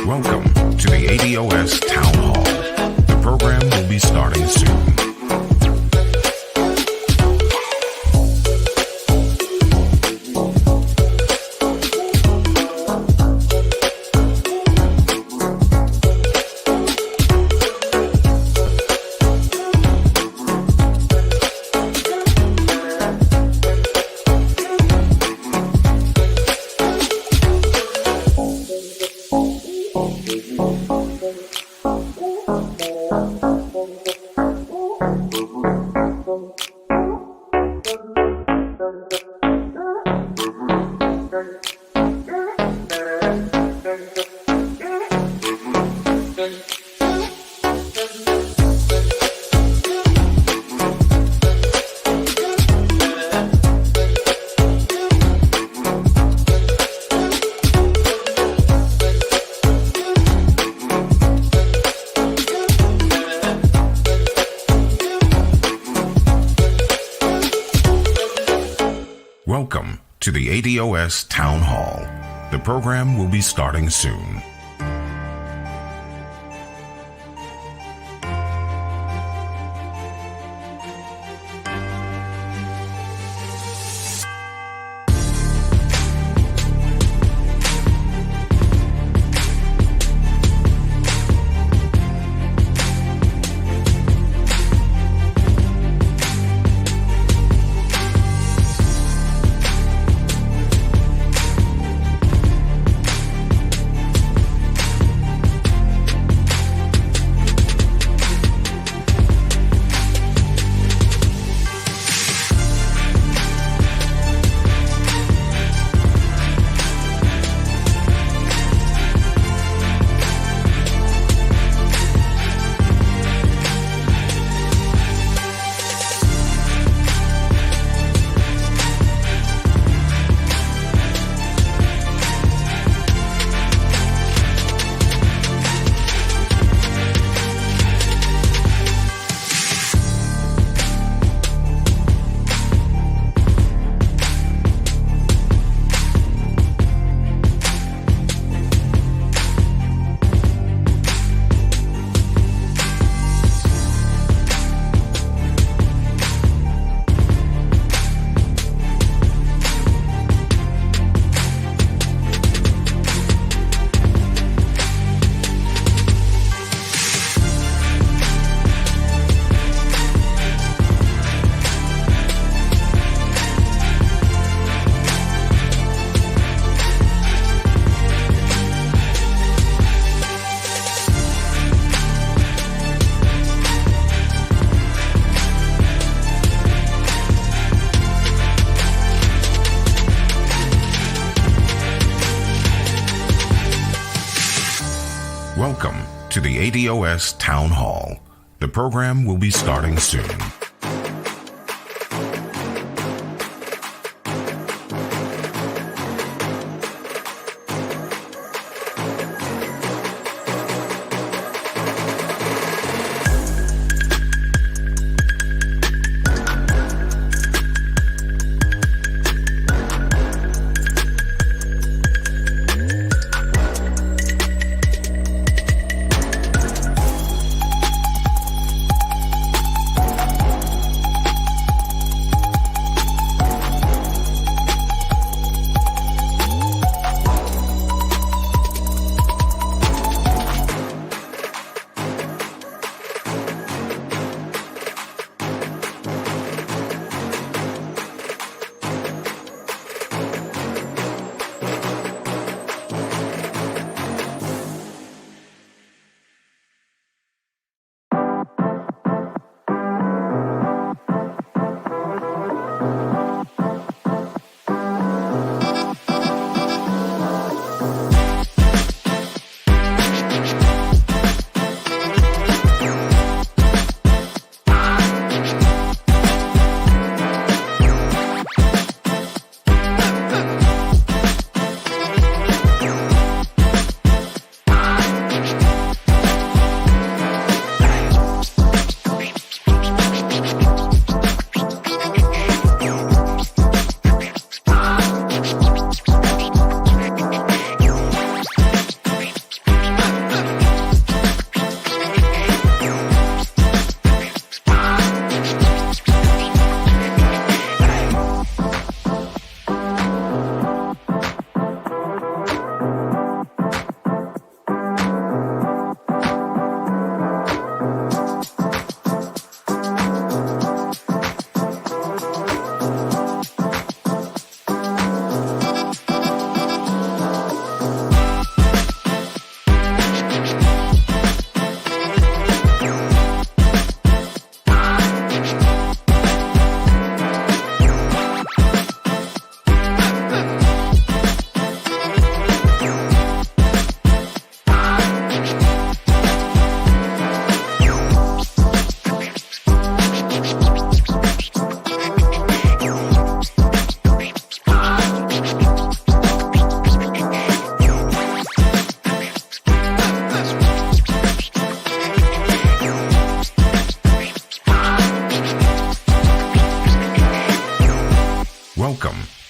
Welcome to the ADOS Townhall. The program will be starting soon. Welcome to the ADOS Town Hall. The program will be starting soon. Welcome to the ADOS Town Hall. The program will be starting soon.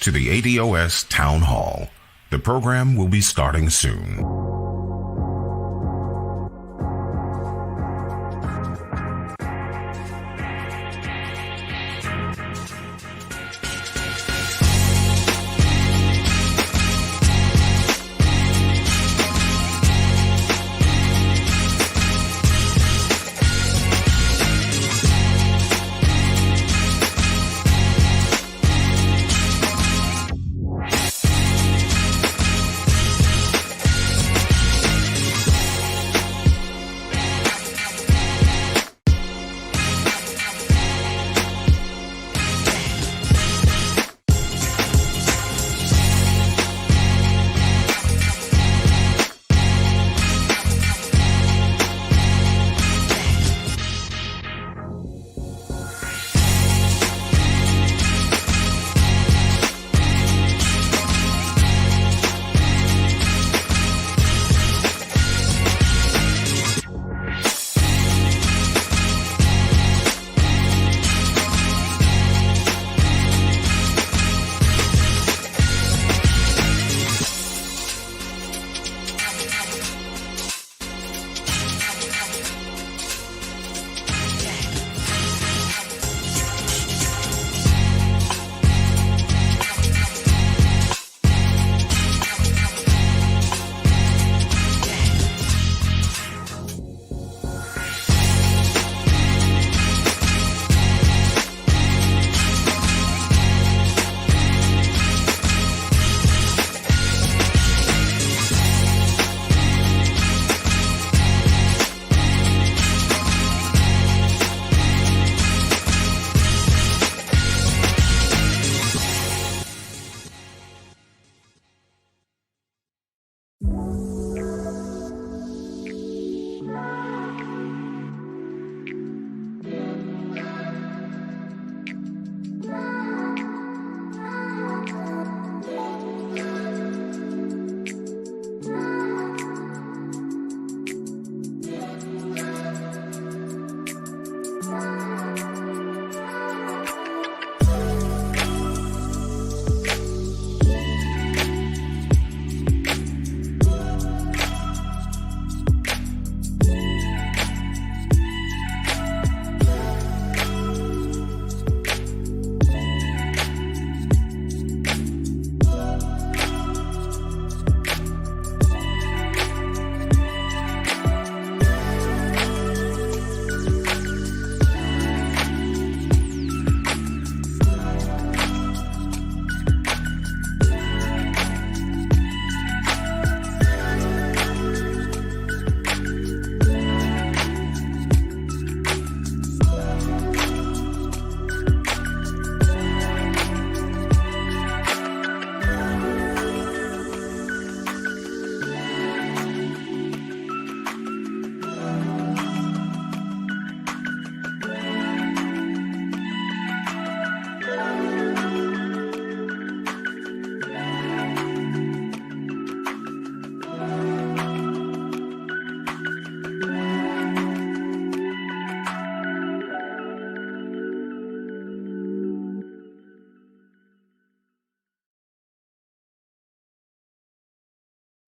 to the ADOS Town Hall. The program will be starting soon.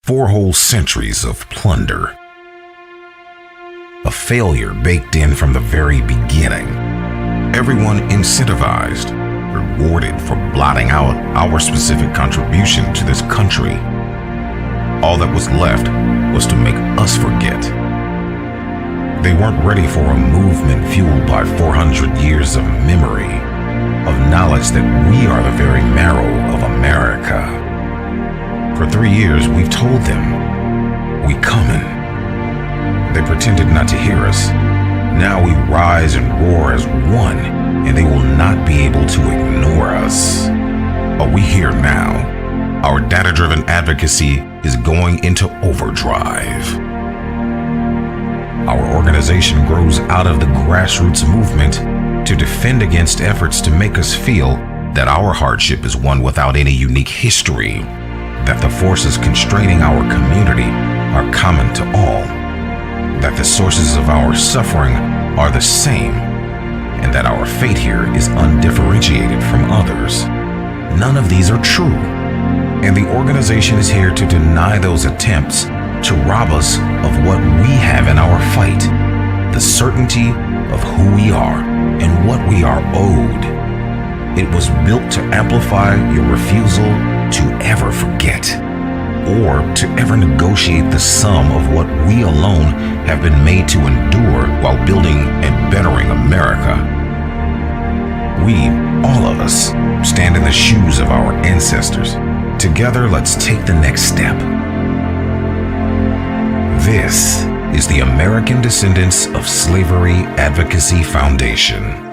Four whole centuries of plunder. A failure baked in from the very beginning. Everyone incentivized, rewarded for blotting out our specific contribution to this country. All that was left was to make us forget. They weren't ready for a movement fueled by 400 years of memory, of knowledge that we are the very marrow of America. For 3 years, we've told them, we coming. They pretended not to hear us. Now we rise and roar as one, and they will not be able to ignore us. But we here now. Our data-driven advocacy is going into overdrive. Our organization grows out of the grassroots movement to defend against efforts to make us feel that our hardship is one without any unique history, that the forces constraining our community are common to all, that the sources of our suffering are the same, and that our fate here is undifferentiated from others. None of these are true. And the organization is here to deny those attempts to rob us of what we have in our fight, the certainty of who we are and what we are owed. It was built to amplify your refusal to ever forget or to ever negotiate the sum of what we alone have been made to endure while building and bettering America. We, all of us, stand in the shoes of our ancestors. Together, let's take the next step. This is the American Descendants of Slavery Advocacy Foundation.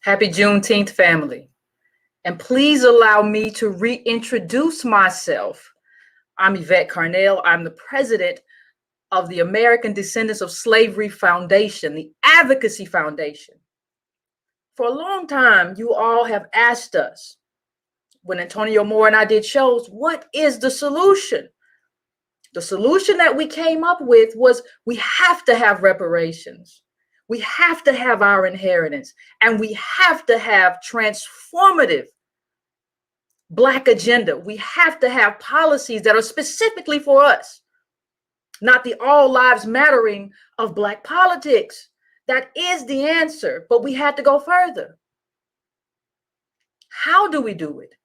Happy Juneteenth, family. And please allow me to reintroduce myself. I'm Yvette Carnell. I'm the president of the American Descendants of Slavery Foundation, the Advocacy Foundation. For a long time, you all have asked us, when Antonio Moore and I did shows, what is the solution? The solution that we came up with was we have to have reparations. We have to have our inheritance, and we have to have transformative Black agenda. We have to have policies that are specifically for us, not the all lives mattering of Black politics. That is the answer, but we had to go further. How do we do it?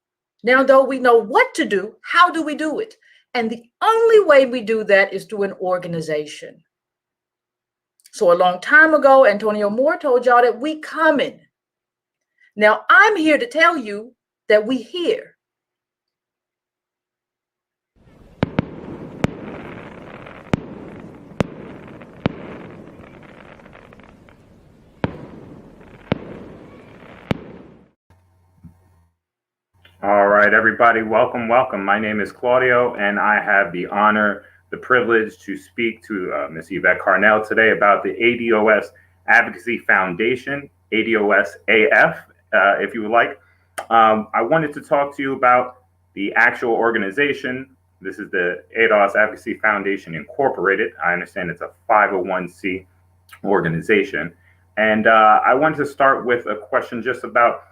Now, though we know what to do, how do we do it? And the only way we do that is through an organization. So a long time ago, Antonio Moore told y'all that we coming. Now I'm here to tell you that we here. All right, everybody, welcome. My name is Claudio, and I have the honor, the privilege to speak to Ms. Yvette Carnell today about the ADOS Advocacy Foundation, ADOS AF, if you would like. I wanted to talk to you about the actual organization. This is the ADOS Advocacy Foundation Incorporated. I understand it's a 501c organization. And I wanted to start with a question just about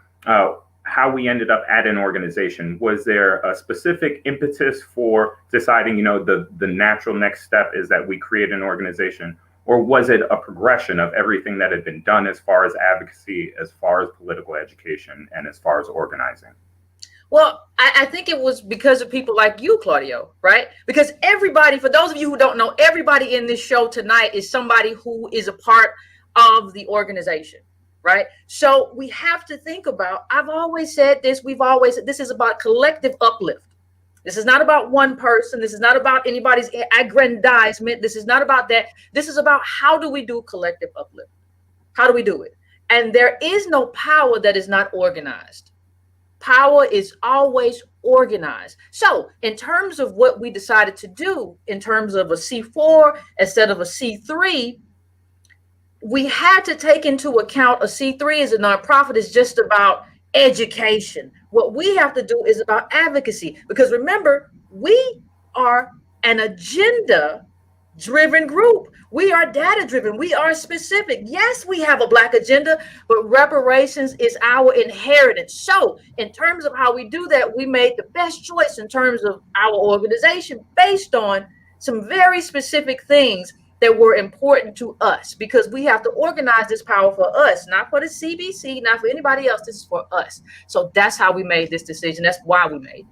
how we ended up at an organization. Was there a specific impetus for deciding, the natural next step is that we create an organization, or was it a progression of everything that had been done as far as advocacy, as far as political education, and as far as organizing? Well, I think it was because of people like you, Claudio, right? Because everybody, for those of you who don't know, everybody in this show tonight is somebody who is a part of the organization. Right. So we have to think about, I've always said this, this is about collective uplift. This is not about one person. This is not about anybody's aggrandizement. This is not about that. This is about how do we do collective uplift? How do we do it? And there is no power that is not organized. Power is always organized. So in terms of what we decided to do, in terms of a C4 instead of a C3, we had to take into account a C3 as a nonprofit is just about education. What we have to do is about advocacy, because remember, we are an agenda-driven group. We are data-driven. We are specific. Yes, we have a Black agenda, but reparations is our inheritance. So in terms of how we do that, we made the best choice in terms of our organization based on some very specific things that were important to us, because we have to organize this power for us, not for the CBC, not for anybody else. This is for us. So that's how we made this decision. That's why we made it.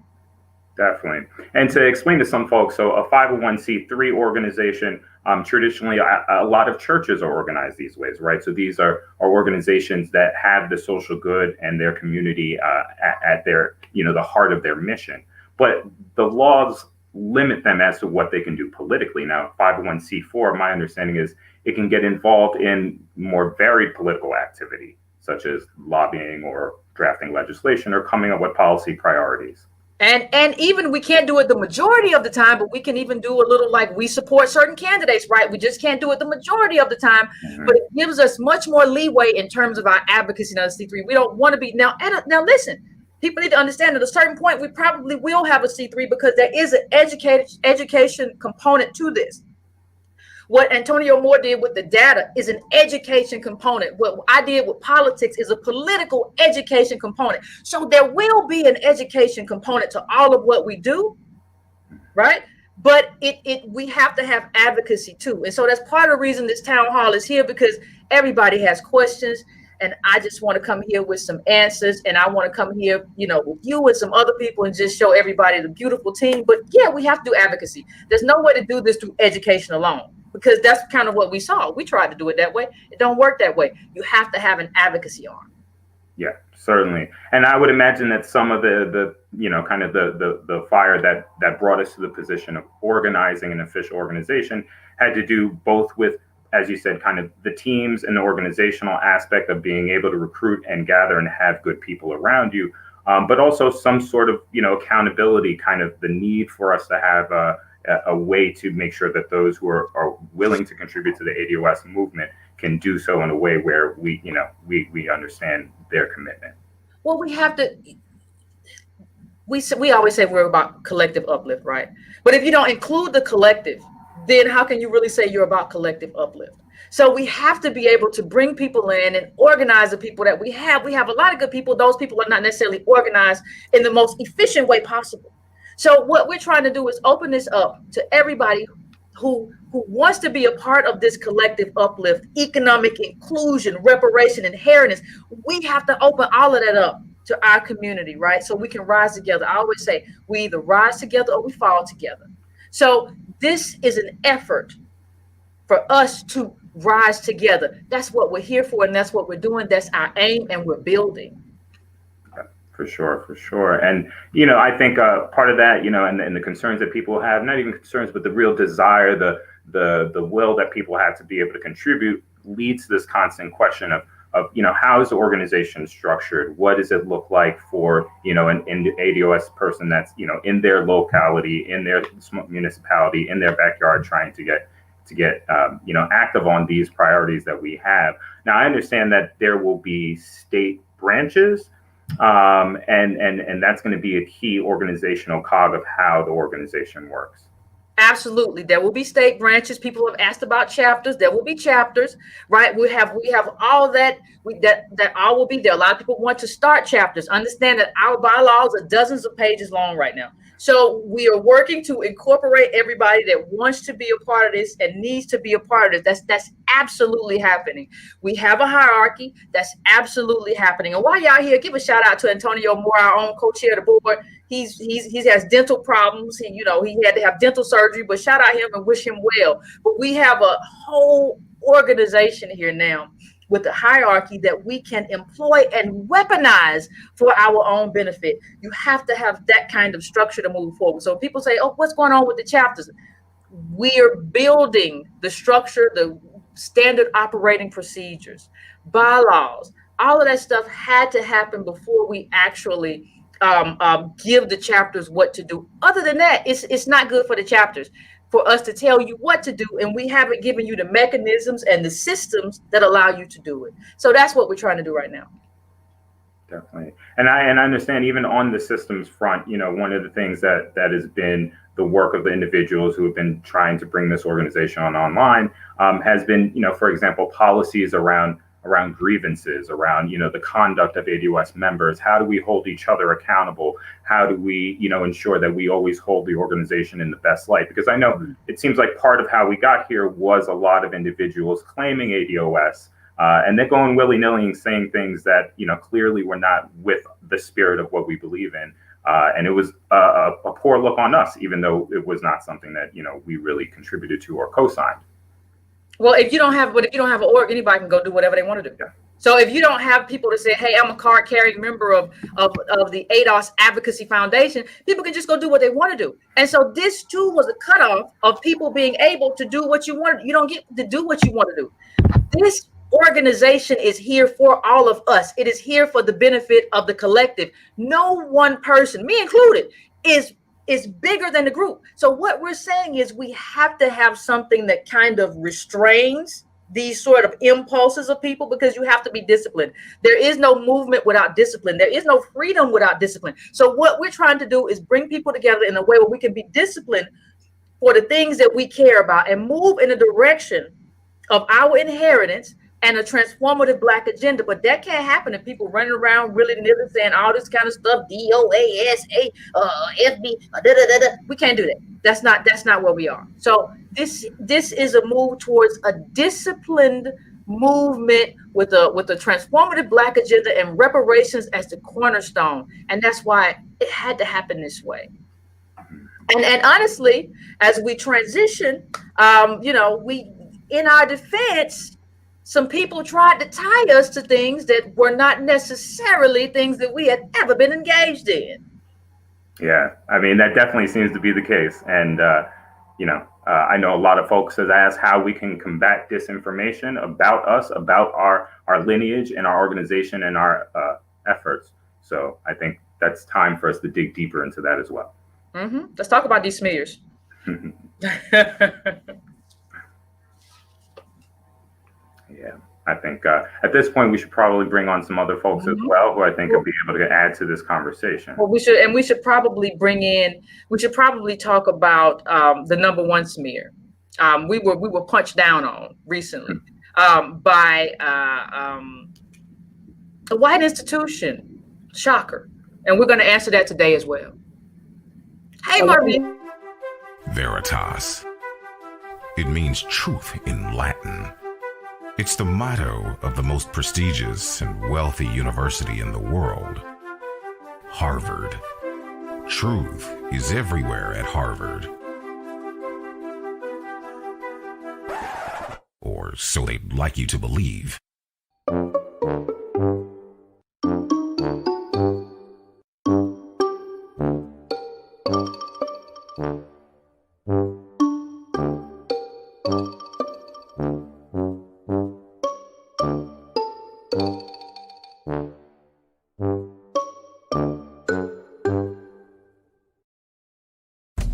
Definitely. And to explain to some folks, so a 501c3 organization, traditionally, a lot of churches are organized these ways, right? So these are organizations that have the social good and their community at their, the heart of their mission. But the laws limit them as to what they can do politically. Now, 501c4, my understanding is it can get involved in more varied political activity, such as lobbying or drafting legislation or coming up with policy priorities. And even we can't do it the majority of the time, but we can even do a little like we support certain candidates, right? We just can't do it the majority of the time, but it gives us much more leeway in terms of our advocacy on C3. We don't want to be now listen, people need to understand at a certain point, we probably will have a C3 because there is an education component to this. What Antonio Moore did with the data is an education component. What I did with politics is a political education component. So there will be an education component to all of what we do, right? But we have to have advocacy too. And so that's part of the reason this town hall is here, because everybody has questions. And I just want to come here with some answers. And I want to come here, with you and some other people and just show everybody the beautiful team. But yeah, we have to do advocacy. There's no way to do this through education alone, because that's kind of what we saw. We tried to do it that way. It don't work that way. You have to have an advocacy arm. Yeah, certainly. And I would imagine that some of the fire that brought us to the position of organizing an official organization had to do both with, as you said, kind of the teams and the organizational aspect of being able to recruit and gather and have good people around you, but also some sort of, accountability, kind of the need for us to have a way to make sure that those who are willing to contribute to the ADOS movement can do so in a way where we understand their commitment. Well, we have to. We always say we're about collective uplift, right? But if you don't include the collective, then how can you really say you're about collective uplift? So we have to be able to bring people in and organize the people that we have. We have a lot of good people. Those people are not necessarily organized in the most efficient way possible. So what we're trying to do is open this up to everybody who wants to be a part of this collective uplift, economic inclusion, reparation, inheritance. We have to open all of that up to our community, right? So we can rise together. I always say we either rise together or we fall together. So this is an effort for us to rise together. That's what we're here for, and that's what we're doing. That's our aim, and we're building. For sure. And, I think part of that, and the concerns that people have, not even concerns, but the real desire, the will that people have to be able to contribute leads to this constant question of how is the organization structured? What does it look like for, an ADOS person that's, in their locality, in their municipality, in their backyard, trying to get active on these priorities that we have. Now, I understand that there will be state branches, and that's going to be a key organizational cog of how the organization works. Absolutely. There will be state branches. People have asked about chapters. There will be chapters, right? We have all that. That all will be there. A lot of people want to start chapters. Understand that our bylaws are dozens of pages long right now. So we are working to incorporate everybody that wants to be a part of this and needs to be a part of this. That's absolutely happening. We have a hierarchy. That's absolutely happening. And while y'all here, give a shout out to Antonio Moore, our own co-chair of the board. He has dental problems. He had to have dental surgery, but shout out him and wish him well. But we have a whole organization here now with the hierarchy that we can employ and weaponize for our own benefit. You have to have that kind of structure to move forward. So people say, oh, what's going on with the chapters? We're building the structure, the standard operating procedures, bylaws, all of that stuff had to happen before we actually give the chapters what to do. Other than that, it's not good for the chapters for us to tell you what to do, and we haven't given you the mechanisms and the systems that allow you to do it. So that's what we're trying to do right now. Definitely. And I understand even on the systems front, one of the things that has been the work of the individuals who have been trying to bring this organization online has been, for example, policies around grievances, around, the conduct of ADOS members. How do we hold each other accountable? How do we, ensure that we always hold the organization in the best light? Because I know it seems like part of how we got here was a lot of individuals claiming ADOS, and they're going willy-nilly and saying things that, clearly were not with the spirit of what we believe in. And it was a poor look on us, even though it was not something that, we really contributed to or co-signed. Well, if you don't have an org, anybody can go do whatever they want to do. So if you don't have people to say, hey, I'm a card carrying member of the ADOS Advocacy Foundation, people can just go do what they want to do. And so this too was a cutoff of people being able to do what you want. You don't get to do what you want to do. This organization is here for all of us. It is here for the benefit of the collective. No one person, me included, is bigger than the group. So what we're saying is we have to have something that kind of restrains these sort of impulses of people, because you have to be disciplined. There is no movement without discipline. There is no freedom without discipline. So what we're trying to do is bring people together in a way where we can be disciplined for the things that we care about and move in a direction of our inheritance and a transformative Black agenda. But that can't happen if people running around really nilly saying all this kind of stuff, DOASA, FB, we can't do that. That's not where we are. So this is a move towards a disciplined movement with a transformative Black agenda and reparations as the cornerstone. And that's why it had to happen this way. And honestly, as we transition, we, in our defense, some people tried to tie us to things that were not necessarily things that we had ever been engaged in. Yeah, I mean, that definitely seems to be the case. And, I know a lot of folks have asked how we can combat disinformation about us, about our lineage and our organization and our efforts. So I think that's time for us to dig deeper into that as well. Mm-hmm. Let's talk about these smears. Yeah, I think at this point we should probably bring on some other folks as well, who I think will be able to add to this conversation. Well, we should probably talk about the number one smear. We were punched down on recently by a white institution. Shocker. And we're going to answer that today as well. Hey, Marvin. Veritas. It means truth in Latin. It's the motto of the most prestigious and wealthy university in the world, Harvard. Truth is everywhere at Harvard. Or so they'd like you to believe.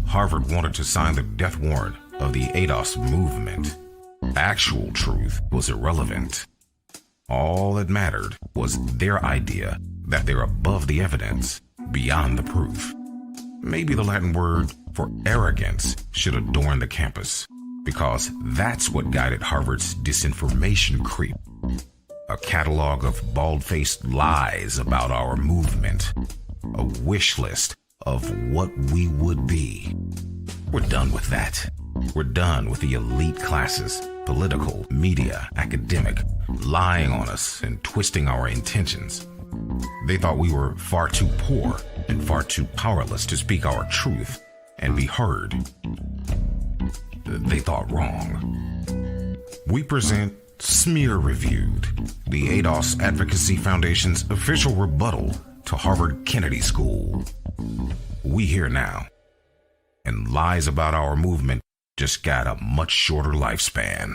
Harvard wanted to sign the death warrant of the ADOS movement. Actual truth was irrelevant. All that mattered was their idea that they're above the evidence, beyond the proof. Maybe the Latin word for arrogance should adorn the campus, because that's what guided Harvard's disinformation creep. A catalog of bald-faced lies about our movement. A wish list of what we would be. We're done with that. We're done with the elite classes, political, media, academic, lying on us and twisting our intentions. They thought we were far too poor and far too powerless to speak our truth and be heard. They thought wrong. We present Smear Reviewed, the ADOS Advocacy Foundation's official rebuttal to Harvard Kennedy School. We here now, and lies about our movement just got a much shorter lifespan.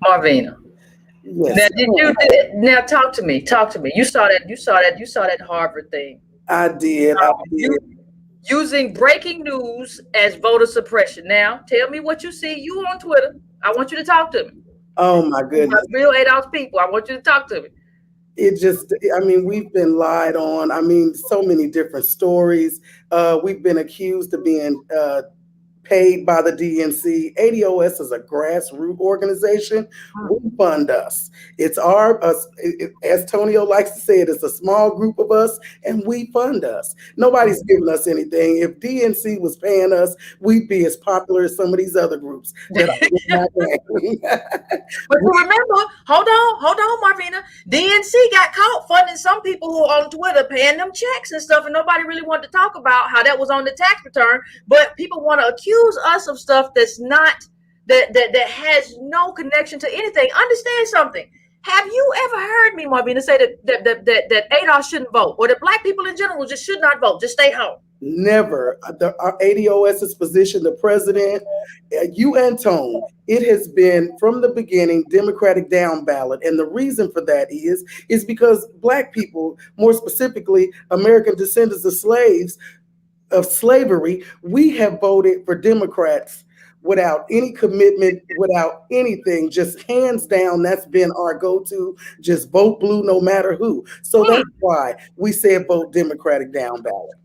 Marvina. Yes. Now talk to me. You saw that Harvard thing. I did. Using breaking news as voter suppression. Now tell me what you see. You on Twitter. I want you to talk to me. Oh my goodness. Real ADOS people. I want you to talk to me. We've been lied on. So many different stories. We've been accused of being paid by the DNC. ADOS is a grassroots organization. We fund us. It's as Tonio likes to say, it's a small group of us, and we fund us. Nobody's giving us anything. If DNC was paying us, we'd be as popular as some of these other groups. But remember, hold on, Marvina. DNC got caught funding some people who are on Twitter paying them checks and stuff, and nobody really wanted to talk about how that was on the tax return. But people want to accuse us of stuff that's not that has no connection to anything. Understand something. Have you ever heard me, Marvina, say that ADOS shouldn't vote, or that Black people in general just should not vote, just stay home? Never. Our ADOS's position, the president, you and Tone, it has been from the beginning Democratic down ballot. And the reason for that is because Black people, more specifically American descendants of slavery, we have voted for Democrats without any commitment, without anything, just hands down. That's been our go-to. Just vote blue no matter who. So that's why we said vote Democratic down ballot.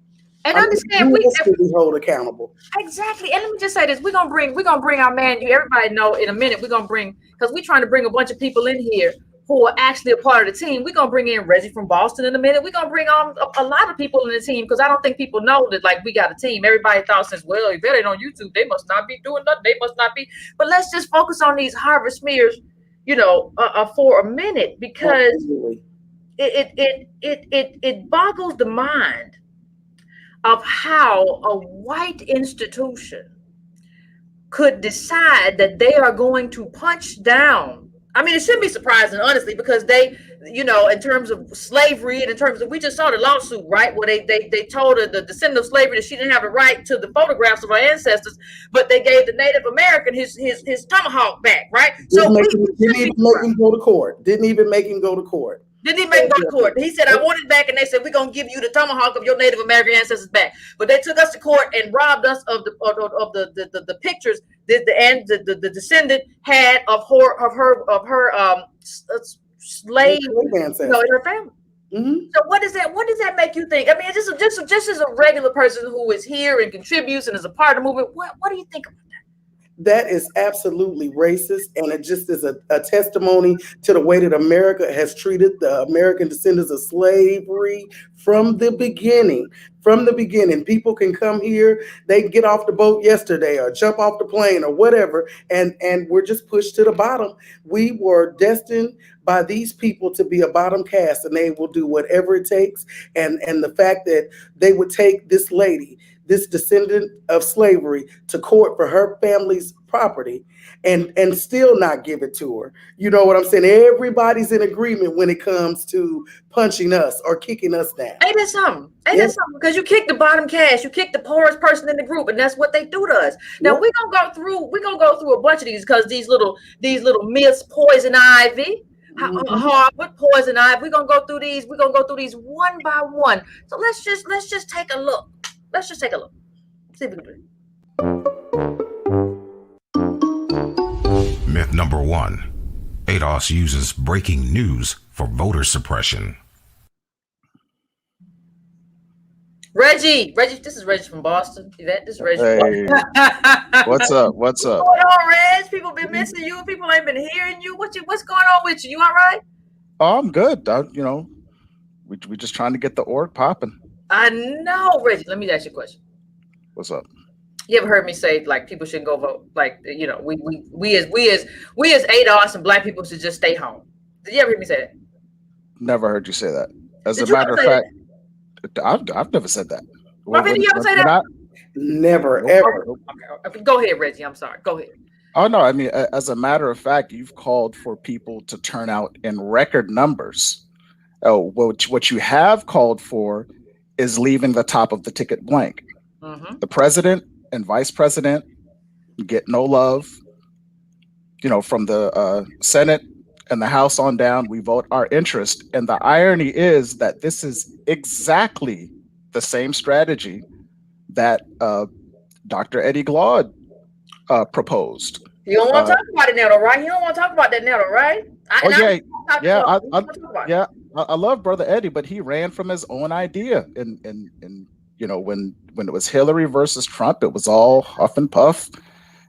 And understand, we hold accountable. Exactly. And let me just say this: we're gonna bring our man. Everybody know in a minute. We're gonna bring, because we're trying to bring a bunch of people in here who are actually a part of the team. We're gonna bring in Reggie from Boston in a minute. We're gonna bring on a lot of people in the team, because I don't think people know that, like, we got a team. Everybody thought, since, well, if they're on YouTube, they must not be doing nothing. They must not be. But let's just focus on these Harvard smears, for a minute, because it boggles the mind of how a white institution could decide that they are going to punch down. I mean, it shouldn't be surprising, honestly, because they, in terms of slavery and in terms of, we just saw the lawsuit, right? Where they told the descendant of slavery that she didn't have a right to the photographs of her ancestors, but they gave the Native American his tomahawk back, right? Didn't even make him go to court. Didn't even make him go to court. Didn't even make him go to court. He said, I want it back, and they said, we're gonna give you the tomahawk of your Native American ancestors back. But they took us to court and robbed us of the pictures that the descendant had of her slave, in her family. Mm-hmm. So what does that make you think? I mean, just as a regular person who is here and contributes and is a part of the movement, what do you think about that? That is absolutely racist, and it just is a testimony to the way that America has treated the American descendants of slavery from the beginning. From the beginning, people can come here, they can get off the boat yesterday or jump off the plane or whatever, and we're just pushed to the bottom. We were destined by these people to be a bottom caste, and they will do whatever it takes. And the fact that they would take this lady, this descendant of slavery, to court for her family's property and still not give it to her. You know what I'm saying? Everybody's in agreement when it comes to punching us or kicking us down. Ain't that something? Because you kick the bottom caste, you kick the poorest person in the group, and that's what they do to us. Now we're gonna go through a bunch of these, because these little myths, poison ivy, Harvard, poison ivy. We're gonna go through these one by one. So let's just take a look. See if we can do it. Myth number 1. ADOS uses breaking news for voter suppression. Reggie, this is Reggie from Boston. Yvette, this is Reggie. Hey, what's up? What's up? What's going on, Reg? People been missing you. People ain't been hearing you. What's going on with you? You all right? Oh, I'm good. We just trying to get the org popping. I know, Reggie. Let me ask you a question. What's up? You ever heard me say, like, people shouldn't go vote? Like, we as ADOS and Black people should just stay home. Did you ever hear me say that? Never heard you say that. As a matter of fact, I've never said that. Did you ever say that? Never, ever. Okay. Go ahead, Reggie. I'm sorry. Go ahead. Oh, no. I mean, as a matter of fact, you've called for people to turn out in record numbers. Oh, what you have called for is leaving the top of the ticket blank. Mm-hmm. The president and vice president get no love. From the Senate and the House on down, we vote our interest. And the irony is that this is exactly the same strategy that Dr. Eddie Glaude proposed. You don't want to talk about it now, though, right? You don't want to talk about that now, though, right? I love Brother Eddie, but he ran from his own idea. And when it was Hillary versus Trump, it was all huff and puff.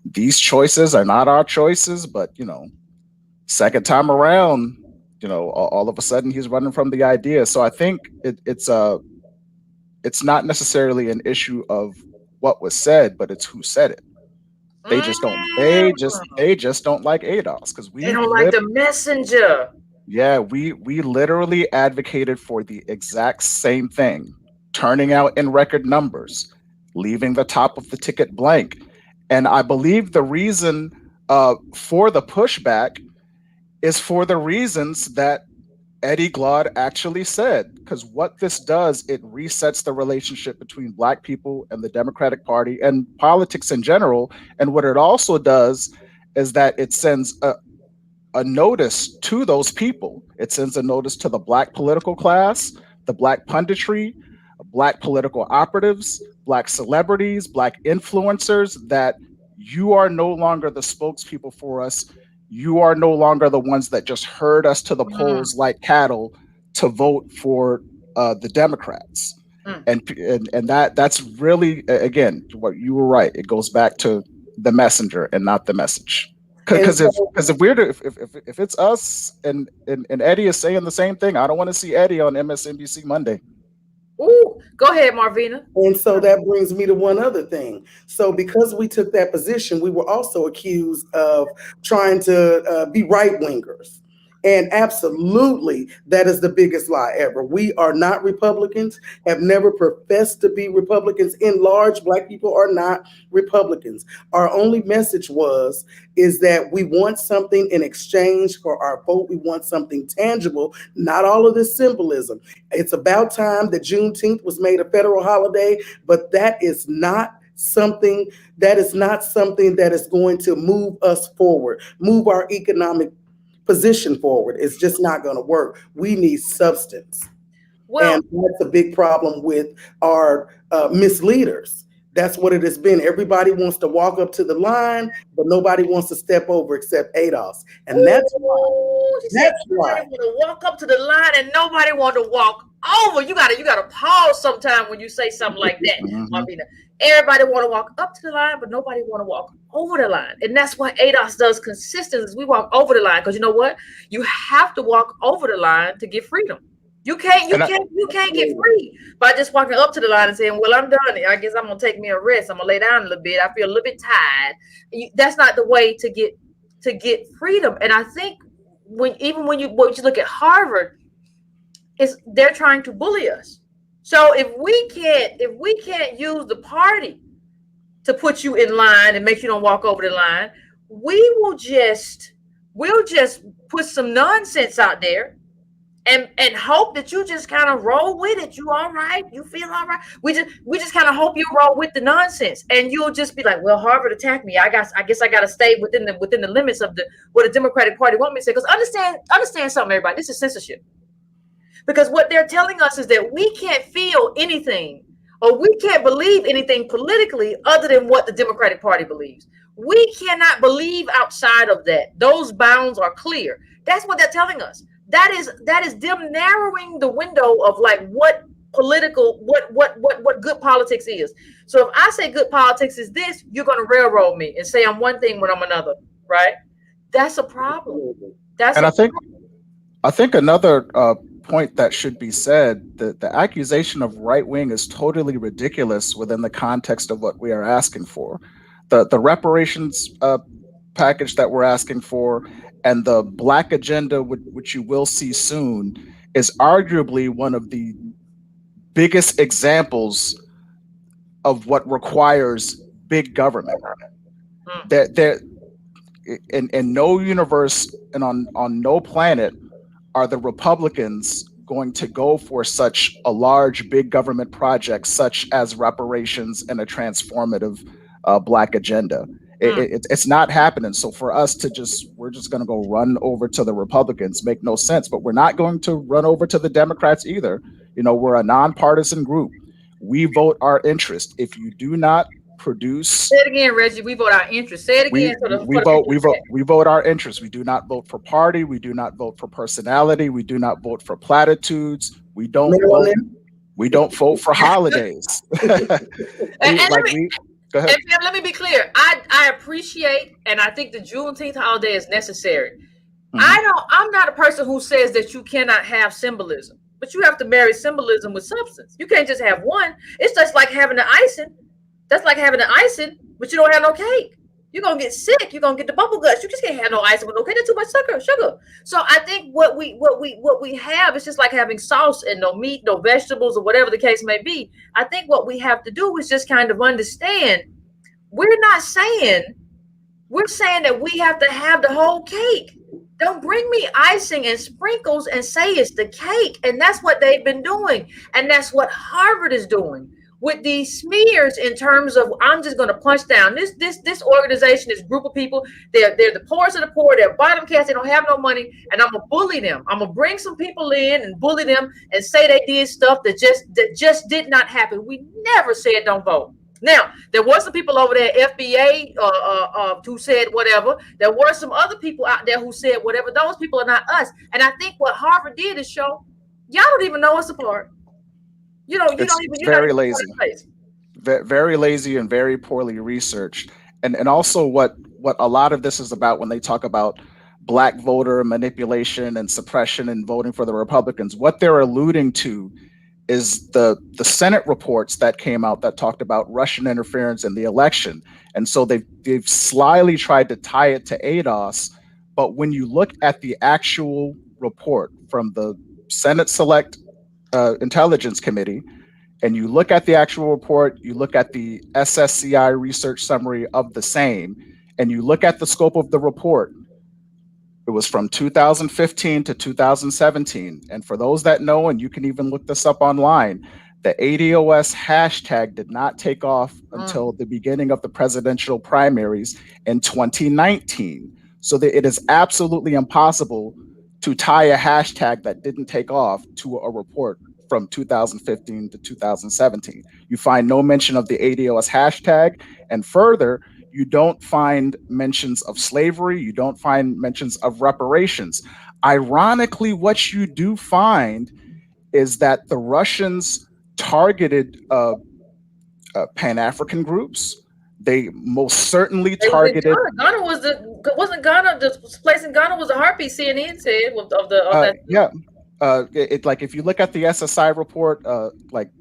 These choices are not our choices, but second time around, all of a sudden he's running from the idea. So I think it's not necessarily an issue of what was said, but it's who said it. They just don't. They just don't like ADOS, because they don't like the messenger. Yeah, we literally advocated for the exact same thing, turning out in record numbers, leaving the top of the ticket blank. And I believe the reason for the pushback is for the reasons that Eddie Glaude actually said, because what this does, it resets the relationship between Black people and the Democratic Party and politics in general. And what it also does is that it sends a notice to those people. It sends a notice to the Black political class, the Black punditry, Black political operatives, Black celebrities, Black influencers, that you are no longer the spokespeople for us. You are no longer the ones that just herd us to the polls like cattle to vote for the Democrats. And that's really, again, what you were right. It goes back to the messenger and not the message. Because if it's us and Eddie is saying the same thing, I don't want to see Eddie on MSNBC Monday. Ooh, go ahead, Marvina. And so that brings me to one other thing. So because we took that position, we were also accused of trying to be right-wingers. And absolutely, that is the biggest lie ever. We are not Republicans, have never professed to be Republicans. In large, Black people are not Republicans. Our only message is that we want something in exchange for our vote. We want something tangible, not all of this symbolism. It's about time that Juneteenth was made a federal holiday, but that is not something that is going to move us forward, move our economic position forward. It's just not going to work. We need substance. Well, and that's a big problem with our misleaders. That's what it has been. Everybody wants to walk up to the line, but nobody wants to step over except ADOS. And that's why. That's why. Want to walk up to the line and nobody want to walk over. You gotta pause sometime when you say something like that, Marvina. Everybody want to walk up to the line, but nobody want to walk over the line. And that's what ADOS does consistently, is we walk over the line. Because you know what? You have to walk over the line to get freedom. You can't get free by just walking up to the line and saying, well, I'm done. I guess I'm gonna take me a rest. I'm gonna lay down a little bit. I feel a little bit tired. That's not the way to get freedom. And I think when you look at Harvard, they're trying to bully us. So if we can't use the party to put you in line and make you don't walk over the line, we'll just put some nonsense out there and hope that you just kind of roll with it. You all right? You feel all right? We just kind of hope you roll with the nonsense, and you'll just be like, well, Harvard attacked me. I guess I got to stay within the limits of what the Democratic Party want me to say. Because understand something, everybody. This is censorship. Because what they're telling us is that we can't feel anything or we can't believe anything politically other than what the Democratic Party believes. We cannot believe outside of that. Those bounds are clear. That's what they're telling us. That is them narrowing the window of like what good politics is. So if I say good politics is this, you're going to railroad me and say I'm one thing when I'm another, right? That's a problem. I think another point that should be said, that the accusation of right wing is totally ridiculous within the context of what we are asking for. The reparations package that we're asking for and the Black agenda, which you will see soon, is arguably one of the biggest examples of what requires big government. That in no universe and on no planet are the Republicans going to go for such a large, big government project, such as reparations and a transformative Black agenda. It's not happening. So for us we're just going to go run over to the Republicans, make no sense. But we're not going to run over to the Democrats either. You know, we're a nonpartisan group. We vote our interest. If you do not produce, say it again, Reggie. We vote our interest. Say it again. We vote our interest. We do not vote for party. We do not vote for personality. We do not vote for platitudes. We don't vote for holidays. Go ahead. And let me be clear. I appreciate and I think the Juneteenth holiday is necessary. I'm not a person who says that you cannot have symbolism, but you have to marry symbolism with substance. You can't just have one. It's just like having the icing. That's like having the icing, but you don't have no cake. You're gonna get sick. You're gonna get the bubble guts. You just can't have no icing with no cake. That's too much sugar. So I think what we have is just like having sauce and no meat, no vegetables, or whatever the case may be. I think what we have to do is just kind of understand we're not saying We're saying that we have to have the whole cake. Don't bring me icing and sprinkles and say it's the cake. And that's what they've been doing. And that's what Harvard is doing with these smears in terms of, I'm just going to punch down this organization, this group of people. They're the poorest of the poor. They're bottom caste. They don't have no money. And I'm going to bully them. I'm going to bring some people in and bully them and say they did stuff that just did not happen. We never said don't vote. Now, there were some people over there, FBA, who said whatever. There were some other people out there who said whatever. Those people are not us. And I think what Harvard did is show, y'all don't even know us apart. You don't even. Very lazy. Very lazy and very poorly researched. And also what a lot of this is about when they talk about black voter manipulation and suppression and voting for the Republicans, what they're alluding to is the Senate reports that came out that talked about Russian interference in the election. And so they've slyly tried to tie it to ADOS. But when you look at the actual report from the Senate Select Intelligence Committee, and you look at the actual report, you look at the SSCI research summary of the same, and you look at the scope of the report, it was from 2015 to 2017. And for those that know, and you can even look this up online, the ADOS hashtag did not take off until the beginning of the presidential primaries in 2019. So that it is absolutely impossible to tie a hashtag that didn't take off to a report from 2015 to 2017. You find no mention of the ADOS hashtag, and further, you don't find mentions of slavery. You don't find mentions of reparations. Ironically, what you do find is that the Russians targeted Pan-African groups. They most certainly targeted. Ghana wasn't Ghana the place in Ghana was a heartbeat. CNN said of that. Yeah, like if you look at the SSI report, like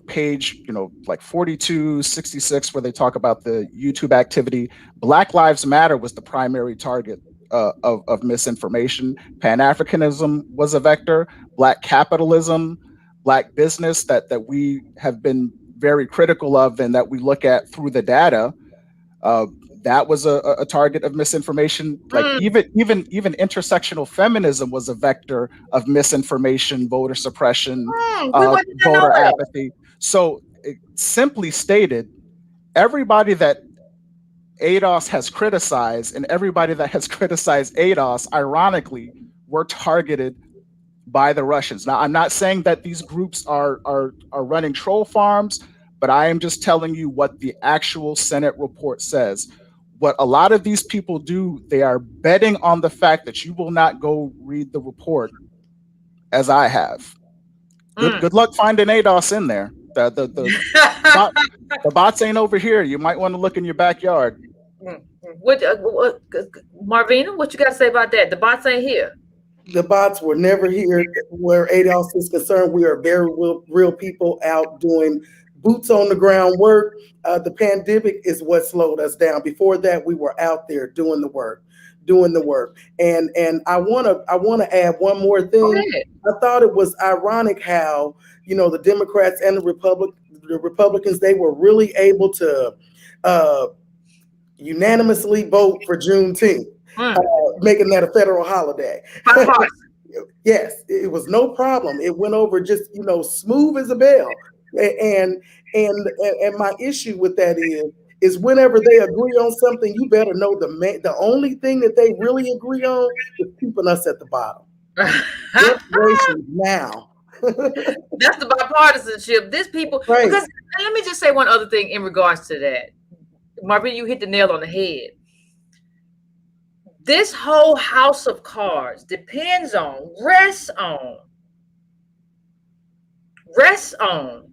page, like 4266, where they talk about the YouTube activity, Black Lives Matter was the primary target of misinformation. Pan-Africanism was a vector. Black capitalism, Black business that we have been very critical of and that we look at through the data, that was a target of misinformation. Like even intersectional feminism was a vector of misinformation, voter suppression, voter apathy. So simply stated, everybody that ADOS has criticized and everybody that has criticized ADOS, ironically, were targeted by the Russians. Now, I'm not saying that these groups are running troll farms, but I am just telling you what the actual Senate report says. What a lot of these people do, they are betting on the fact that you will not go read the report, as I have. Good luck finding ADOS in there. The bots ain't over here. You might want to look in your backyard. Marvina, what you got to say about that? The bots ain't here. The bots were never here where ADOS is concerned. We are very real people out doing boots on the ground work. The pandemic is what slowed us down. Before that, we were out there doing the work. And I want to add one more thing. I thought it was ironic how, the Democrats and the Republicans, they were really able to unanimously vote for Juneteenth, making that a federal holiday. Yes, it was no problem. It went over just, smooth as a bell. And my issue with that is whenever they agree on something, you better know the only thing that they really agree on is keeping us at the bottom. Now. That's the bipartisanship. This people, right. Because let me just say one other thing in regards to that. Marvin, you hit the nail on the head. This whole house of cards rests on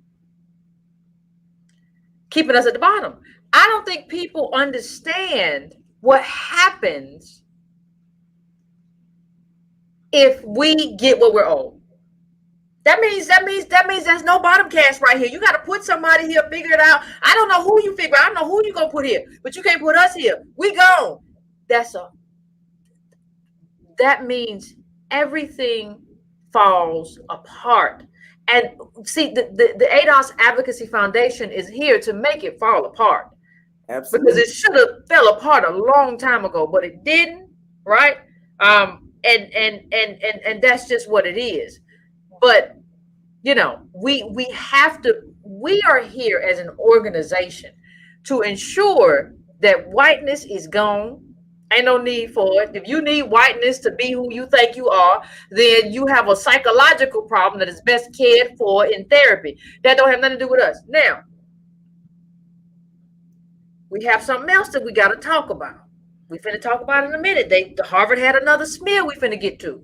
keeping us at the bottom. I don't think people understand what happens if we get what we're owed. That means there's no bottom caste right here. You got to put somebody here, figure it out. I don't know who you figure out. I don't know who you're going to put here, but you can't put us here. We gone. That means everything falls apart. And see, the ADOS Advocacy Foundation is here to make it fall apart. Absolutely. Because it should have fell apart a long time ago, but it didn't, right? And that's just what it is. But you know, we are here as an organization to ensure that whiteness is gone. Ain't no need for it. If you need whiteness to be who you think you are, then you have a psychological problem that is best cared for in therapy. That don't have nothing to do with us. Now, we have something else that we got to talk about. We finna talk about it in a minute. The Harvard had another smear we finna get to.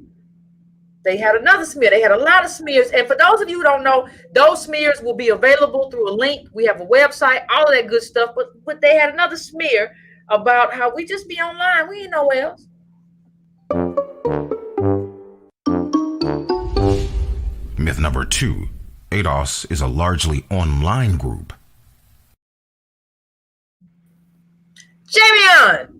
They had another smear. They had a lot of smears. And for those of you who don't know, those smears will be available through a link. We have a website, all of that good stuff. But they had another smear about how we just be online. We ain't nowhere else. Myth number 2. ADOS is a largely online group. Jamion!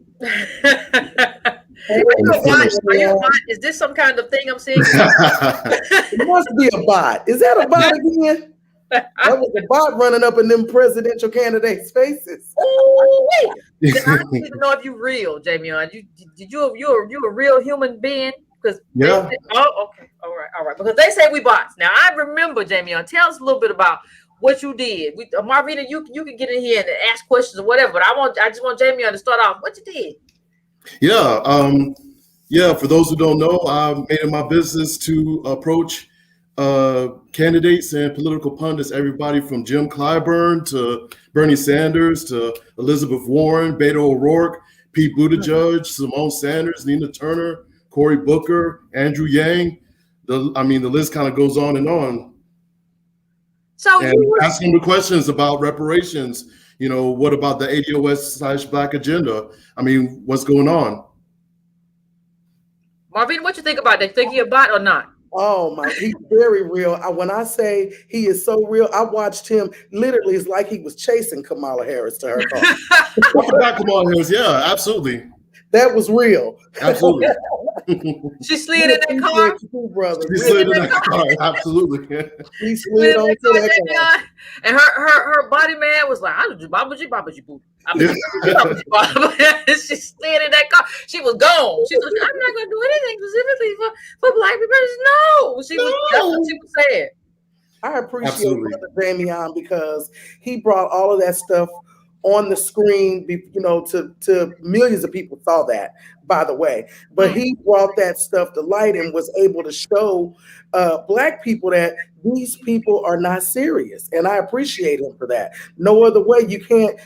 Are you a bot? Are you a bot? Is this some kind of thing I'm seeing? It must be a bot. Is that a bot again? That was a bot running up in them presidential candidates' faces. I don't even know if you're real, Jamion. You a real human being? Because yeah. Okay, all right. Because they say we bots. Now I remember, Jamion. Tell us a little bit about what you did. Marvina, you can get in here and ask questions or whatever. But I just want Jamion to start off. What you did? Yeah. For those who don't know, I made it my business to approach candidates and political pundits, everybody from Jim Clyburn to Bernie Sanders to Elizabeth Warren, Beto O'Rourke, Pete Buttigieg, Simone Sanders, Nina Turner, Cory Booker, Andrew Yang. The list kind of goes on and on. So and asking the questions about reparations. You know, what about the ADOS/Black agenda? I mean, what's going on? Marvin, what you think about that? Think he a bot or not? Oh my, he's very real. When I say he is so real, I watched him literally. It's like he was chasing Kamala Harris to her car. I forgot Kamala Harris. Yeah, absolutely. That was real. Absolutely. She slid in that car. She slid in that car. Absolutely. She slid onto that car. And her body man was like, "Babaji boo." She slid in that car. She was gone. She was like, "I'm not gonna do anything specifically for Black people." No, that's what she was saying. I appreciate Brother Damian because he brought all of that stuff on the screen, you know, to millions of people saw that, by the way. But he brought that stuff to light and was able to show Black people that these people are not serious. And I appreciate him for that. No other way. You can't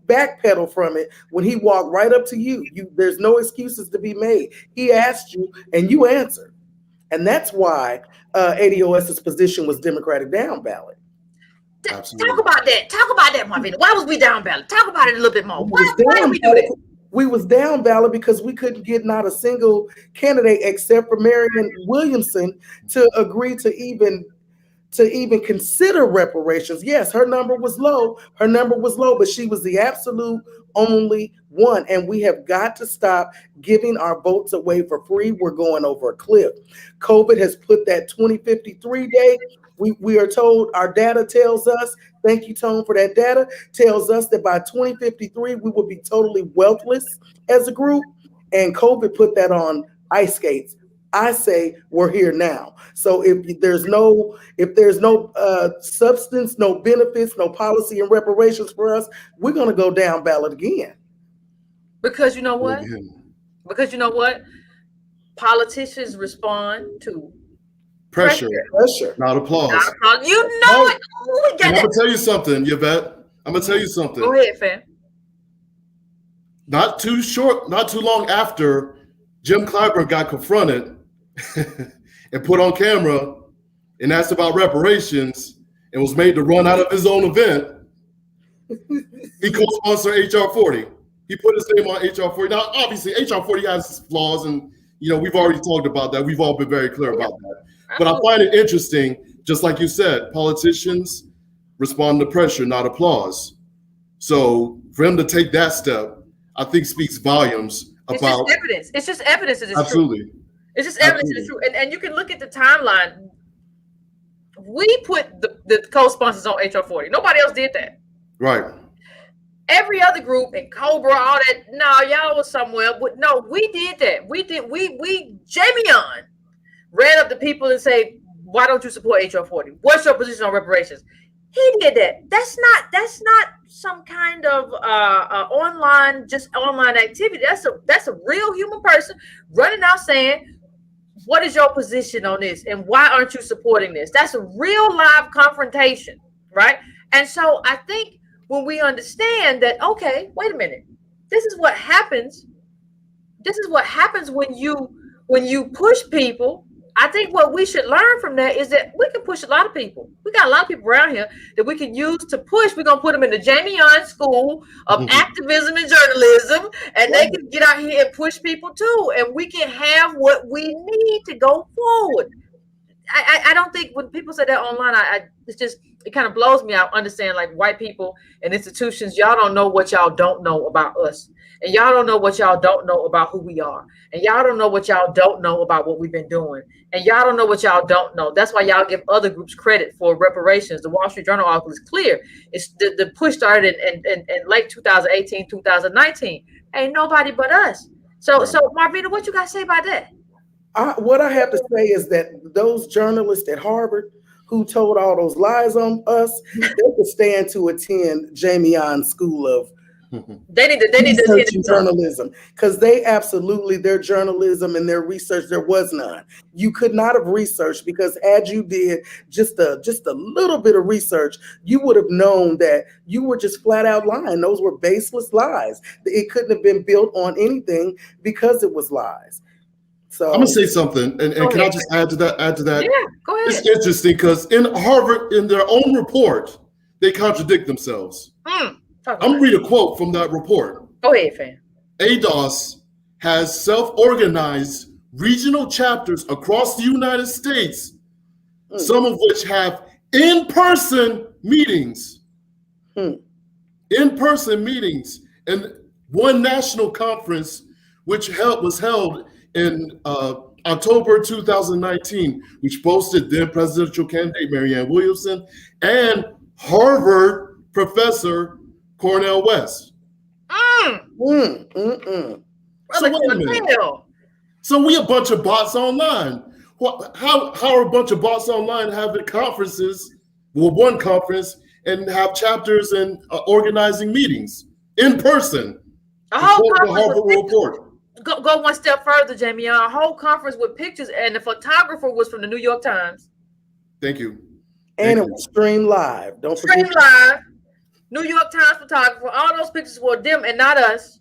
backpedal from it when he walked right up to you. There's no excuses to be made. He asked you and you answered. And that's why ADOS's position was Democratic down ballot. Absolutely. Talk about that, Marvin. Why was we down ballot? Talk about it a little bit more. Why did we do that? We was down ballot because we couldn't get not a single candidate except for Marianne Williamson to agree to even consider reparations. Yes, her number was low, but she was the absolute only one. And we have got to stop giving our votes away for free. We're going over a cliff. COVID has put that 2053 date. We are told, our data tells us, thank you, Tone, for that data, tells us that by 2053, we will be totally wealthless as a group. And COVID put that on ice skates. I say we're here now. So if there's no substance, no benefits, no policy and reparations for us, we're going to go down ballot again. Because you know what? Politicians respond to pressure, not applause. You know it. I'm gonna tell you something, Yvette. I'm gonna tell you something. Go ahead, fam. Not too long after Jim Clyburn got confronted and put on camera and asked about reparations and was made to run out of his own event, he co-sponsored HR 40. He put his name on HR 40. Now, obviously, HR 40 has flaws, and we've already talked about that. We've all been very clear about that. But I find it interesting, just like you said, politicians respond to pressure, not applause. So for him to take that step, I think speaks volumes about evidence. It's just evidence that it's absolutely true. It's just evidence that it's true. And you can look at the timeline. We put the co-sponsors on HR 40. Nobody else did that. Right. Every other group and Cobra, all that, no, y'all was somewhere. But no, we did that. We Jamie on ran up to people and say, why don't you support HR 40? What's your position on reparations? He did that. That's not some kind of online activity. That's a real human person running out saying, what is your position on this? And why aren't you supporting this? That's a real live confrontation, right? And so I think when we understand that, okay, wait a minute, this is what happens. This is what happens when you push people. I think what we should learn from that is that we can push a lot of people. We got a lot of people around here that we can use to push. We're going to put them in the Jamie Young School of Activism and Journalism, and they can get out here and push people too. And we can have what we need to go forward. I don't think when people say that online, it kind of blows me out. Understand, like, white people and institutions, y'all don't know what y'all don't know about us. And y'all don't know what y'all don't know about who we are. And y'all don't know what y'all don't know about what we've been doing. And y'all don't know what y'all don't know. That's why y'all give other groups credit for reparations. The Wall Street Journal article is clear. It's the push started in late 2018, 2019. Ain't nobody but us. So Marvina, what you got to say about that? What I have to say is that those journalists at Harvard who told all those lies on us, they could stand to attend Jamie Young's School of They need to attend journalism, because their journalism and their research, there was none. You could not have researched, because had you did just a little bit of research, you would have known that you were just flat out lying. Those were baseless lies. It couldn't have been built on anything because it was lies. So I'm gonna say something, and can I just add to that? Yeah, go ahead. It's interesting because in Harvard, in their own report, they contradict themselves. I'm gonna read a quote from that report. Go ahead, fam. ADOS has self-organized regional chapters across the United States, some of which have in-person meetings. In-person meetings, and one national conference which was held in October 2019, which boasted then presidential candidate Marianne Williamson and Harvard professor Cornel West. So wait a minute. So we a bunch of bots online. How are a bunch of bots online having conferences, well, one conference, and have chapters and organizing meetings in person? A whole the Harvard report. Go one step further, Jamie. A whole conference with pictures, and the photographer was from the New York Times. Thank you. And it was streamed live. Don't forget. Streamed live. New York Times photographer. All those pictures were them and not us.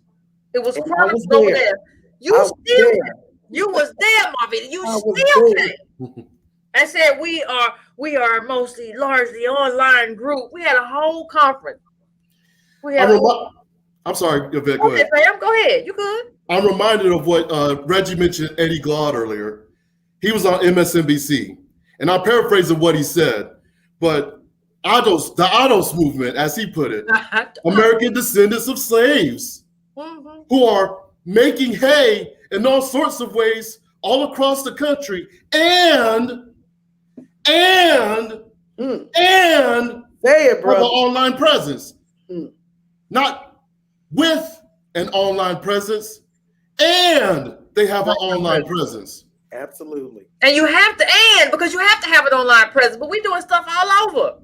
It was chronicled over there. You was there, Marvin. You still came and said we are mostly largely online group. We had a whole conference. I'm sorry, Yvette, go ahead. Fam, go ahead. You good? I'm reminded of what Reggie mentioned, Eddie Glaude, earlier. He was on MSNBC, and I'm paraphrasing what he said, but ADOS, the ADOS movement, as he put it, American descendants of slaves, who are making hay in all sorts of ways all across the country, and say it, bro, have an online presence, not with an online presence, and they have an online presence. Absolutely. And you have to, because you have to have an online presence, but we're doing stuff all over.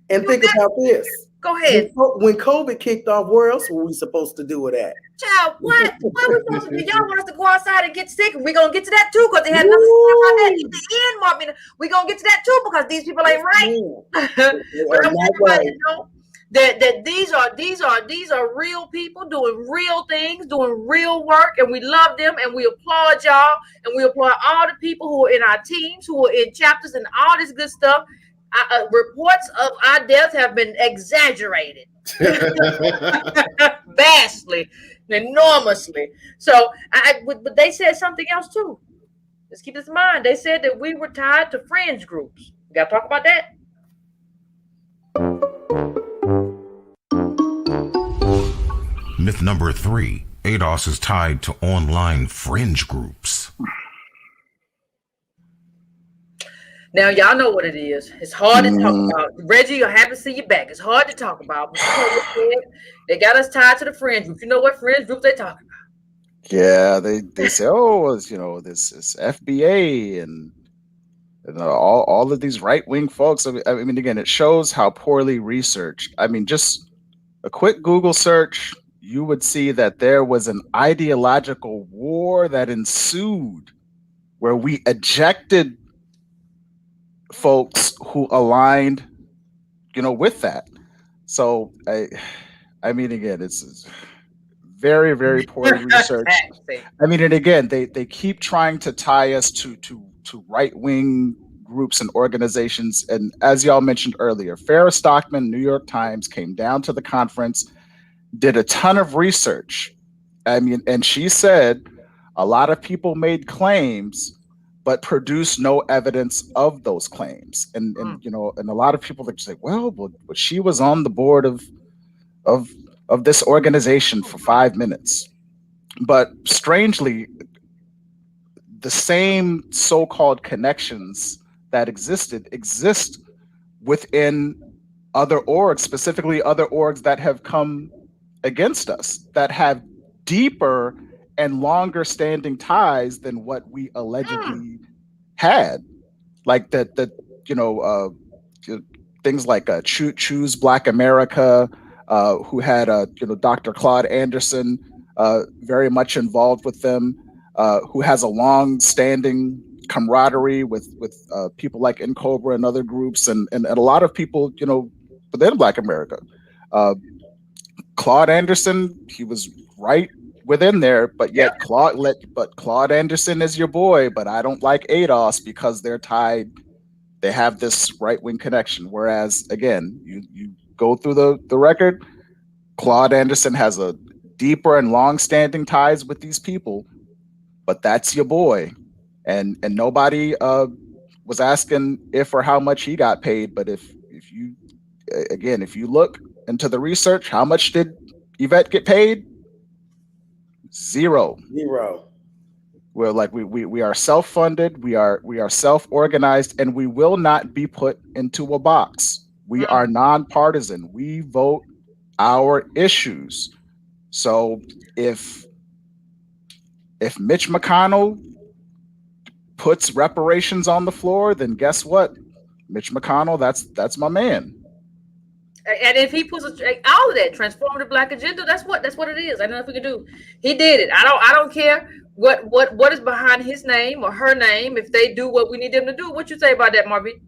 And think about this. Go ahead. When COVID kicked off, where else were we supposed to do it at? Child, what? What are we supposed to do? Y'all want us to go outside and get sick? We're going to get to that too, because they had nothing to say about that at the end, Marvin. We're going to get to that too, because these people ain't right. But I want everybody to know that these are real people doing real things, doing real work, and we love them, and we applaud y'all, and we applaud all the people who are in our teams, who are in chapters, and all this good stuff. Reports of our deaths have been exaggerated vastly, enormously. So, but they said something else too. Let's keep this in mind. They said that we were tied to fringe groups. We got to talk about that. Myth number 3, ADOS is tied to online fringe groups. Now y'all know what it is. It's hard to talk about. Reggie, I happy to see you back. It's hard to talk about. They got us tied to the friends group. You know what friends group they talking about? Yeah, they say, oh, it's, this is FBA and all of these right wing folks. I mean, again, it shows how poorly researched. I mean, just a quick Google search, you would see that there was an ideological war that ensued where we ejected folks who aligned, with that. So I mean, again, it's very, very poorly researched. I mean, and again, they keep trying to tie us to right wing groups and organizations. And as y'all mentioned earlier, Farrah Stockman, New York Times, came down to the conference, did a ton of research. I mean, and she said a lot of people made claims but produced no evidence of those claims. And and a lot of people that say, well, but she was on the board of this organization for 5 minutes. But strangely, the same so-called connections that exist within other orgs, specifically other orgs that have come against us, that have deeper and longer standing ties than what we allegedly had. Like things like Choose Black America, who had Dr. Claude Anderson very much involved with them, who has a long-standing camaraderie with people like NCOBRA and other groups, and a lot of people within Black America. Claude Anderson, he was right within there, but yet Claude Anderson is your boy, but I don't like ADOS because they're tied. They have this right-wing connection. Whereas, again, you go through the record, Claude Anderson has a deeper and long-standing ties with these people, but that's your boy. And nobody was asking if or how much he got paid. But if you look into the research, how much did Yvette get paid? Zero. We're like we are self-funded, we are self-organized, and we will not be put into a box. We are nonpartisan. We vote our issues. So if Mitch McConnell puts reparations on the floor, then guess what? Mitch McConnell, that's my man. And if he puts all of that transformative Black agenda, that's what it is. I don't know if we can do. He did it. I don't care what is behind his name or her name. If they do what we need them to do, what you say about that, Marby?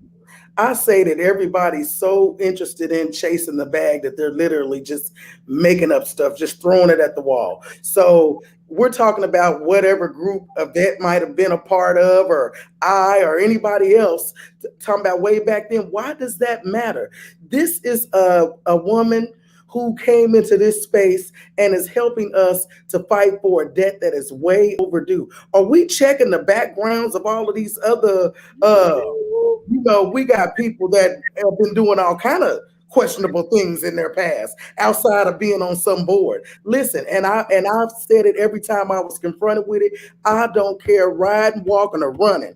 I say that everybody's so interested in chasing the bag that they're literally just making up stuff, just throwing it at the wall. So we're talking about whatever group Yvette might have been a part of, or I, or anybody else, talking about way back then. Why does that matter? This is a woman who came into this space and is helping us to fight for a debt that is way overdue. Are we checking the backgrounds of all of these other, we got people that have been doing all kind of questionable things in their past outside of being on some board. Listen, and I've said it every time I was confronted with it. I don't care riding, walking, or running.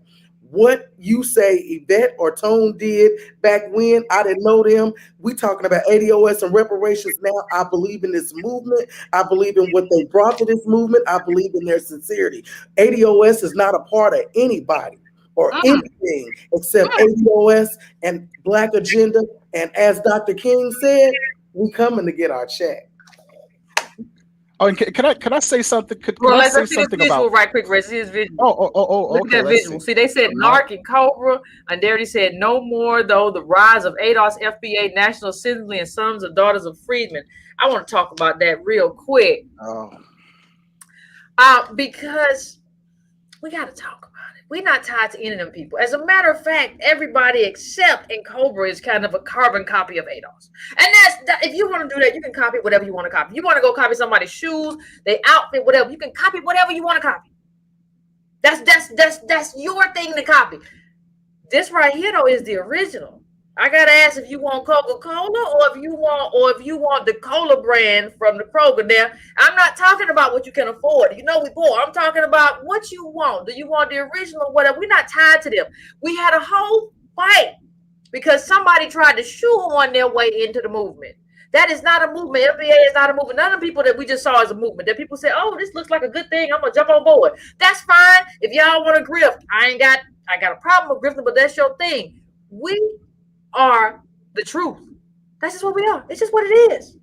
What you say Yvette or Tone did back when, I didn't know them. We talking about ADOS and reparations now. I believe in this movement. I believe in what they brought to this movement. I believe in their sincerity. ADOS is not a part of anybody or anything except ADOS and Black Agenda. And as Dr. King said, we coming to get our check. Oh, and can I say something? Let's see this visual right quick, Reggie. See his visual. Look at that visual. See, they said NARC and COBRA, and they already said no more, though, the rise of ADOS, FBA, National Assembly, and sons and daughters of freedmen. I want to talk about that real quick. Because we got to talk about it. We're not tied to any of them people. As a matter of fact, everybody except in COBRA is kind of a carbon copy of ADOS. And if you want to do that, you can copy whatever you want to copy. You want to go copy somebody's shoes, their outfit, whatever. You can copy whatever you want to copy. That's your thing to copy. This right here though is the original. I gotta ask if you want Coca-Cola or if you want the cola brand from the Kroger. Now, I'm not talking about what you can afford. We poor. I'm talking about what you want. Do you want the original or whatever? We're not tied to them. We had a whole fight because somebody tried to shoehorn their way into the movement. That is not a movement. FBA is not a movement. None of the people that we just saw is a movement. That people say, oh, this looks like a good thing. I'm gonna jump on board. That's fine. If y'all want to grift, I got a problem with grifting, but that's your thing. We are the truth. That's just what we are. It's just what it is.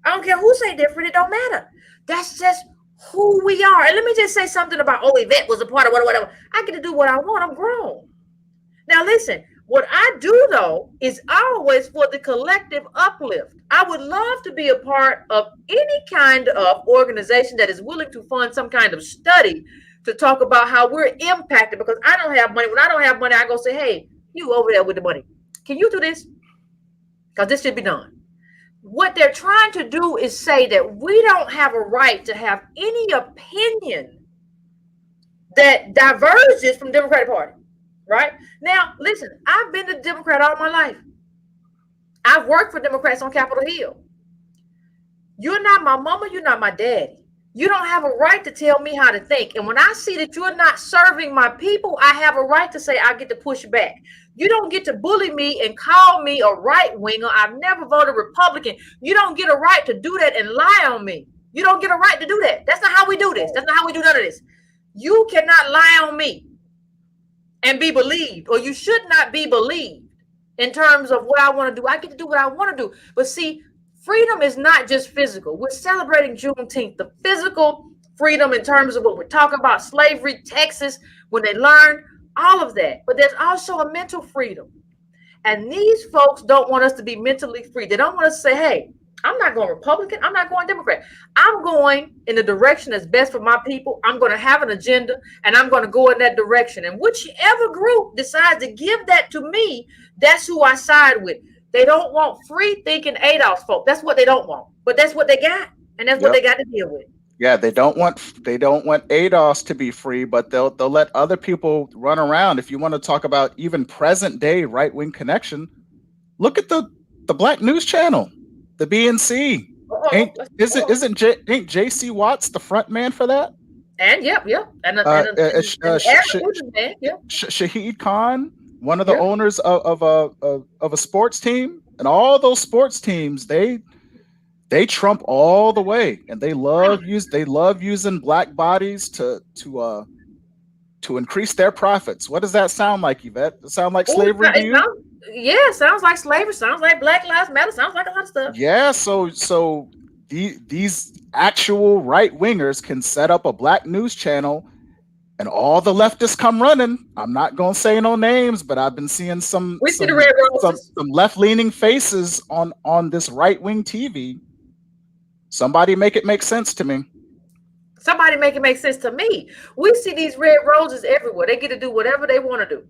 I don't care who say different. It don't matter. That's just who we are. And let me just say something about, oh, Yvette was a part of whatever. I get to do what I want. I'm grown. Now, listen, what I do, though, is always for the collective uplift. I would love to be a part of any kind of organization that is willing to fund some kind of study to talk about how we're impacted, because I don't have money. When I don't have money, I go say, hey, you over there with the money, can you do this? Because this should be done. What they're trying to do is say that we don't have a right to have any opinion that diverges from the Democratic Party, right? Now, listen, I've been a Democrat all my life. I've worked for Democrats on Capitol Hill. You're not my mama, you're not my daddy. You don't have a right to tell me how to think. And when I see that you're not serving my people, I have a right to say I get to push back. You don't get to bully me and call me a right winger. I've never voted Republican. You don't get a right to do that and lie on me. You don't get a right to do that. That's not how we do this. That's not how we do none of this. You cannot lie on me and be believed, or you should not be believed in terms of what I want to do. I get to do what I want to do. But see, freedom is not just physical. We're celebrating Juneteenth, the physical freedom in terms of what we're talking about, slavery, Texas, when they learned, all of that. But there's also a mental freedom. And these folks don't want us to be mentally free. They don't want us to say, hey, I'm not going Republican. I'm not going Democrat. I'm going in the direction that's best for my people. I'm going to have an agenda, and I'm going to go in that direction. And whichever group decides to give that to me, that's who I side with. They don't want free thinking ADOS folk. That's what they don't want. But that's what they got. And that's what they got to deal with. Yeah, they don't want ADOS to be free, but they'll let other people run around. If you want to talk about even present day right wing connection, look at the Black News Channel, the BNC. Ain't JC Watts the front man for that? And yep. And Shahid Khan, one of the owners of a sports team, and all those sports teams, they trump all the way, and they love using black bodies to increase their profits. What does that sound like, Yvette? Does it sound like slavery to you? Yeah, sounds like slavery. Sounds like Black Lives Matter. Sounds like a lot of stuff. Yeah, so these actual right wingers can set up a Black News Channel, and all the leftists come running. I'm not gonna say no names, but I've been seeing some left leaning faces on this right wing TV. Somebody make it make sense to me. Somebody make it make sense to me. We see these red roses everywhere. They get to do whatever they want to do,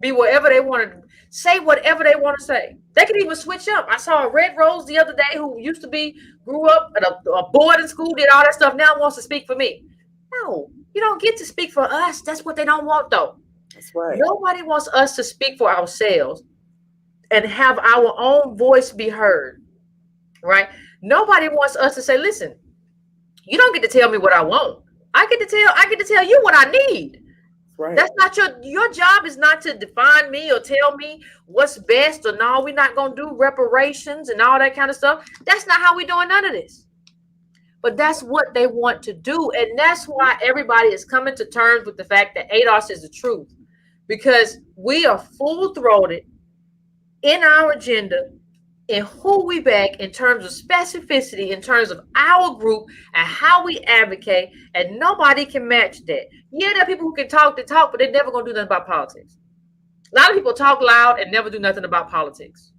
be whatever they want to do, say whatever they want to say. They can even switch up. I saw a red rose the other day who grew up at a boarding school, did all that stuff, now wants to speak for me. No, you don't get to speak for us. That's what they don't want, though. That's right. Nobody wants us to speak for ourselves and have our own voice be heard, right? Nobody wants us to say, listen, you don't get to tell me what I want. I get to tell you what I need. Right. That's not your job is not to define me or tell me what's best, or no, we're not going to do reparations and all that kind of stuff. That's not how we're doing none of this. But that's what they want to do. And that's why everybody is coming to terms with the fact that ADOS is the truth, because we are full-throated in our agenda, in who we back, in terms of specificity, in terms of our group and how we advocate, and nobody can match that. Yeah, there are people who can talk, but they're never going to do nothing about politics. A lot of people talk loud and never do nothing about politics.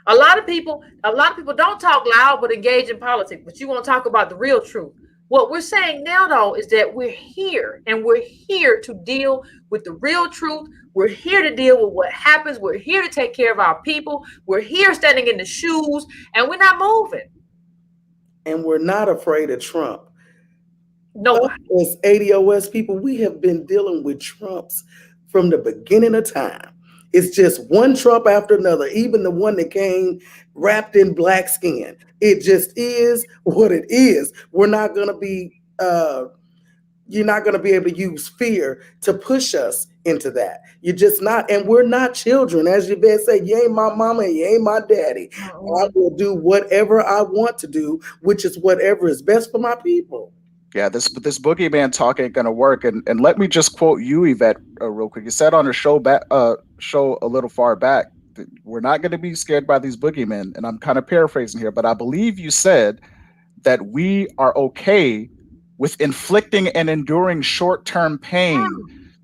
A lot of people don't talk loud but engage in politics, but you want to talk about the real truth. What we're saying now, though, is that we're here, and we're here to deal with the real truth. We're here to deal with what happens. We're here to take care of our people. We're here standing in the shoes, and we're not moving. And we're not afraid of Trump. Nobody. As ADOS people, we have been dealing with Trumps from the beginning of time. It's just one Trump after another, even the one that came wrapped in black skin. It just is what it is. We're not going to be You're not going to be able to use fear to push us into that. You're just not. And we're not children. As Yvette said, you ain't my mama, you ain't my daddy. I will do whatever I want to do, which is whatever is best for my people. Yeah, this boogeyman talk ain't gonna work. And let me just quote you, Yvette, real quick. You said on a show a little far back that we're not going to be scared by these boogeymen. And I'm kind of paraphrasing here, but I believe you said that we are okay with inflicting and enduring short-term pain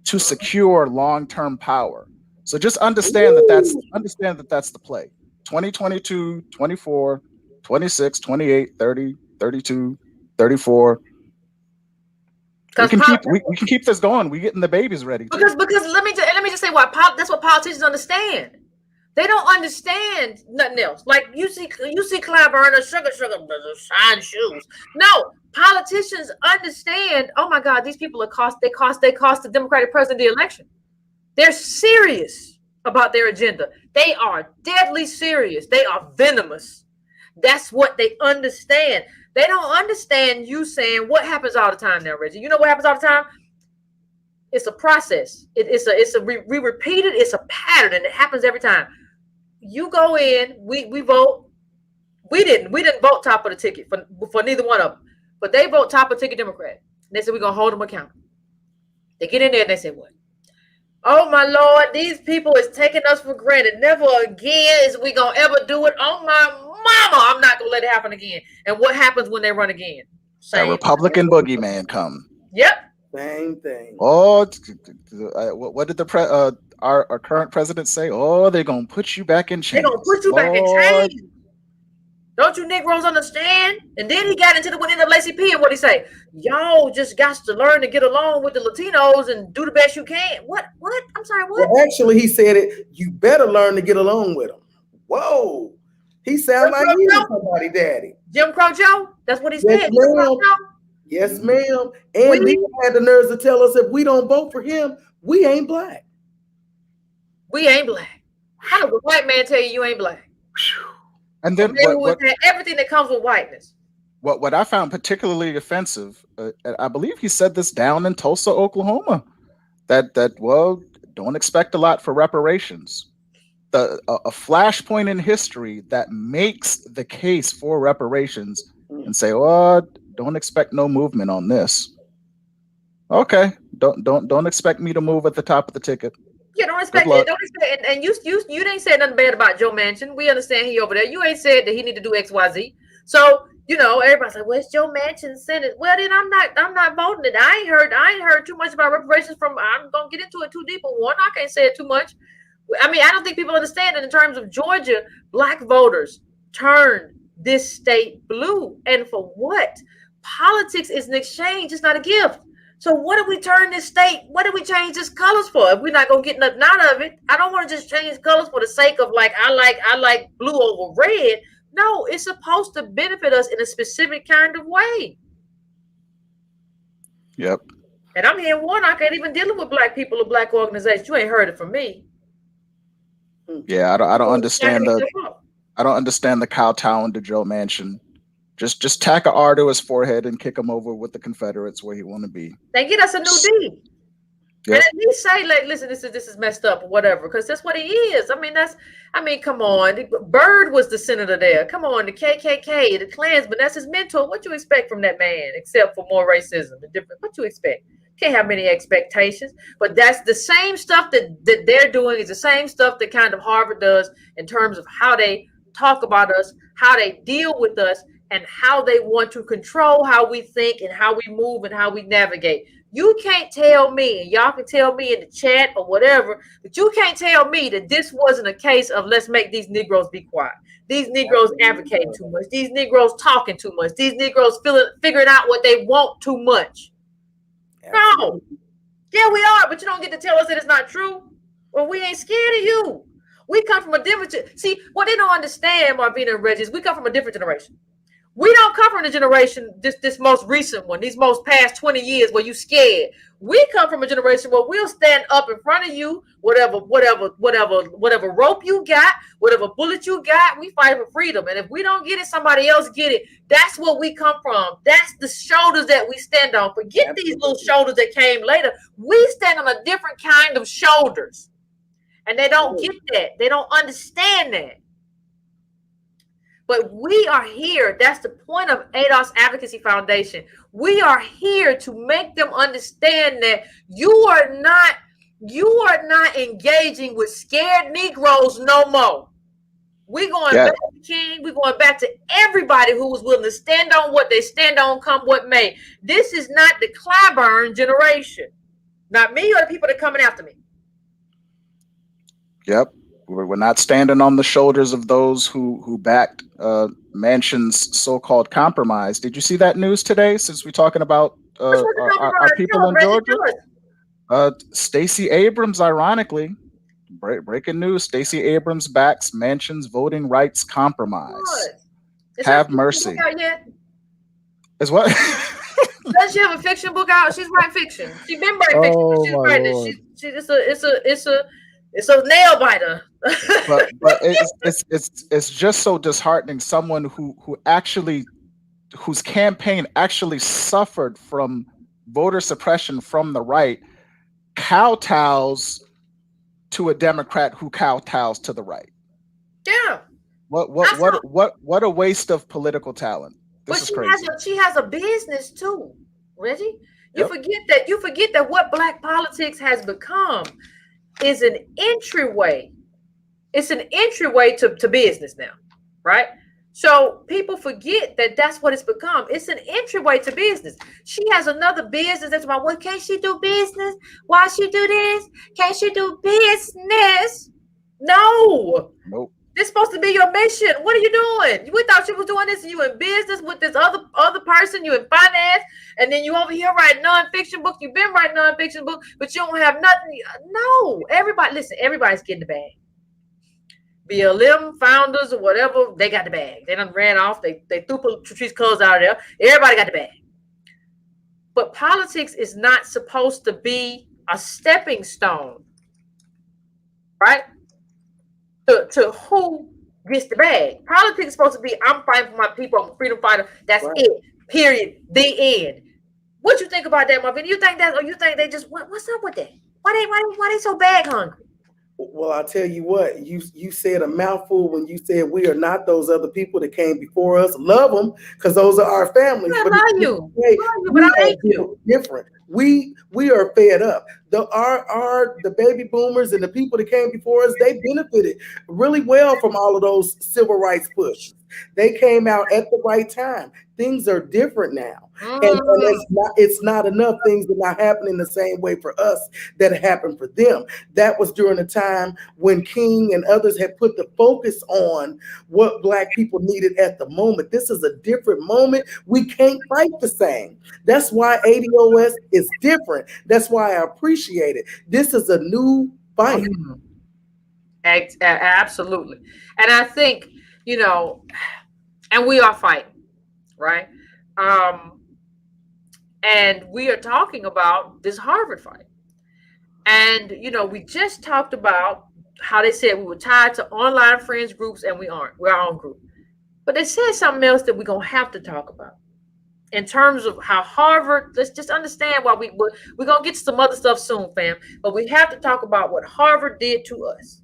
to secure long-term power. So just understand that that's the play. 2022, 24, 26, 28, 30, 32, 34. We can keep this going. We getting the babies ready. Because let me just say that's what politicians understand. They don't understand nothing else. Like you see Clyde Burner, sugar, shine shoes. No, politicians understand. Oh my God, these people cost the Democratic president the election. They're serious about their agenda. They are deadly serious. They are venomous. That's what they understand. They don't understand you saying what happens all the time now, Reggie. You know what happens all the time? It's a process. We repeat it. It's a pattern, and it happens every time. You go in, we vote. We didn't vote top of the ticket for neither one of them, but they vote top of the ticket Democrat. And they said we're gonna hold them accountable. They get in there and they say what? Oh my Lord, these people is taking us for granted. Never again is we gonna ever do it. Oh my mama, I'm not gonna let it happen again. And what happens when they run again? Same. A Republican boogeyman come. Yep. Same thing. Oh, what did our current president say? Oh, they're gonna put you back in chains. They're gonna put you back in chains. Don't you Negroes understand? And then he got into the NAACP and what he say? Y'all just got to learn to get along with the Latinos and do the best you can. What? I'm sorry, what? Well, actually, he said it. You better learn to get along with them. Whoa. He sounds like he was somebody daddy. Jim Crow Joe? That's what he said. Yes, ma'am. And he had the nerves to tell us if we don't vote for him, we ain't black. We ain't black. How does a white man tell you ain't black? And then everything that comes with whiteness. What I found particularly offensive, I believe he said this down in Tulsa, Oklahoma, that don't expect a lot for reparations. A flashpoint in history that makes the case for reparations, and say, "Oh, don't expect no movement on this." Okay, don't expect me to move at the top of the ticket. Yeah, don't expect it. Don't expect it. And you didn't say nothing bad about Joe Manchin. We understand he over there. You ain't said that he need to do XYZ. So everybody's like, "Well, it's Joe Manchin said it." Well, then I'm not voting it. I ain't heard too much about reparations from. I'm gonna get into it too deep. But one, I can't say it too much. I mean, I don't think people understand that in terms of Georgia, black voters turned this state blue, and for what? Politics is an exchange. It's not a gift. So what do we turn this state? What do we change this colors for? If we're not gonna get nothing out of it, I don't want to just change colors for the sake of I like blue over red. No, it's supposed to benefit us in a specific kind of way. Yep. And I'm here in Warnock, ain't even dealing with black people or black organizations. You ain't heard it from me. Yeah, I don't understand the kowtowing to Joe Manchin. Just tack an R to his forehead and kick him over with the Confederates where he want to be. They get us a new deed. Yep. And at least say, like, listen, this is messed up or whatever, because that's what he is. I mean, come on. Byrd was the senator there. Come on, the KKK, the Klansman, that's his mentor. What you expect from that man, except for more racism and different? What you expect? Can't have many expectations. But that's the same stuff that they're doing is the same stuff that kind of Harvard does in terms of how they talk about us, how they deal with us, and how they want to control how we think and how we move and how we navigate. You can't tell me, and y'all can tell me in the chat or whatever, but you can't tell me that this wasn't a case of let's make these Negroes be quiet. These Negroes advocating too much. These Negroes talking too much. These Negroes figuring out what they want too much. No. Yeah, we are, but you don't get to tell us that it's not true. Well, we ain't scared of you. We come from a different. See, what they don't understand, Marvina and Reggie, is we come from a different generation. We don't come from the generation, this most recent one, these most past 20 years where you scared. We come from a generation where we'll stand up in front of you, whatever rope you got, whatever bullet you got, we fight for freedom. And if we don't get it, somebody else get it. That's what we come from. That's the shoulders that we stand on. Forget these little shoulders that came later. We stand on a different kind of shoulders. And they don't get that. They don't understand that. But we are here. That's the point of ADOS Advocacy Foundation. We are here to make them understand that you are not engaging with scared Negroes no more. We're going back to King. We're going back to everybody who was willing to stand on what they stand on, come what may. This is not the Clyburn generation. Not me or the people that are coming after me. Yep. We're not standing on the shoulders of those who backed Manchin's so-called compromise. Did you see that news today? Since we're talking about our people in Georgia, Stacey Abrams, ironically, breaking news: Stacey Abrams backs Manchin's voting rights compromise. Have mercy. Is what? Does she have a fiction book out? She's writing fiction. She's been writing fiction. She's writing it. It's a nail biter. but it's just so disheartening. Someone whose campaign actually suffered from voter suppression from the right kowtows to a Democrat who kowtows to the right. Yeah. What a waste of political talent. This is crazy. She has a business too, Reggie. You forget that what Black politics has become is an entryway. It's an entryway to business now, right? So people forget that that's what it's become. It's an entryway to business. She has another business that's about, well, can't she do business? Why she do this? Can't she do business? No. Nope. This is supposed to be your mission. What are you doing? We thought you was doing this. You in business with this other person. You in finance, and then you over here writing nonfiction books. You've been writing nonfiction books, but you don't have nothing. No, everybody, listen. Everybody's getting the bag. BLM founders or whatever, they got the bag. They done ran off. They threw Patrice Clothes out of there. Everybody got the bag. But politics is not supposed to be a stepping stone, right? To who gets the bag. Politics is supposed to be, I'm fighting for my people, I'm a freedom fighter. That's it. Period. The end. What you think about that, Marvin? You think that, or you think they just, what's up with that? Why they so bag hungry? Well, I'll tell you what, you said a mouthful when you said we are not those other people that came before us. Love them, because those are our families. I love you. But I hate you. Different. We are fed up. The baby boomers and the people that came before us, they benefited really well from all of those civil rights pushes. They came out at the right time. Things are different now. And it's not enough. Things are not happening the same way for us that happened for them. That was during a time when King and others had put the focus on what Black people needed at the moment. This is a different moment. We can't fight the same. That's why ADOS is different. That's why I appreciate it. This is a new fight. Absolutely. And I think, and we are fighting, right? And we are talking about this Harvard fight. And, we just talked about how they said we were tied to online friends groups, and we aren't. We're our own group. But they said something else that we're going to have to talk about in terms of how Harvard, let's just understand why we're going to get to some other stuff soon, fam. But we have to talk about what Harvard did to us,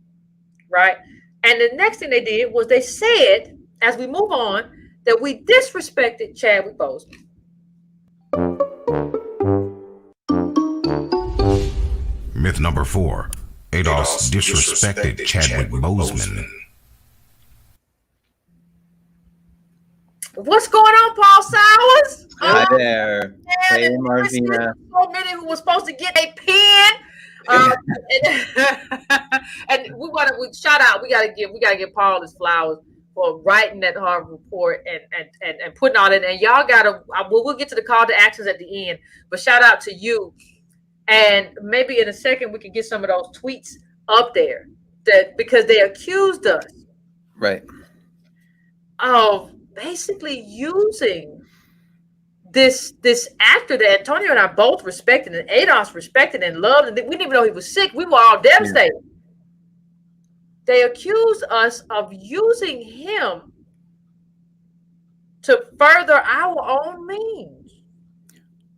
right? And the next thing they did was they said, as we move on, that we disrespected Chadwick Boseman. Myth number 4. ADOS disrespected Chadwick Boseman. What's going on, Paul Sowers? Hi there. Hey, Marvina. So many who were supposed to get a pen. And we shout out. We gotta give Paul his flowers for writing that Harvard report and putting all in. And y'all we'll get to the call to actions at the end. But shout out to you. And maybe in a second we can get some of those tweets up there because they accused us, right, of basically using this actor that Antonio and I both respected, and ADOS respected and loved, and we didn't even know he was sick. We were all devastated. Yeah. They accused us of using him to further our own means.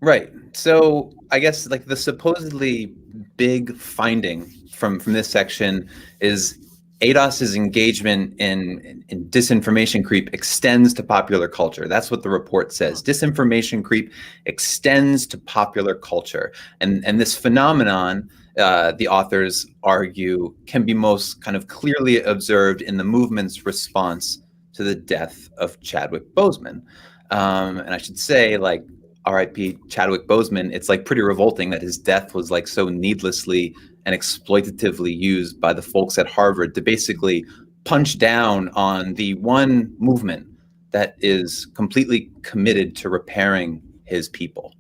Right. So I guess like the supposedly big finding from this section is ADOS's engagement in disinformation creep extends to popular culture. That's what the report says. Disinformation creep extends to popular culture. And this phenomenon, the authors argue, can be most kind of clearly observed in the movement's response to the death of Chadwick Boseman. And I should say, like, R.I.P. Chadwick Boseman, it's like pretty revolting that his death was like so needlessly and exploitatively used by the folks at Harvard to basically punch down on the one movement that is completely committed to repairing his people.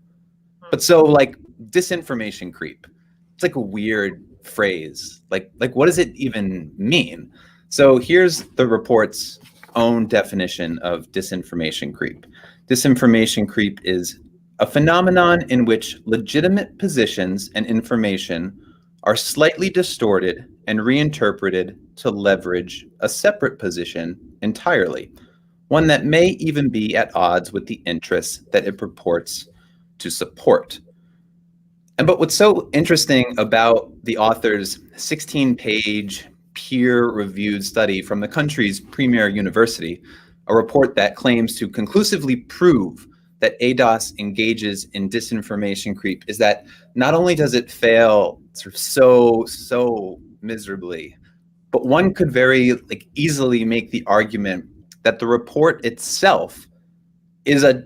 But so like disinformation creep, it's like a weird phrase. Like what does it even mean? So here's the report's own definition of disinformation creep. Disinformation creep is a phenomenon in which legitimate positions and information are slightly distorted and reinterpreted to leverage a separate position entirely, one that may even be at odds with the interests that it purports to support. But what's so interesting about the author's 16-page peer-reviewed study from the country's premier university, a report that claims to conclusively prove that ADOS engages in disinformation creep, is that not only does it fail sort of so miserably, but one could very like easily make the argument that the report itself is a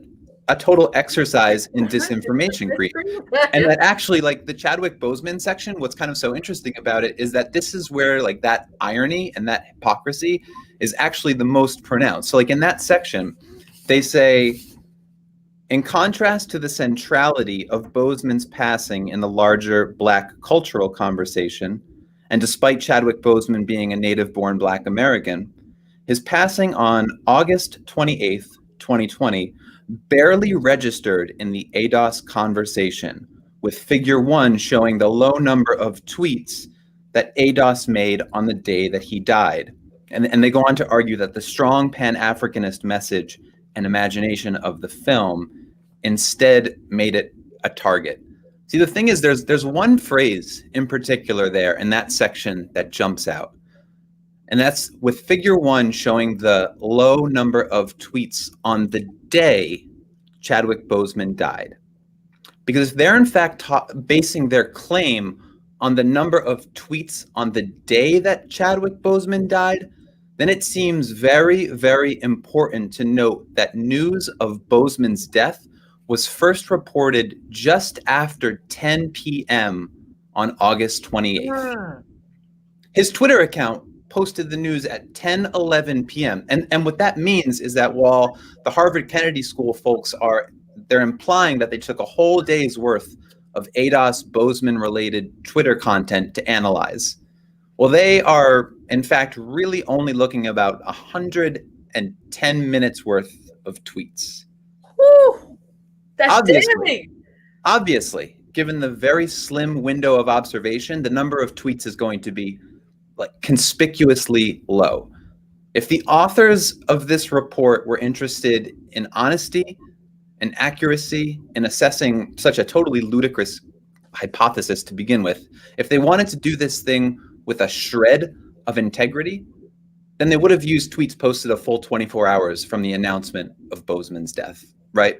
total exercise in disinformation creep. And that actually, like the Chadwick Boseman section, what's kind of so interesting about it is that this is where like that irony and that hypocrisy is actually the most pronounced. So like in that section, they say, in contrast to the centrality of Boseman's passing in the larger Black cultural conversation, and despite Chadwick Boseman being a native-born Black American, his passing on August 28th, 2020, barely registered in the ADOS conversation, with figure 1 showing the low number of tweets that ADOS made on the day that he died. And they go on to argue that the strong Pan-Africanist message and imagination of the film instead made it a target. See, the thing is, there's one phrase in particular there in that section that jumps out. And that's with figure 1 showing the low number of tweets on the day Chadwick Boseman died. Because if they're in fact basing their claim on the number of tweets on the day that Chadwick Boseman died, then it seems very, very important to note that news of Boseman's death was first reported just after 10 p.m. on August 28th. His Twitter account posted the news at 10:11 p.m. And what that means is that while the Harvard Kennedy School folks they're implying that they took a whole day's worth of ADOS Boseman related Twitter content to analyze. Well, they are in fact really only looking about 110 minutes worth of tweets. Whew, that's damning. Obviously, given the very slim window of observation, the number of tweets is going to be like conspicuously low. If the authors of this report were interested in honesty and accuracy in assessing such a totally ludicrous hypothesis to begin with, if they wanted to do this thing with a shred of integrity, then they would have used tweets posted a full 24 hours from the announcement of Boseman's death, right?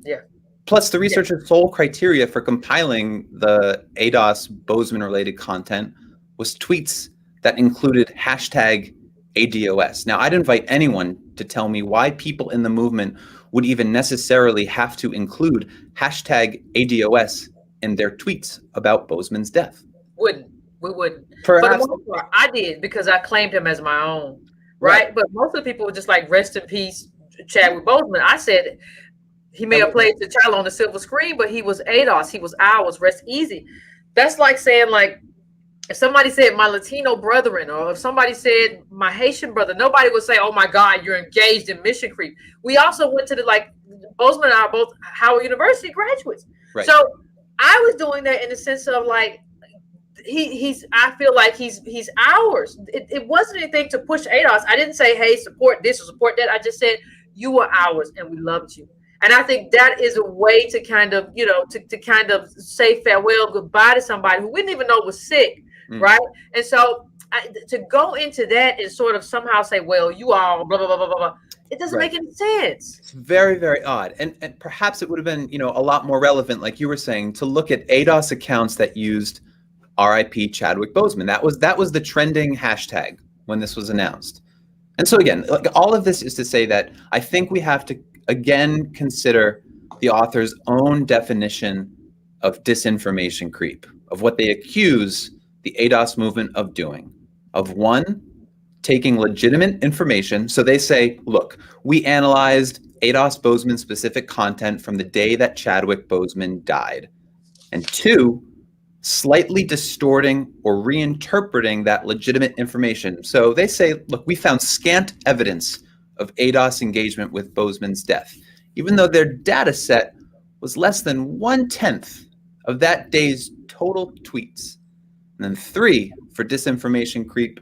Yeah. Plus, the researchers' sole criteria for compiling the ADOS Boseman-related content was tweets that included hashtag ADOS. Now, I'd invite anyone to tell me why people in the movement would even necessarily have to include hashtag ADOS in their tweets about Boseman's death. We wouldn't. Perhaps, for the most part, I did because I claimed him as my own, right? But most of the people were just like, rest in peace, Chadwick Boseman. I said he may have played T'Challa on the silver screen, but he was ADOS. He was ours. Rest easy. That's like saying like if somebody said my Latino brethren, or if somebody said my Haitian brother, nobody would say, oh my God, you're engaged in mission creep. We also went to the, like, Bozeman and I are both Howard University graduates. Right. So I was doing that in the sense of like, I feel like he's ours. It wasn't anything to push ADOS. I didn't say, hey, support this or support that. I just said, you are ours and we loved you. And I think that is a way to kind of, you know, to kind of say farewell, goodbye to somebody who we didn't even know was sick. Right. And so to go into that and sort of somehow say, well, you all blah, blah, blah, blah, blah. It doesn't make any sense. It's very, very odd. And perhaps it would have been, you know, a lot more relevant, like you were saying, to look at ADOS accounts that used RIP Chadwick Boseman. That was the trending hashtag when this was announced. And so again, like, all of this is to say that I think we have to again consider the author's own definition of disinformation creep, of what they accuse the ADOS movement of doing. Of one, taking legitimate information. So they say, look, we analyzed ADOS Boseman specific content from the day that Chadwick Boseman died. And two, slightly distorting or reinterpreting that legitimate information. So they say, look, we found scant evidence of ADOS engagement with Boseman's death, even though their data set was less than 1/10 of that day's total tweets. And then three, for disinformation creep,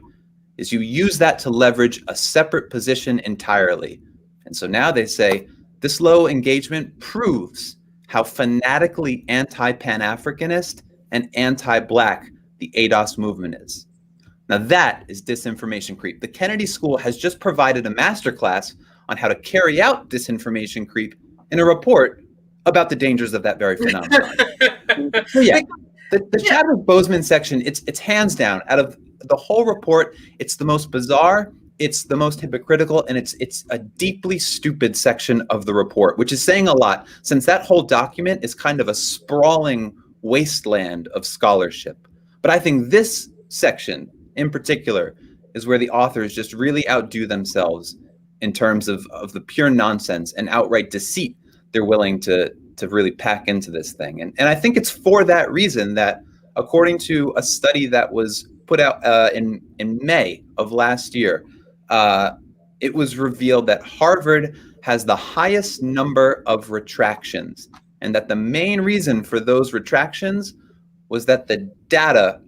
is you use that to leverage a separate position entirely. And so now they say this low engagement proves how fanatically anti-Pan-Africanist and anti-Black the ADOS movement is. Now that is disinformation creep. The Kennedy School has just provided a masterclass on how to carry out disinformation creep in a report about the dangers of that very phenomenon. So yeah, the Chadwick Boseman section, it's hands down, out of the whole report, it's the most bizarre, it's the most hypocritical, and it's a deeply stupid section of the report, which is saying a lot, since that whole document is kind of a sprawling wasteland of scholarship. But I think this section in particular is where the authors just really outdo themselves in terms of the pure nonsense and outright deceit they're willing to really pack into this thing. And I think it's for that reason that, according to a study that was put out in May of last year, it was revealed that Harvard has the highest number of retractions, and that the main reason for those retractions was that the data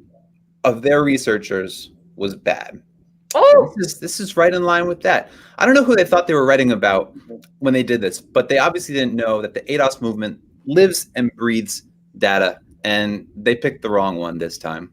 of their researchers was bad. Oh, This is right in line with that. I don't know who they thought they were writing about when they did this, but they obviously didn't know that the ADOS movement lives and breathes data, and they picked the wrong one this time.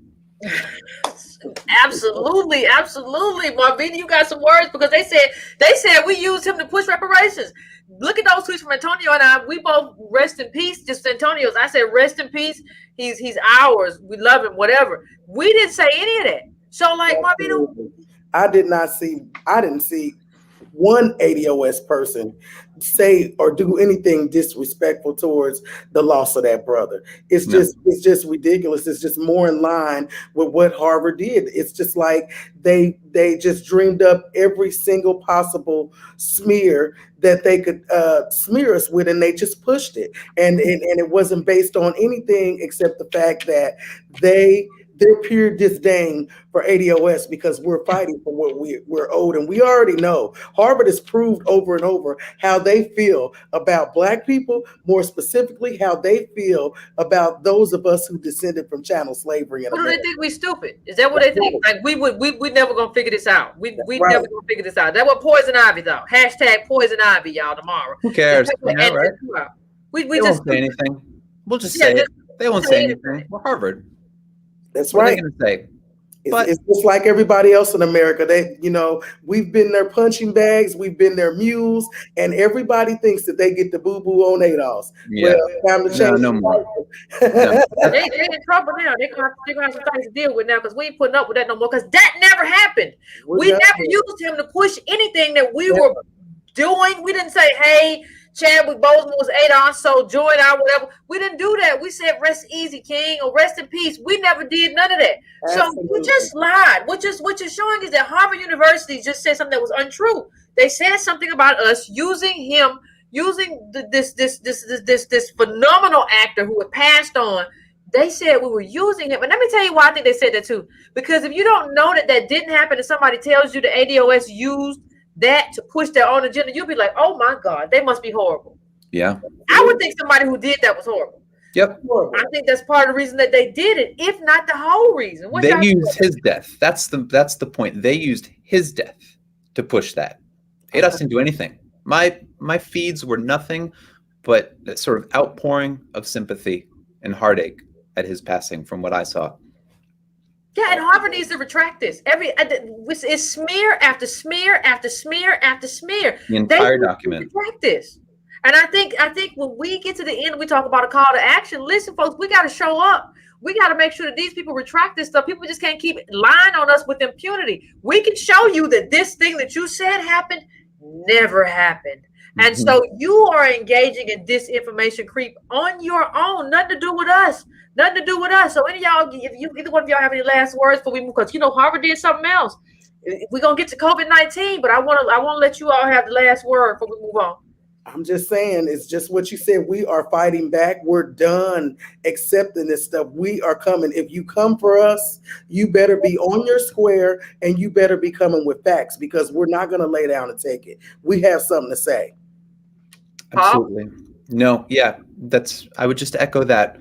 absolutely, absolutely, Marvina, you got some words, because they said we used him to push reparations. Look at those tweets from Antonio and I. We both rest in peace. Just Antonio's. I said rest in peace. He's ours. We love him. Whatever. We didn't say any of that. So, like, Marvina, I didn't see one ADOS person say or do anything disrespectful towards the loss of that brother. It's just ridiculous. It's just more in line with what Harvard did. It's just like they just dreamed up every single possible smear that they could smear us with, and they just pushed it. And it wasn't based on anything except the fact that their pure disdain for ADOS, because we're fighting for what we're owed. And we already know Harvard has proved over and over how they feel about Black people, more specifically how they feel about those of us who descended from chattel slavery. What do they think we stupid? Is that what they think? Like we never gonna figure this out. We never gonna figure this out. That's what Poison Ivy though. Hashtag Poison Ivy, y'all, tomorrow. Who cares? Yeah, right? We they just won't say anything. We'll just say it. They won't say anything. We're Harvard. That's what right. Are they gonna say? It's just like everybody else in America. We've been their punching bags, we've been their mules, and everybody thinks that they get the boo-boo on ADOS. Yeah. Well, time to change. No more. They in trouble now. They're gonna have some things to deal with now, because we ain't putting up with that no more. Because that never happened. We never used him to push anything that we were doing. We didn't say, hey, Chadwick Boseman was ADOS, so join our whatever. We didn't do that. We said rest easy, King, or rest in peace. We never did none of that. Absolutely. So you just lied. What you're showing is that Harvard University just said something that was untrue. They said something about us using this phenomenal actor who had passed on They said we were using him. And let me tell you why I think they said that too. Because if you don't know that didn't happen and somebody tells you the ADOS used that to push their own agenda, you'll be like, oh my God, they must be horrible. Yeah. I would think somebody who did that was horrible. Yep. I think that's part of the reason that they did it, if not the whole reason. They used his death. That's the point. They used his death to push that. ADOS didn't do anything. My feeds were nothing but a sort of outpouring of sympathy and heartache at his passing, from what I saw. Yeah, and Harvard needs to retract this. It's smear after smear after smear after smear. The entire document. Retract this. And I think when we get to the end, we talk about a call to action. Listen, folks, we got to show up. We got to make sure that these people retract this stuff. People just can't keep lying on us with impunity. We can show you that this thing that you said happened never happened. And so you are engaging in disinformation creep on your own. Nothing to do with us. Nothing to do with us. So any of y'all, if either one of y'all have any last words before we move, because Harvard did something else. We're gonna get to COVID-19, but I want to let you all have the last word before we move on. I'm just saying, it's just what you said. We are fighting back. We're done accepting this stuff. We are coming. If you come for us, you better be on your square and you better be coming with facts, because we're not going to lay down and take it. We have something to say. Absolutely. No, yeah, I would just echo that.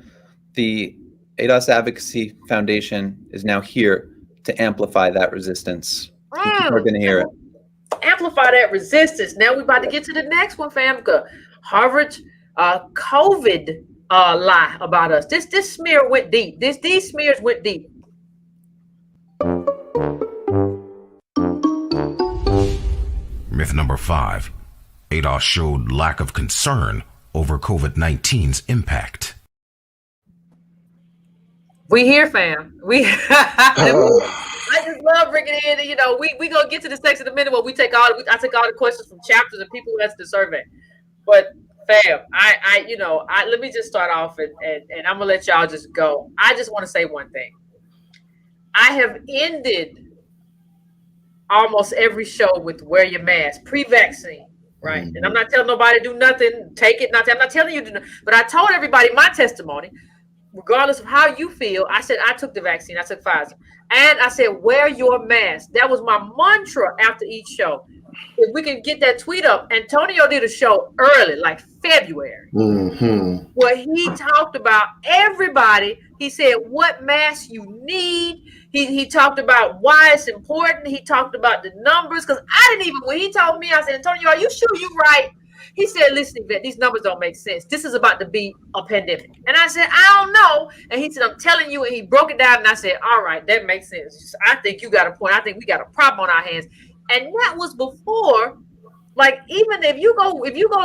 The ADOS Advocacy Foundation is now here to amplify that resistance. People are going to hear it. Amplify that resistance. Now we're about to get to the next one, fam. Harvard's COVID lie about us. This smear went deep. These smears went deep. Myth number 5. ADOS showed lack of concern over COVID-19's impact. We here, fam. I just love bringing in, we gonna get to this next in a minute where I take all the questions from chapters and people who answer the survey. But fam, let me just start off and I'm gonna let y'all just go. I just want to say one thing. I have ended almost every show with wear your mask, pre-vaccine, right? And I'm not telling nobody to do nothing, take it, I'm not telling you to do nothing, but I told everybody my testimony. Regardless of how you feel, I said I took the vaccine. I took Pfizer. And I said, wear your mask. That was my mantra after each show. If we can get that tweet up, Antonio did a show early, like February, where he talked about everybody. He said what mask you need. He talked about why it's important. He talked about the numbers. Because when he told me, I said, Antonio, are you sure you're right? He said, listen, Yvette, these numbers don't make sense. This is about to be a pandemic. And I said, I don't know. And he said, I'm telling you. And he broke it down. And I said, all right, that makes sense. I think you got a point. I think we got a problem on our hands. And that was before, like, even if you go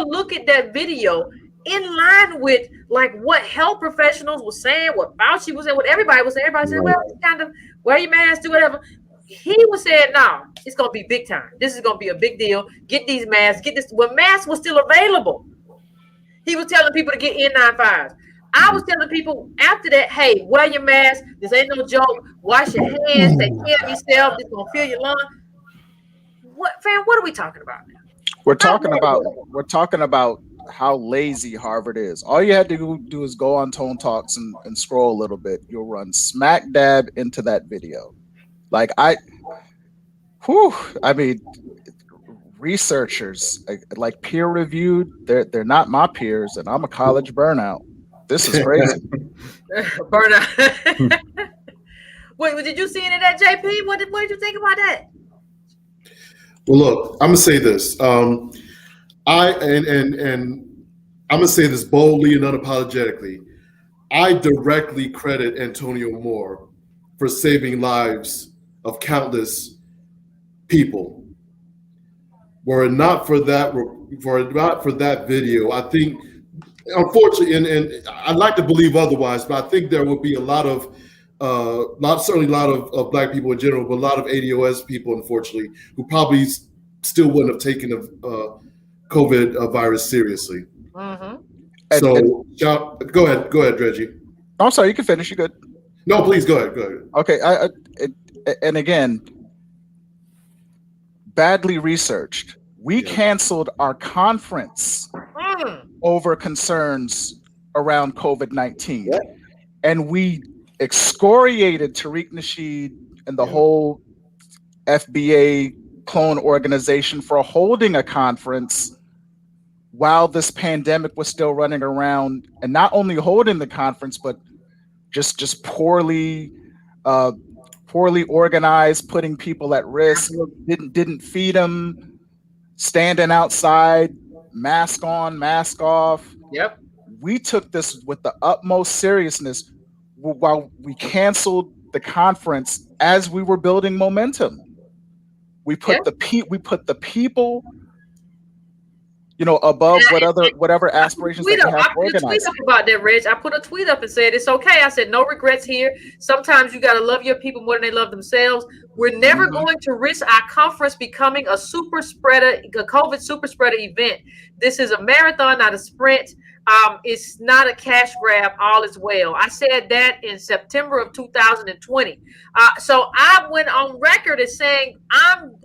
look at that video in line with like what health professionals were saying, what Fauci was saying, what everybody was saying, everybody said, well, kind of wear your mask, do whatever. He was saying, no, it's going to be big time. This is going to be a big deal. Get these masks. Get this. When masks were still available, he was telling people to get N95s. I was telling people after that, hey, wear your mask. This ain't no joke. Wash your hands. Take care of yourself. It's going to fill your lungs. What are we talking about now? We're talking about how lazy Harvard is. All you had to do is go on Tone Talks and scroll a little bit. You'll run smack dab into that video. Like researchers, like peer reviewed, they're not my peers, and I'm a college burnout. This is crazy. Burnout. Wait, did you see any of that, JP? What did you think about that? Well, look, I'm gonna say this. I'm gonna say this boldly and unapologetically. I directly credit Antonio Moore for saving lives of countless people. Were it not for that video, I think, unfortunately, and I'd like to believe otherwise, but I think there would be a lot of Black people in general, but a lot of ADOS people, unfortunately, who probably still wouldn't have taken the COVID virus seriously. So, go ahead, Reggie. I'm sorry, you can finish. You good? No, please go ahead. Okay, and again, badly researched. We canceled our conference over concerns around COVID-19. and we excoriated Tariq Nasheed and the whole FBA clone organization for holding a conference while this pandemic was still running around, and not only holding the conference, but just poorly organized, putting people at risk, didn't feed them, standing outside, mask on, mask off. Yep. We took this with the utmost seriousness while we canceled the conference as we were building momentum. We put the people, above whatever aspirations that we have organized. I put a tweet up about that, Reg. I put a tweet up and said, it's okay. I said, no regrets here. Sometimes you got to love your people more than they love themselves. We're never going to risk our conference becoming a super spreader, a COVID super spreader event. This is a marathon, not a sprint. It's not a cash grab. All is well. I said that in September of 2020. So I went on record as saying, and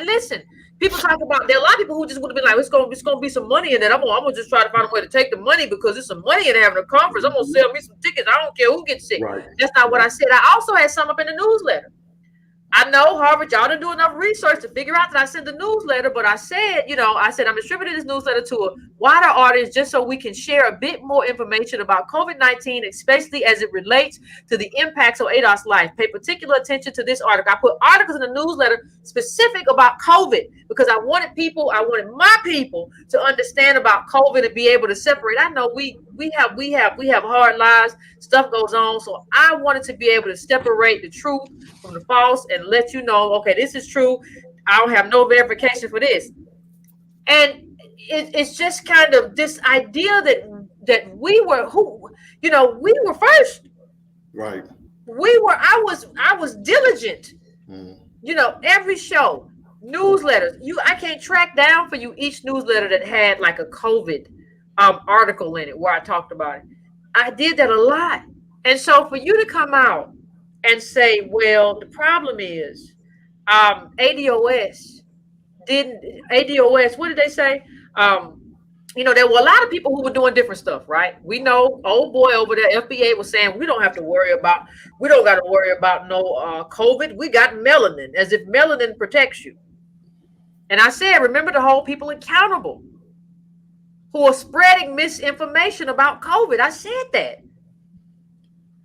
listen, people talk about, there are a lot of people who just would have been like, it's gonna be some money in it. I'm gonna just try to find a way to take the money because there's some money in having a conference. I'm gonna sell me some tickets. I don't care who gets sick. Right. That's not what I said. I also had some up in the newsletter. I know, Harvard, y'all didn't do enough research to figure out that I sent the newsletter, but I said, I'm distributing this newsletter to a wider audience just so we can share a bit more information about COVID-19, especially as it relates to the impacts of ADOS life. Pay particular attention to this article. I put articles in the newsletter specific about COVID because I wanted my people to understand about COVID and be able to separate. I know we have hard lives, stuff goes on, so I wanted to be able to separate the truth from the false and let you know, okay, this is true. I don't have no verification for this. And it's just kind of this idea that we were we were first. Right. I was diligent. Every show, newsletters. I can't track down for you each newsletter that had like a COVID article in it where I talked about it. I did that a lot. And so for you to come out and say, well, the problem is ADOS, what did they say? There were a lot of people who were doing different stuff, right? We know old boy over there, FBA, was saying we don't got to worry about no COVID. We got melanin, as if melanin protects you. And I said, remember to hold people accountable who are spreading misinformation about COVID. I said that.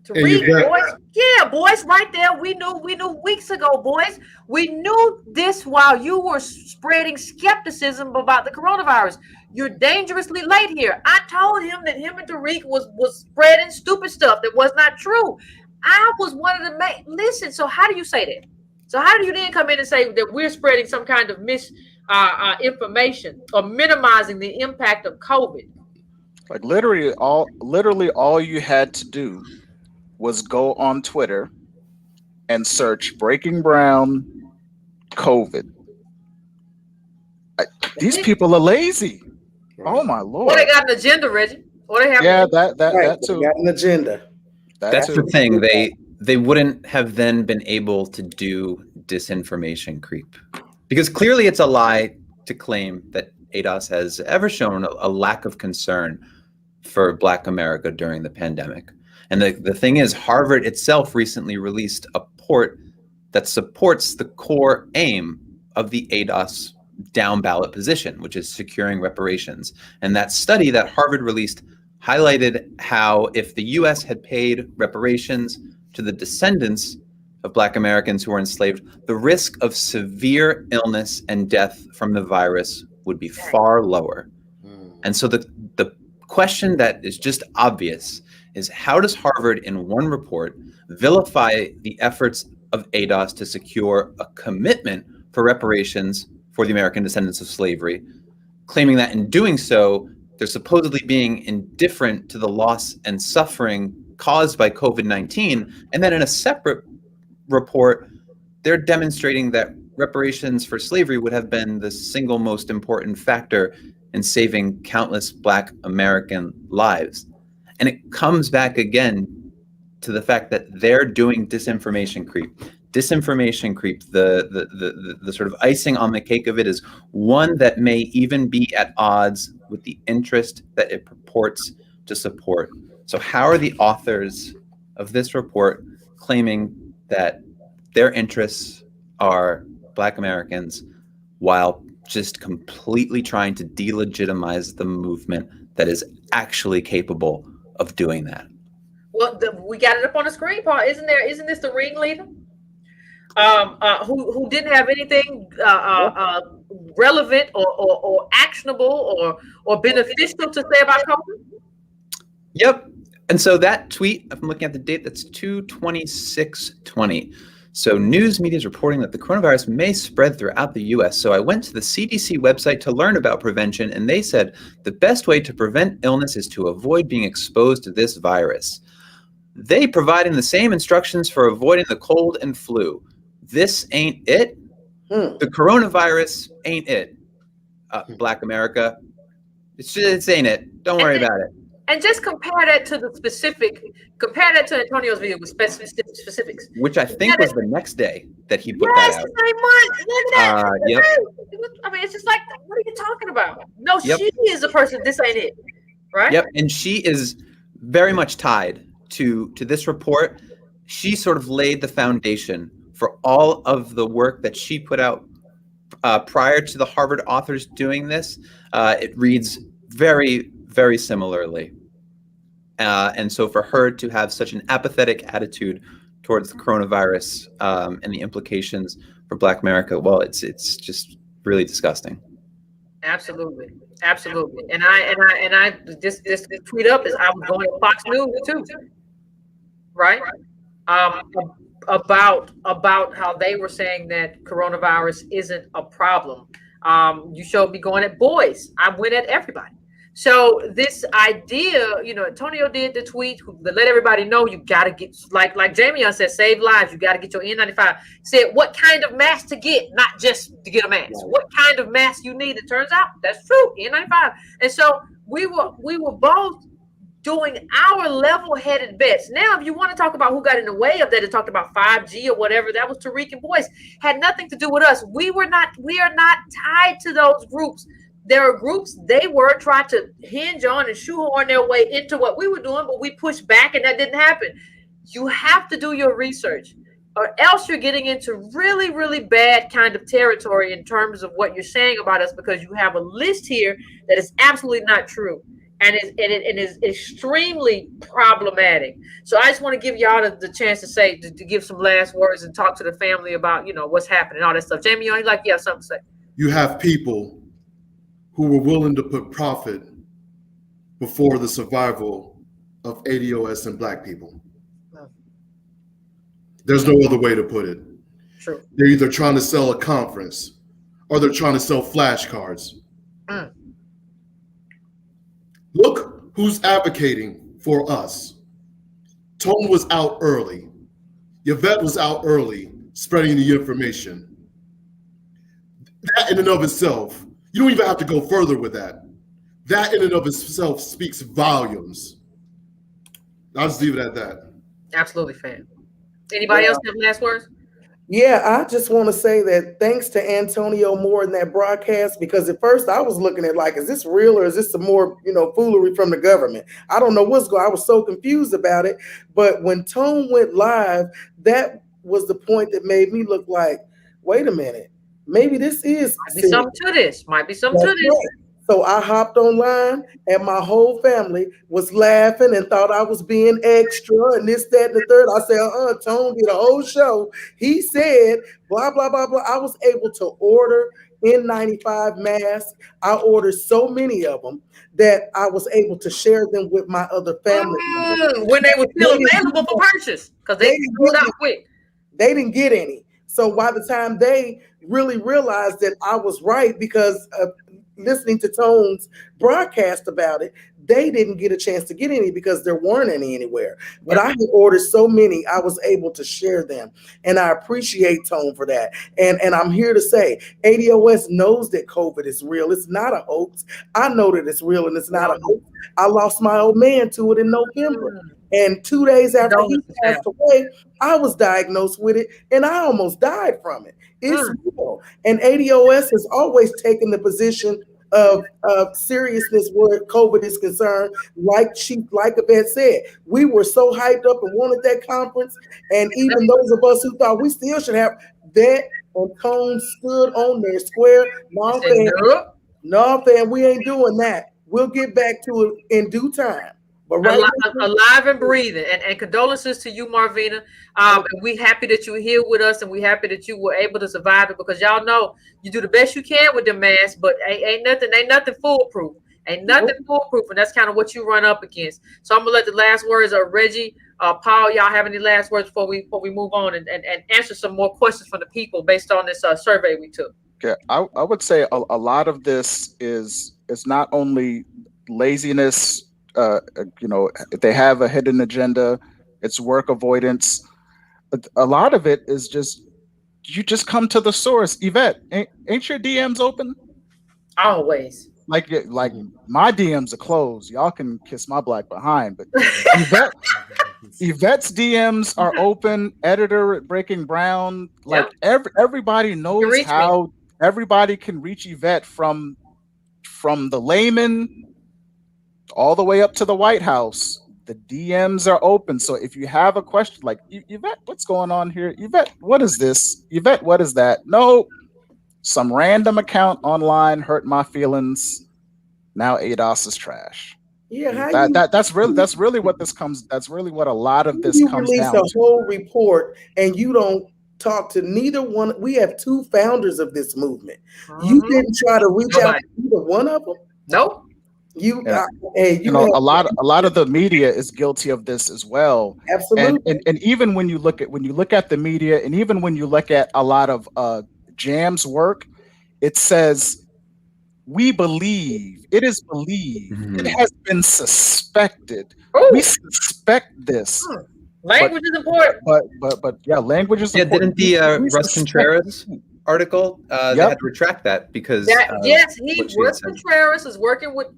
To read, boys. Yeah, boys, right there. We knew weeks ago, boys. We knew this while you were spreading skepticism about the coronavirus. You're dangerously late here. I told him that him and Tariq was spreading stupid stuff that was not true. I was one of the listen, so how do you say that? So how do you then come in and say that we're spreading some kind of misinformation or minimizing the impact of COVID? Like literally all you had to do was go on Twitter and search Breaking Brown COVID. These people are lazy. Oh my Lord. Or they got an agenda, Reggie. Or they have that too. They got an agenda. That's the thing. They wouldn't have then been able to do disinformation creep. Because clearly it's a lie to claim that ADOS has ever shown a lack of concern for Black America during the pandemic. And the thing is, Harvard itself recently released a report that supports the core aim of the ADOS down ballot position, which is securing reparations. And that study that Harvard released highlighted how if the US had paid reparations to the descendants of Black Americans who were enslaved, the risk of severe illness and death from the virus would be far lower. And so the question that is just obvious is, how does Harvard in one report vilify the efforts of ADOS to secure a commitment for reparations for the American descendants of slavery, claiming that in doing so, they're supposedly being indifferent to the loss and suffering caused by COVID-19. And then in a separate report, they're demonstrating that reparations for slavery would have been the single most important factor in saving countless Black American lives. And it comes back again to the fact that they're doing disinformation creep. Disinformation creep, the sort of icing on the cake of it, is one that may even be at odds with the interest that it purports to support. So how are the authors of this report claiming that their interests are Black Americans while just completely trying to delegitimize the movement that is actually capable of doing that. Well, we got it up on the screen, Paul. Isn't this the ringleader? Who didn't have anything relevant or actionable or beneficial to say about COVID? Yep. And so that tweet, if I'm looking at the date, that's 2/26/20. So news media is reporting that the coronavirus may spread throughout the US. So I went to the CDC website to learn about prevention, and they said the best way to prevent illness is to avoid being exposed to this virus. They providing the same instructions for avoiding the cold and flu. This ain't it. The coronavirus ain't it. Black America, it ain't it. Don't worry about it. And just compare that to Antonio's video with specifics. Which I think was the next day that he put that out. The same month. Look at that. Yep. I mean, it's just like, what are you talking about? No, Yep. she is the person. This ain't it, right? Yep. And she is very much tied to this report. She sort of laid the foundation for all of the work that she put out prior to the Harvard authors doing this. It reads very, very similarly. And so for her to have such an apathetic attitude towards the coronavirus and the implications for Black America, well, it's just really disgusting. Absolutely. And I this tweet up is I was going to Fox News too, right? About how they were saying that coronavirus isn't a problem. You showed me going at boys. I went at everybody. So this idea, Antonio did the tweet to let everybody know you got to get, like Jamion said, save lives. You got to get your N95. Said what kind of mask to get, not just to get a mask. What kind of mask you need. It turns out that's true, N95. And so we were both doing our level-headed bets. Now, if you want to talk about who got in the way of that and talked about 5G or whatever, that was Tariq and Boyce. Had nothing to do with us. We are not tied to those groups. There are groups they were trying to hinge on and shoehorn their way into what we were doing, but we pushed back and that didn't happen. You have to do your research, or else you're getting into really, really bad kind of territory in terms of what you're saying about us, because you have a list here that is absolutely not true and it is extremely problematic. So I just want to give y'all the chance to say, to give some last words and talk to the family about, what's happening, all that stuff. Jamie, you have something to say? You have people who were willing to put profit before the survival of ADOS and Black people. There's no other way to put it. True. They're either trying to sell a conference or they're trying to sell flashcards. Look who's advocating for us. Tone was out early. Yvette was out early spreading the information. That in and of itself, you don't even have to go further with that. That in and of itself speaks volumes. I'll just leave it at that. Absolutely, fam. Anybody else have last words? Yeah, I just want to say that thanks to Antonio Moore in that broadcast, because at first I was looking at like, is this real or is this some more, foolery from the government? I don't know what's going on. I was so confused about it. But when Tone went live, that was the point that made me look like, wait a minute, maybe this is Might be something to this. So I hopped online and my whole family was laughing and thought I was being extra and this, that, and the third. I said, Tone did a whole show. He said, blah, blah, blah, blah. I was able to order N95 masks. I ordered so many of them that I was able to share them with my other family members. When they were still available for purchase, because they sold out quick. They didn't get any. So by the time they really realized that I was right, because listening to Tone's broadcast about it, they didn't get a chance to get any because there weren't any anywhere. But I had ordered so many, I was able to share them. And I appreciate Tone for that. And I'm here to say, ADOS knows that COVID is real. It's not a hoax. I know that it's real and it's not a hoax. I lost my old man to it in November. And 2 days after he passed away, I was diagnosed with it and I almost died from it. It's real. And ADOS has always taken the position of seriousness where COVID is concerned. Like Yvette said, we were so hyped up and wanted that conference, and even those of us who thought we still should have that, and Tone stood on their square. No, fam, we ain't doing that. We'll get back to it in due time. But right alive and breathing, and condolences to you, Marvina. We happy that you're here with us, and we happy that you were able to survive it, because y'all know you do the best you can with the masks, but ain't nothing foolproof. Ain't nothing foolproof, and that's kind of what you run up against. So I'm gonna let the last words of Reggie, Paul. Y'all have any last words before we move on and answer some more questions from the people based on this survey we took? Yeah, I would say a lot of this is not only laziness. They have a hidden agenda. It's work avoidance. A lot of it is just, you just come to the source. Yvette, ain't your DMs open? Always. Like my DMs are closed. Y'all can kiss my black behind, but Yvette's DMs are open. Editor at Breaking Brown, everybody knows how. Everybody can reach Yvette from the layman all the way up to the White House. The DMs are open. So if you have a question like, Yvette, what's going on here? Yvette, what is this? Yvette, what is that? No, some random account online hurt my feelings. Now ADOS is trash. Yeah, that's really what this comes. That's really what a lot of this comes down to. You release a whole report and you don't talk to neither one. We have two founders of this movement. You didn't try to reach out to either one of them. Nope. A lot of the media is guilty of this as well. Absolutely. And even when you look at the media, and even when you look at a lot of Jam's work, it says, we believe, it is believed, it has been suspected. We suspect this. Language is important. But yeah, language is important. Didn't the Russ Contreras article they had to retract that because Russ Contreras is working with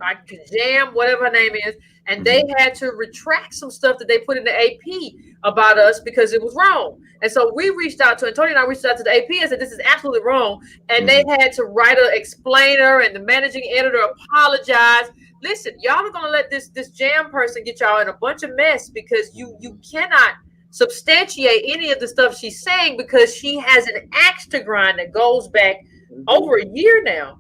Jam, whatever her name is, and they had to retract some stuff that they put in the AP about us because it was wrong. And so we reached out to, and Tony and I reached out to the AP and said, this is absolutely wrong. And they had to write an explainer, and the managing editor apologized. Listen, y'all are gonna let this Jam person get y'all in a bunch of mess, because you cannot substantiate any of the stuff she's saying, because she has an axe to grind that goes back over a year now,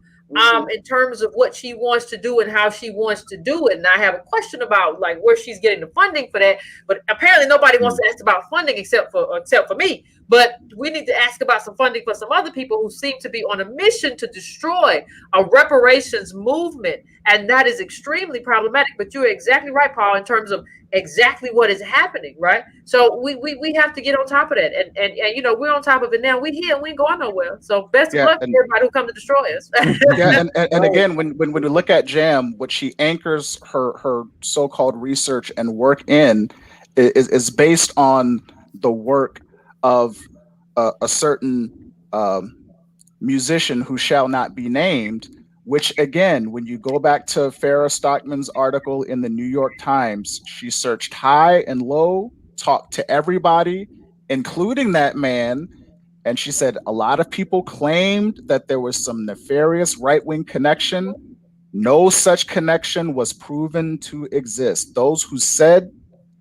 in terms of what she wants to do and how she wants to do it. And I have a question about like where she's getting the funding for that, but apparently nobody wants to ask about funding except for me. But we need to ask about some funding for some other people who seem to be on a mission to destroy a reparations movement. And that is extremely problematic. But you're exactly right, Paul, in terms of exactly what is happening, right? So we have to get on top of that. And we're on top of it now. We here, we ain't going nowhere. So best of luck to everybody who come to destroy us. and again, when we look at Jam, what she anchors her so-called research and work in is based on the work of a certain musician who shall not be named, which again, when you go back to Farrah Stockman's article in the New York Times, she searched high and low, talked to everybody, including that man, and she said a lot of people claimed that there was some nefarious right-wing connection. No such connection was proven to exist. Those who said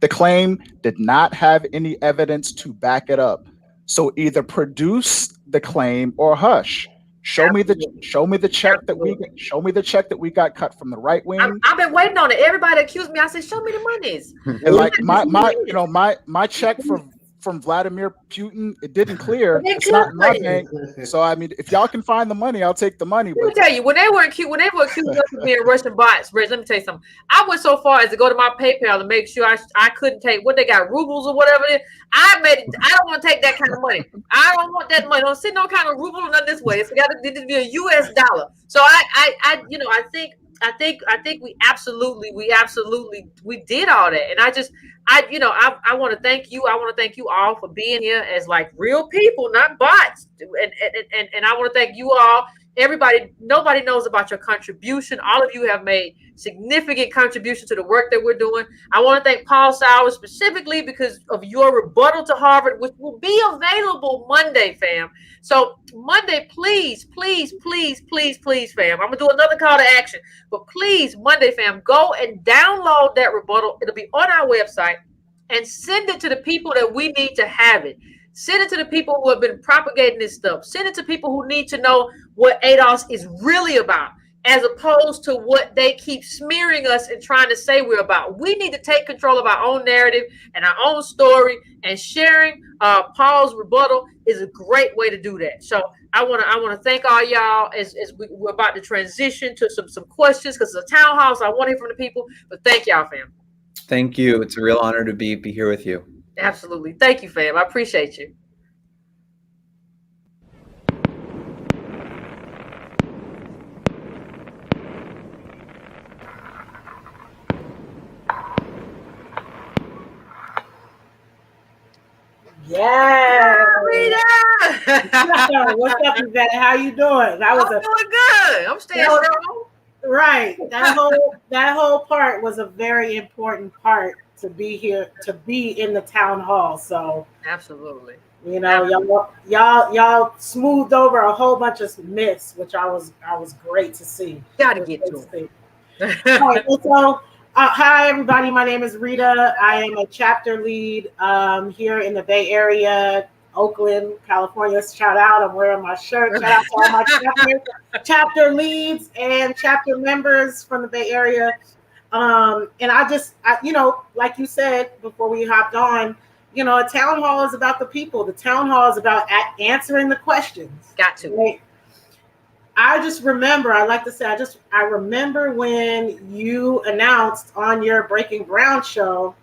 the claim did not have any evidence to back it up. So either produce the claim or hush. Show me the check that we got cut from the right wing. I've been waiting on it. Everybody accused me. I said, show me the monies. And like my check from Vladimir Putin, it didn't clear. It's not in my bank. So I mean, if y'all can find the money, I'll take the money. Let me tell you, when they were accusing us of being Russian bots, Reg, let me tell you something. I went so far as to go to my PayPal to make sure I couldn't take what they got, rubles or whatever it is. I don't want to take that kind of money. I don't want that money. Don't send no kind of ruble or nothing this way. It's got to be a US dollar. So I think we absolutely did all that. And I want to thank you. I want to thank you all for being here as like real people, not bots. And I want to thank you all. Nobody knows about your contribution. All of you have made significant contribution to the work that we're doing. I want to thank Paul Sowers specifically because of your rebuttal to Harvard, which will be available Monday, fam. So Monday, please, please, please, please, please, fam. I'm gonna do another call to action, but please, Monday, fam, go and download that rebuttal. It'll be on our website, and send it to the people that we need to have it. Send it to the people who have been propagating this stuff. Send it to people who need to know what ADOS is really about, as opposed to what they keep smearing us and trying to say we're about. We need to take control of our own narrative and our own story, and sharing Paul's rebuttal is a great way to do that. So I want to thank all y'all as we're about to transition to some questions, because it's a town hall, so I want to hear from the people. But thank y'all, fam. Thank you. It's a real honor to be here with you. Absolutely. Thank you, fam. I appreciate you. Yeah. Rita! What's up, Yvette? How you doing? I'm doing good. I'm staying strong. Right. That whole part was a very important part to be here, to be in the town hall. So absolutely. You know, y'all smoothed over a whole bunch of myths, which I was great to see. Gotta get to it. All right, so hi everybody, my name is Rita. I am a chapter lead here in the Bay Area, Oakland, California. Shout out, I'm wearing my shirt. Shout out to all my chapter leads and chapter members from the Bay Area. And I you know, like you said before we hopped on, you know, a town hall is about the people. The town hall is about answering the questions. Got to. Right? I just remember, I like to say, I remember when you announced on your Breaking Ground show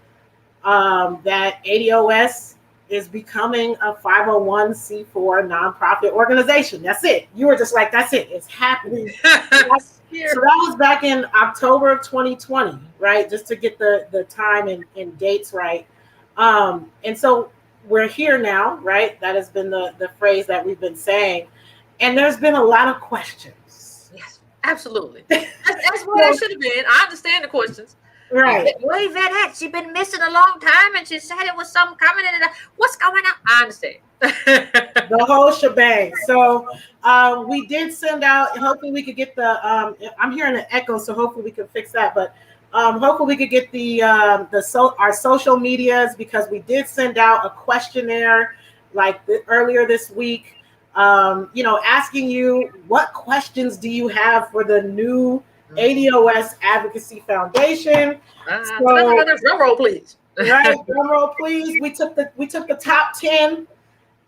that ADOS is becoming a 501c4 nonprofit organization. That's it. You were just like, that's it. It's happening. So that was back in October of 2020, right? Just to get the time and dates right. And so we're here now, right? That has been the phrase that we've been saying. And there's been a lot of questions. Yes, absolutely. That's what I should have been. I understand the questions. Right. Where Yvette she's been missing a long time, and she said it was something coming in. What's going on? I understand. The whole shebang. So we did send out, hopefully we could get the, I'm hearing an echo, so hopefully we can fix that. But hopefully we could get our social medias, because we did send out a questionnaire like earlier this week, you know, asking you what questions do you have for the new ADOS Advocacy Foundation. Drum roll, please. Right, drum roll, please. We took the top 10,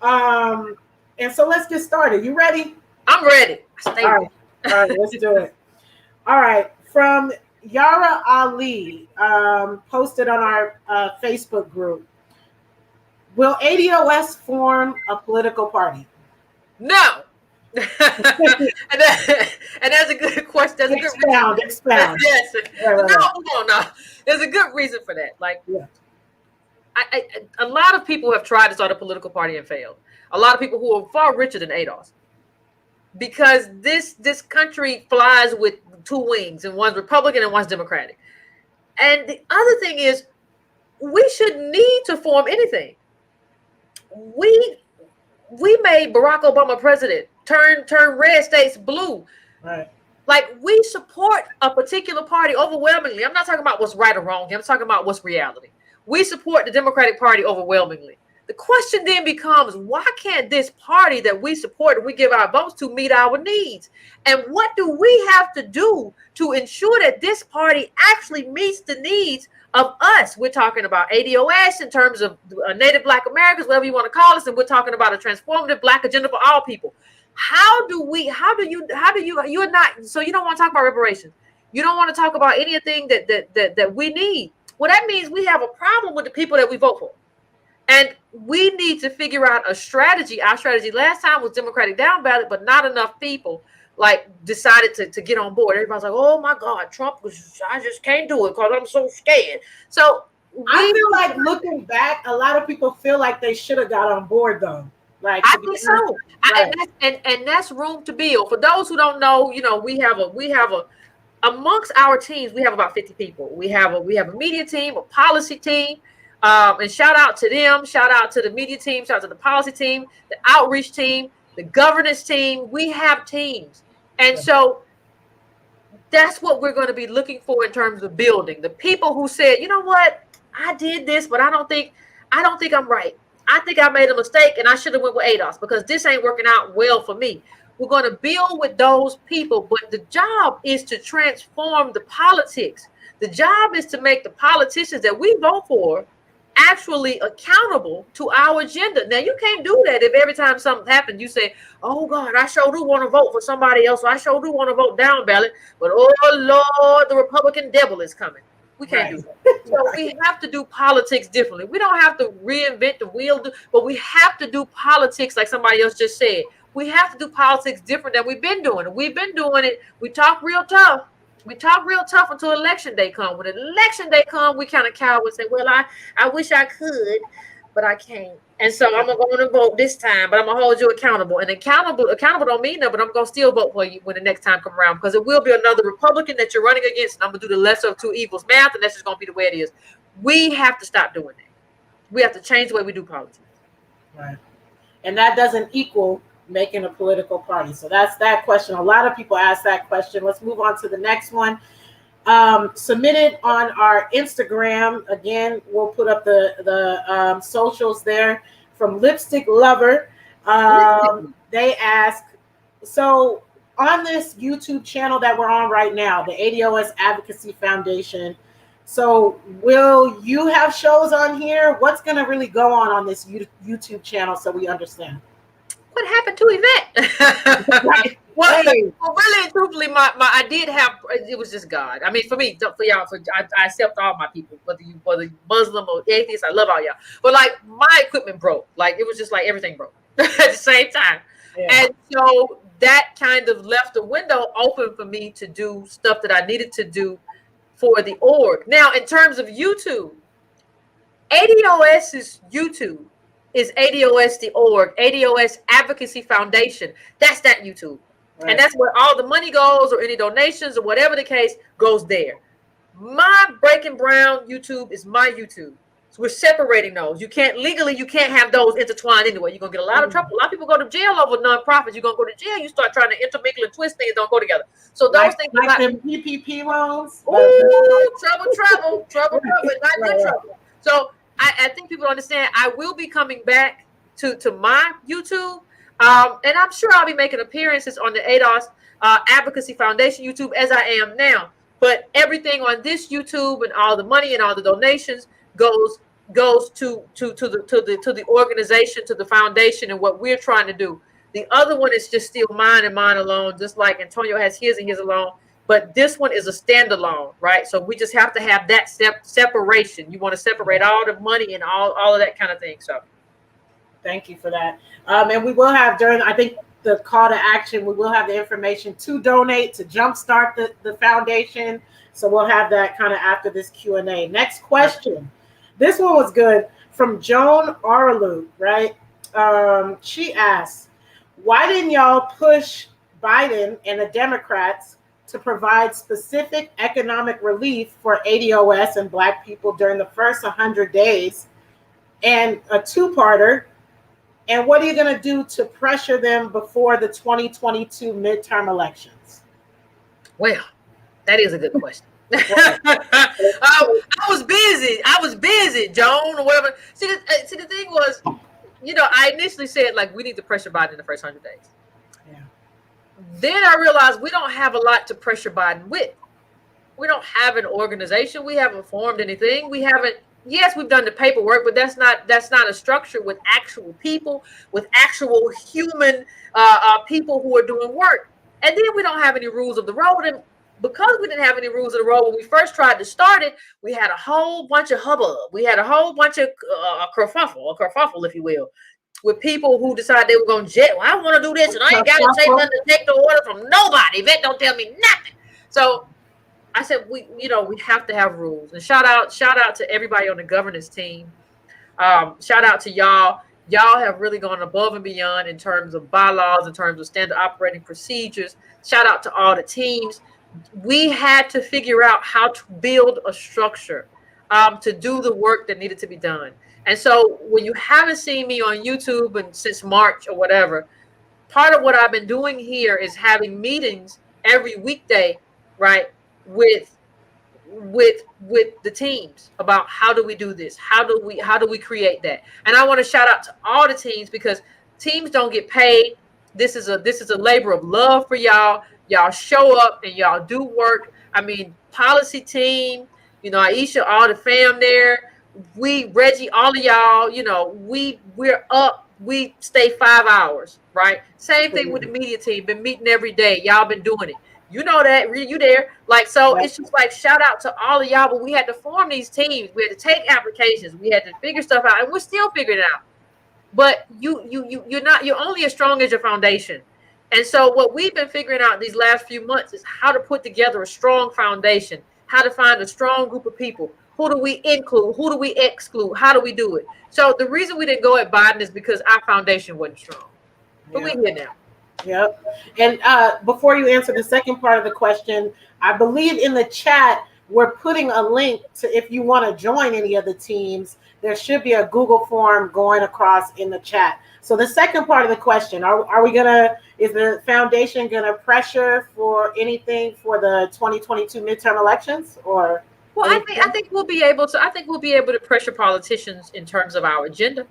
and so let's get started. You ready? I'm ready. All right, let's do it. All right, from Yara Ali, posted on our Facebook group. Will ADOS form a political party? No. and that's a good question. That's a good reason. Expound. Yes. Right. No. There's a good reason for that. Like, yeah. A lot of people have tried to start a political party and failed. A lot of people who are far richer than ADOS, because this country flies with two wings, and one's Republican and one's Democratic. And the other thing is, we shouldn't need to form anything. We made Barack Obama president, turn red states blue. Right. Like, we support a particular party overwhelmingly. I'm not talking about what's right or wrong. I'm talking about what's reality. We support the Democratic Party overwhelmingly. The question then becomes, why can't this party that we support and we give our votes to meet our needs? And what do we have to do to ensure that this party actually meets the needs of us? We're talking about ADOS in terms of Native Black Americans, whatever you want to call us, and we're talking about a transformative Black agenda for all people. You're not, so you don't want to talk about reparations. You don't want to talk about anything that we need. Well, that means we have a problem with the people that we vote for. And we need to figure out a strategy. Our strategy last time was Democratic down ballot, but not enough people decided to get on board. Everybody's like, oh my God, I just can't do it because I'm so scared. So I feel like, looking back, a lot of people feel like they should have got on board though. Right. I think so. Right. And that's room to build. For those who don't know, we have a amongst our teams, we have about 50 people. We have a media team, a policy team, and shout out to them. Shout out to the media team. Shout out to the policy team, the outreach team, the governance team. We have teams, and so that's what we're going to be looking for in terms of building. The people who said, you know what, I did this, but I don't think I'm right. I think I made a mistake and I should have went with ADOS because this ain't working out well for me. We're going to build with those people, but the job is to transform the politics. The job is to make the politicians that we vote for actually accountable to our agenda. Now, you can't do that if every time something happens, you say, oh God, I sure do want to vote for somebody else. Or I sure do want to vote down ballot, but oh Lord, the Republican devil is coming. We can't do that. So we have to do politics differently. We don't have to reinvent the wheel, but we have to do politics like somebody else just said. We have to do politics different than we've been doing it. We've been doing it. We talk real tough. We talk real tough until election day come. When election day come, we kind of cower and say, well, I wish I could, but I can't. And so I'm going to go and vote this time, but I'm going to hold you accountable. And accountable don't mean that, but I'm going to still vote for you when the next time come around because it will be another Republican that you're running against, and I'm going to do the lesser of two evils math, and that's just going to be the way it is. We have to stop doing that. We have to change the way we do politics. Right. And that doesn't equal making a political party. So that's that question. A lot of people ask that question. Let's move on to the next one. Submitted on our Instagram. Again, we'll put up the socials there from Lipstick Lover. They ask, so on this YouTube channel that we're on right now, the ADOS Advocacy Foundation, so will you have shows on here? What's going to really go on this YouTube channel so we understand? What happened to Yvette? Well, really, truthfully, I did have. It was just God. I mean, for me, for y'all, I accept all my people, whether the Muslim or atheist, I love all y'all. But like, my equipment broke. Like, it was just like everything broke at the same time, and so that kind of left the window open for me to do stuff that I needed to do for the org. Now, in terms of YouTube, ADOS's YouTube is ADOS the org, ADOS Advocacy Foundation. That's that YouTube. Right. And that's where all the money goes, or any donations or whatever the case goes there. My Breaking Brown YouTube is my YouTube. So we're separating those. You can't have those intertwined anyway. You're going to get a lot of trouble. A lot of people go to jail over nonprofits. You're going to go to jail. You start trying to intermingle and twist things, don't go together. So those things like them PPP loans. Trouble, not good trouble. So I think people understand I will be coming back to my YouTube. And I'm sure I'll be making appearances on the ADOS Advocacy Foundation YouTube as I am now. But everything on this YouTube and all the money and all the donations goes to the organization, to the foundation, and what we're trying to do. The other one is just still mine and mine alone, just like Antonio has his and his alone. But this one is a standalone, right? So we just have to have that separation. You want to separate all the money and all of that kind of thing. So thank you for that. And we will have I think the call to action, we will have the information to donate, to jumpstart the foundation. So we'll have that kind of after this Q&A. Next question. This one was good, from Joan Arlu, right? She asks, why didn't y'all push Biden and the Democrats to provide specific economic relief for ADOS and Black people during the first 100 days? And a two-parter, and what are you going to do to pressure them before the 2022 midterm elections? Well, that is a good question. I was busy, Joan, or whatever. See, the thing was, I initially said, like, we need to pressure Biden in the first 100 days. Yeah. Then I realized we don't have a lot to pressure Biden with. We don't have an organization. We haven't formed anything. Yes, we've done the paperwork, but that's not a structure with actual people, with actual human people who are doing work. And then we don't have any rules of the road. And because we didn't have any rules of the road when we first tried to start it, we had a whole bunch of hubbub. We had a whole bunch of kerfuffle, if you will, with people who decided they were going to jet. Well, I want to do this, and I ain't got to say nothing to take the order from nobody. Vet don't tell me nothing. So I said, we have to have rules. And shout out to everybody on the governance team. Shout out to y'all. Y'all have really gone above and beyond in terms of bylaws, in terms of standard operating procedures. Shout out to all the teams. We had to figure out how to build a structure to do the work that needed to be done. And so when you haven't seen me on YouTube and since March or whatever, part of what I've been doing here is having meetings every weekday, right, with the teams about how do we do this, how do we create that. And I want to shout out to all the teams, because teams don't get paid. This is a labor of love for y'all. Y'all show up and y'all do work. I mean, policy team, Aisha, all the fam there, Reggie, all of y'all, we're up. We stay 5 hours, right? Same thing with the media team. Been meeting every day. Y'all been doing it. You know that, you there. Like, so it's just like, shout out to all of y'all, but we had to form these teams. We had to take applications. We had to figure stuff out, and we're still figuring it out. But you're only as strong as your foundation. And so what we've been figuring out these last few months is how to put together a strong foundation, how to find a strong group of people. Who do we include? Who do we exclude? How do we do it? So the reason we didn't go at Biden is because our foundation wasn't strong. But we're here now. Yep. And before you answer the second part of the question, I believe in the chat, we're putting a link to, if you want to join any of the teams, there should be a Google form going across in the chat. So the second part of the question, is the foundation going to pressure for anything for the 2022 midterm elections, or? Well, I think we'll be able to pressure politicians in terms of our agenda.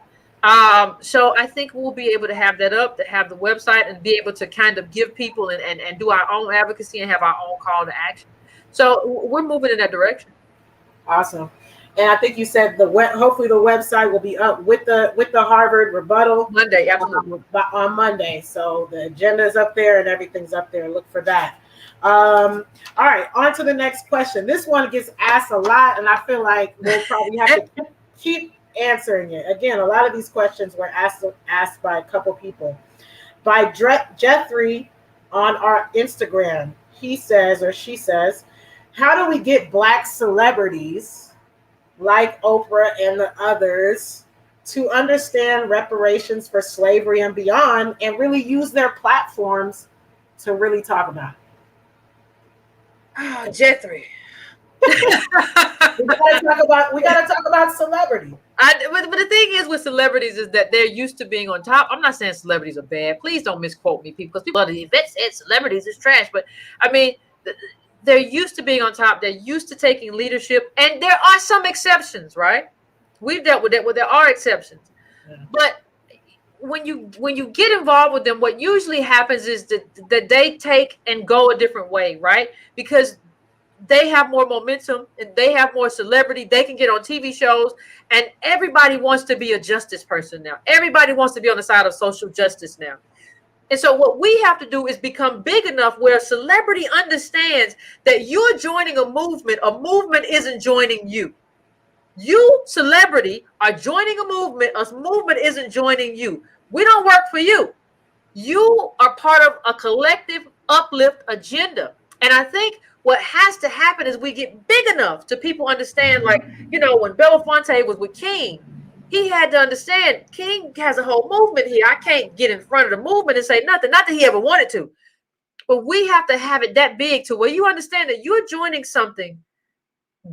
So I think we'll be able to have that up, to have the website, and be able to kind of give people and do our own advocacy and have our own call to action. So we're moving in that direction. Awesome. And I think you said hopefully the website will be up with the Harvard rebuttal Monday, absolutely, on Monday. So the agenda is up there and everything's up there. Look for that. All right, on to the next question. This one gets asked a lot, and I feel like we'll probably have to keep answering it. Again, a lot of these questions were asked by a couple people. By Jeffrey on our Instagram, he says, or she says, how do we get Black celebrities like Oprah and the others to understand reparations for slavery and beyond, and really use their platforms to really talk about it? Oh, Jeffrey. we gotta talk about celebrity. But the thing is with celebrities is that they're used to being on top. I'm not saying celebrities are bad. Please don't misquote me, people, because people the Yvette said celebrities is trash. But I mean, they're used to being on top. They're used to taking leadership, and there are some exceptions, right? We've dealt with that. Well, there are exceptions, but when you get involved with them, what usually happens is that they take and go a different way, right? Because they have more momentum and they have more celebrity. They can get on TV shows, and everybody wants to be a justice person now. Everybody wants to be on the side of social justice now. And so what we have to do is become big enough where celebrity understands that you're joining a movement. A movement isn't joining you. You, celebrity, are joining a movement. A movement isn't joining you. We don't work for you. You are part of a collective uplift agenda. And I think what has to happen is we get big enough to people understand, like, when Belafonte was with King, he had to understand King has a whole movement here. I can't get in front of the movement and say nothing. Not that he ever wanted to. But we have to have it that big to where you understand that you're joining something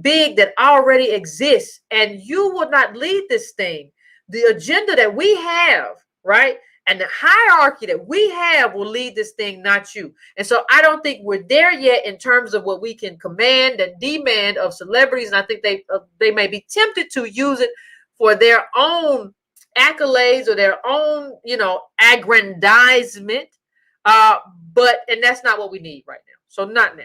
big that already exists, and you will not lead this thing. The agenda that we have, right, and the hierarchy that we have will lead this thing, not you. And so I don't think we're there yet in terms of what we can command and demand of celebrities. And I think they may be tempted to use it for their own accolades or their own, aggrandizement. And that's not what we need right now. So not now.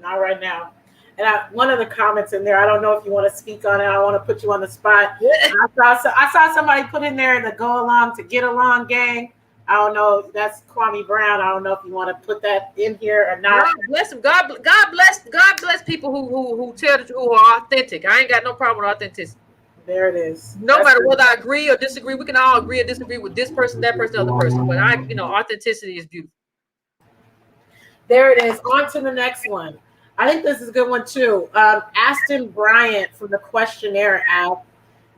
Not right now. And one of the comments in there, I don't know if you want to speak on it. I want to put you on the spot. I saw somebody put in there in the Go Along to Get Along gang. I don't know. That's Kwame Brown. I don't know if you want to put that in here or not. God bless him. God bless people who tell the truth, who are authentic. I ain't got no problem with authenticity. There it is. No matter whether I agree or disagree, we can all agree or disagree with this person, that person, the other person. But authenticity is beautiful. There it is. On to the next one. I think this is a good one too. Aston Bryant from the Questionnaire app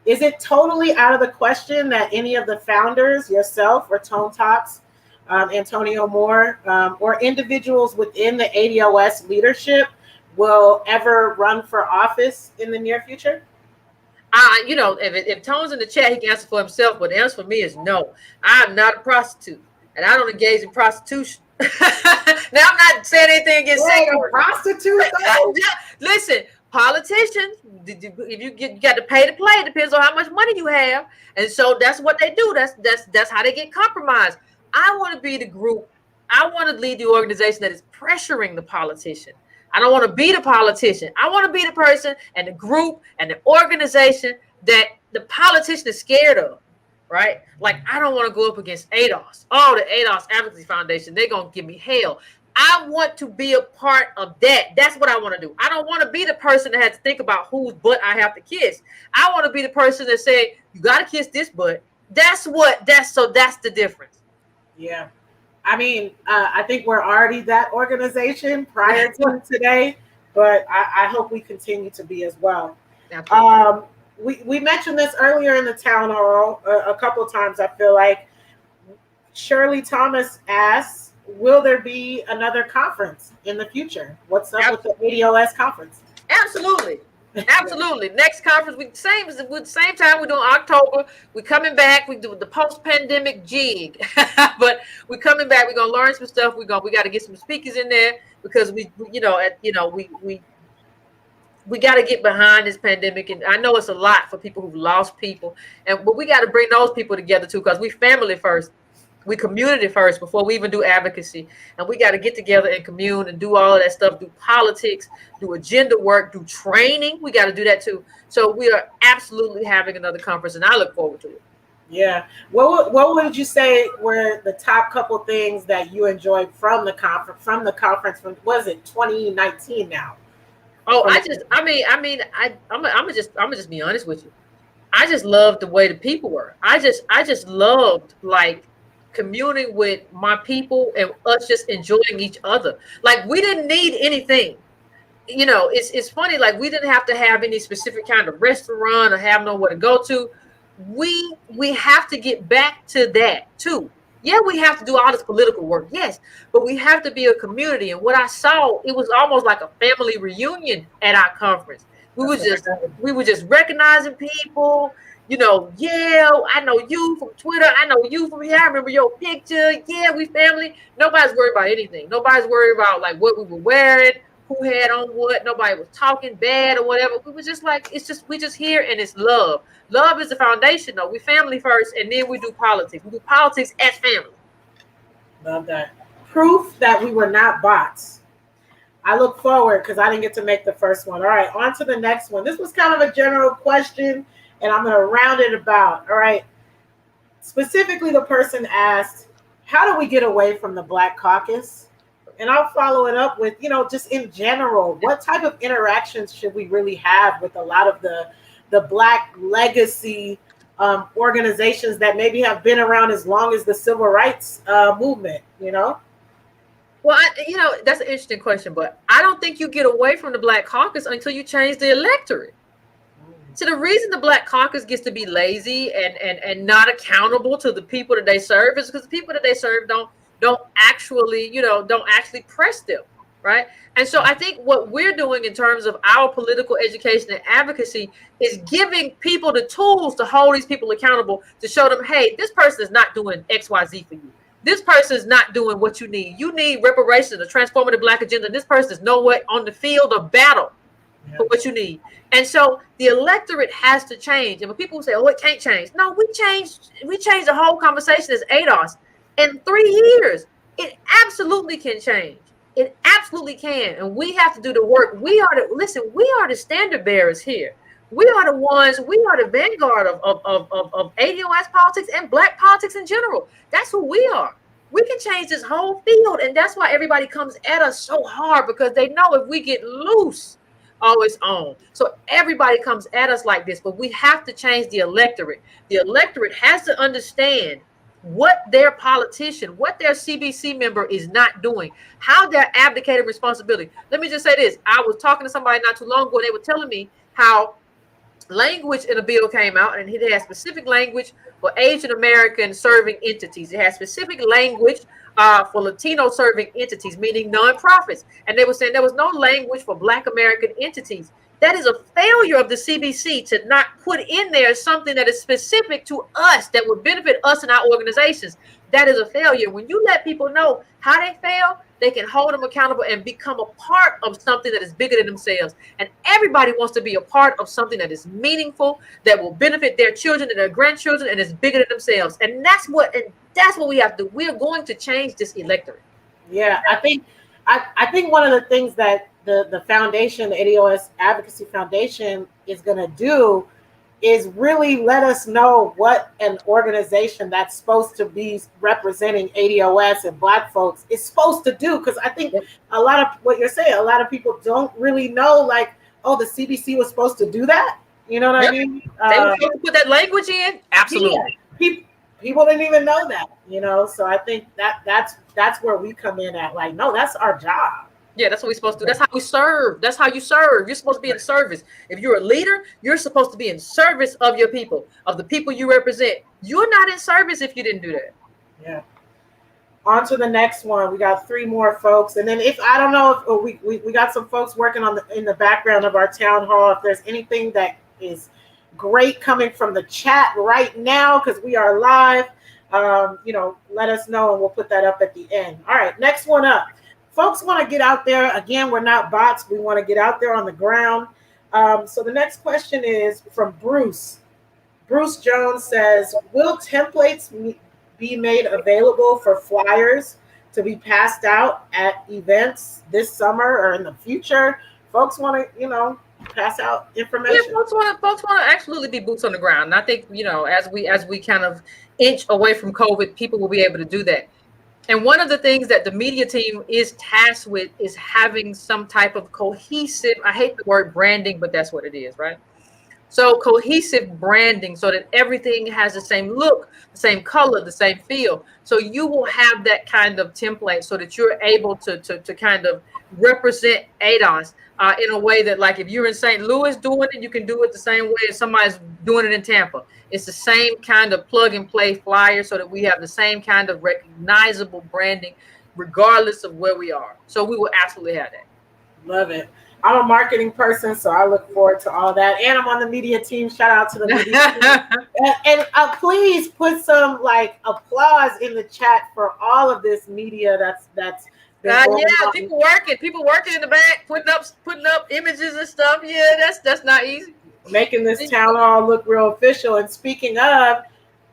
Is it totally out of the question that any of the founders, yourself or Tone Talks, Antonio Moore, or individuals within the ADOS leadership will ever run for office in the near future? If Tone's in the chat, he can answer for himself, but the answer for me is no. I'm not a prostitute, and I don't engage in prostitution. Now, I'm not saying anything against sex work. Prostitute? Listen, politicians, if you got to pay to play. It depends on how much money you have, and so that's what they do. That's how they get compromised. I want to be the group. I want to lead the organization that is pressuring the politician. I don't want to be the politician. I want to be the person and the group and the organization that the politician is scared of, right? Like, I don't want to go up against ADOS. Oh, the ADOS Advocacy Foundation, they're going to give me hell. I want to be a part of that. That's what I want to do. I don't want to be the person that has to think about whose butt I have to kiss. I want to be the person that say, you got to kiss this butt. That's the difference. Yeah. I mean, I think we're already that organization prior to today, but I hope we continue to be as well. We mentioned this earlier in the town hall a couple of times. I feel like Shirley Thomas asks, will there be another conference in the future? What's up with the ADOS conference? Absolutely. Absolutely. Next conference, same time we're doing October. We're coming back. We do the post-pandemic jig, but we're coming back. We're gonna learn some stuff. We got to get some speakers in there because we got to get behind this pandemic. And I know it's a lot for people who've lost people, but we got to bring those people together too, because we family first. We community first before we even do advocacy. And we got to get together and commune and do all of that stuff, do politics, do agenda work, do training. We got to do that too. So we are absolutely having another conference, and I look forward to it. Yeah. What would you say were the top couple things that you enjoyed from the conference? From was it 2019 now? Oh, I'm gonna just be honest with you. I just loved the way the people were. I just loved communing with my people and us just enjoying each other. Like, we didn't need anything. It's funny, like, we didn't have to have any specific kind of restaurant or have nowhere to go to. We have to get back to that too. Yeah, we have to do all this political work, yes, but we have to be a community. And what I saw, it was almost like a family reunion at our conference. We were just recognizing people. Yeah, I know you from Twitter. I know you from here. I remember your picture. Yeah, we family. Nobody's worried about anything. Nobody's worried about what we were wearing, who had on what. Nobody was talking bad or whatever. We were just we just here, and it's love. Love is the foundation, though. We family first, and then we do politics. We do politics as family. Love that. Proof that we were not bots. I look forward because I didn't get to make the first one. All right, on to the next one. This was kind of a general question, and I'm going to round it about. All right. Specifically, the person asked, how do we get away from the Black Caucus? And I'll follow it up with, just in general, what type of interactions should we really have with a lot of the Black legacy organizations that maybe have been around as long as the civil rights movement, Well, that's an interesting question, but I don't think you get away from the Black Caucus until you change the electorate. So the reason the Black Caucus gets to be lazy and not accountable to the people that they serve is because the people that they serve don't actually press them, right? And so I think what we're doing in terms of our political education and advocacy is giving people the tools to hold these people accountable, to show them, hey, this person is not doing XYZ for you. This person is not doing what you need. You need reparations, a transformative Black agenda. This person is nowhere on the field of battle for what you need. And so the electorate has to change. And when people say, oh, it can't change. No, we changed the whole conversation as ADOS in 3 years. It absolutely can change. It absolutely can. And we have to do the work. We are the standard bearers here. We are the ones, we are the vanguard of ADOS politics and Black politics in general. That's who we are. We can change this whole field. And that's why everybody comes at us so hard, because they know if we get loose, oh, it's on. So everybody comes at us like this, but we have to change the electorate. The electorate has to understand what their politician, what their CBC member is not doing, how they're abdicating responsibility. Let me just say this. I was talking to somebody not too long ago, and they were telling me how language in a bill came out, and it has specific language for Asian American serving entities. It has specific language for Latino serving entities, meaning nonprofits. And they were saying there was no language for Black American entities. That is a failure of the CBC to not put in there something that is specific to us that would benefit us and our organizations. That is a failure. When you let people know how they fail, they can hold them accountable and become a part of something that is bigger than themselves. And everybody wants to be a part of something that is meaningful, that will benefit their children and their grandchildren, and is bigger than themselves. And that's what we have to. We're going to change this electorate. Yeah, I think one of the things that the foundation, the ADOS Advocacy Foundation, is going to do is really let us know what an organization that's supposed to be representing ADOS and Black folks is supposed to do. Because I think a lot of what you're saying, a lot of people don't really know, like, oh, the CBC was supposed to do that. You know what I mean? They were supposed to put that language in. Absolutely. Yeah. People didn't even know that, you know? So I think that's where we come in at, like, no, that's our job. Yeah, that's what we're supposed to do. That's how we serve. That's how you serve. You're supposed to be in service. If you're a leader, you're supposed to be in service of your people, of the people you represent. You're not in service if you didn't do that. Yeah. On to the next one. We got 3 more folks. And then if I don't know if we got some folks working on in the background of our town hall. If there's anything that is great coming from the chat right now, because we are live, let us know and we'll put that up at the end. All right, next one up. Folks want to get out there. Again, we're not bots. We want to get out there on the ground. So the next question is from Bruce. Bruce Jones says, will templates be made available for flyers to be passed out at events this summer or in the future? Folks want to, pass out information. Yeah, folks want to absolutely be boots on the ground. And I think, as we kind of inch away from COVID, people will be able to do that. And one of the things that the media team is tasked with is having some type of cohesive, I hate the word branding, but that's what it is, right? So cohesive branding so that everything has the same look, the same color, the same feel. So you will have that kind of template so that you're able to kind of represent ADOS in a way that, like, if you're in St. Louis doing it, you can do it the same way as somebody's doing it in Tampa. It's the same kind of plug and play flyer so that we have the same kind of recognizable branding regardless of where we are. So we will absolutely have that. Love it. I'm a marketing person, so I look forward to all that. And I'm on the media team. Shout out to the media team. And please put some applause in the chat for all of this media that's people working in the back, putting up images and stuff. Yeah, that's not easy. Making this town hall look real official. And speaking of,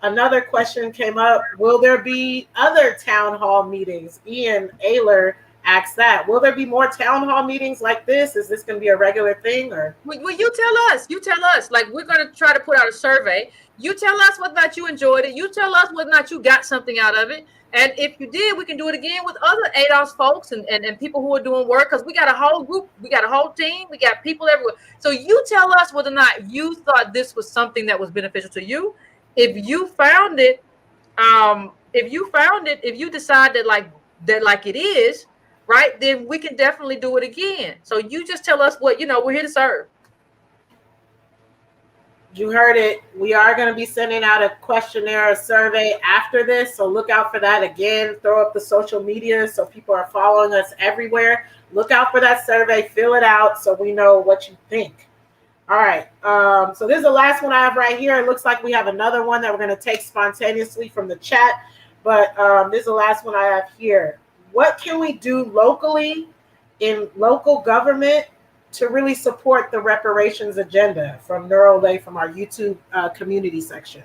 another question came up. Will there be other town hall meetings? Ian Ayler asked that. Will there be more town hall meetings like this? Is this going to be a regular thing? Or well, you tell us. Like, we're going to try to put out a survey. You tell us whether or not you enjoyed it. You tell us whether or not you got something out of it. And if you did, we can do it again with other ADOS folks and people who are doing work, because we got a whole group, we got a whole team, we got people everywhere. So you tell us whether or not you thought this was something that was beneficial to you. If you found it, if you decide that it is, right, then we can definitely do it again. So you just tell us what, we're here to serve. You heard it. We are going to be sending out a questionnaire, a survey after this. So look out for that. Again, throw up the social media so people are following us everywhere. Look out for that survey. Fill it out so we know what you think. All right. So this is the last one I have right here. It looks like we have another one that we're going to take spontaneously from the chat. But this is the last one I have here. What can we do locally in local government to really support the reparations agenda? From Neurolay from our YouTube community section.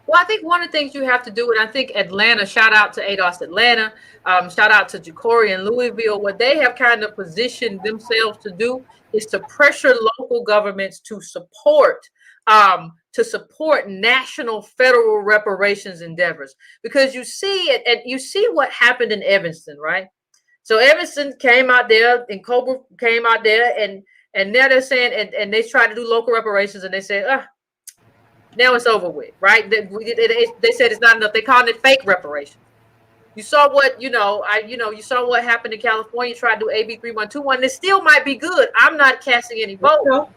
Well, I think one of the things you have to do, and I think Atlanta, shout out to ADOS Atlanta, shout out to Ja'Cory and Louisville, what they have kind of positioned themselves to do is to pressure local governments to support national federal reparations endeavors. Because you see it, and you see what happened in Evanston, right? So Evanston came out there and Cobra came out there and now they're saying, and they tried to do local reparations and they said, now it's over with, right? They said it's not enough. They called it fake reparations. You saw what, you saw what happened in California, tried to do AB 3121. It still might be good. I'm not casting any vote,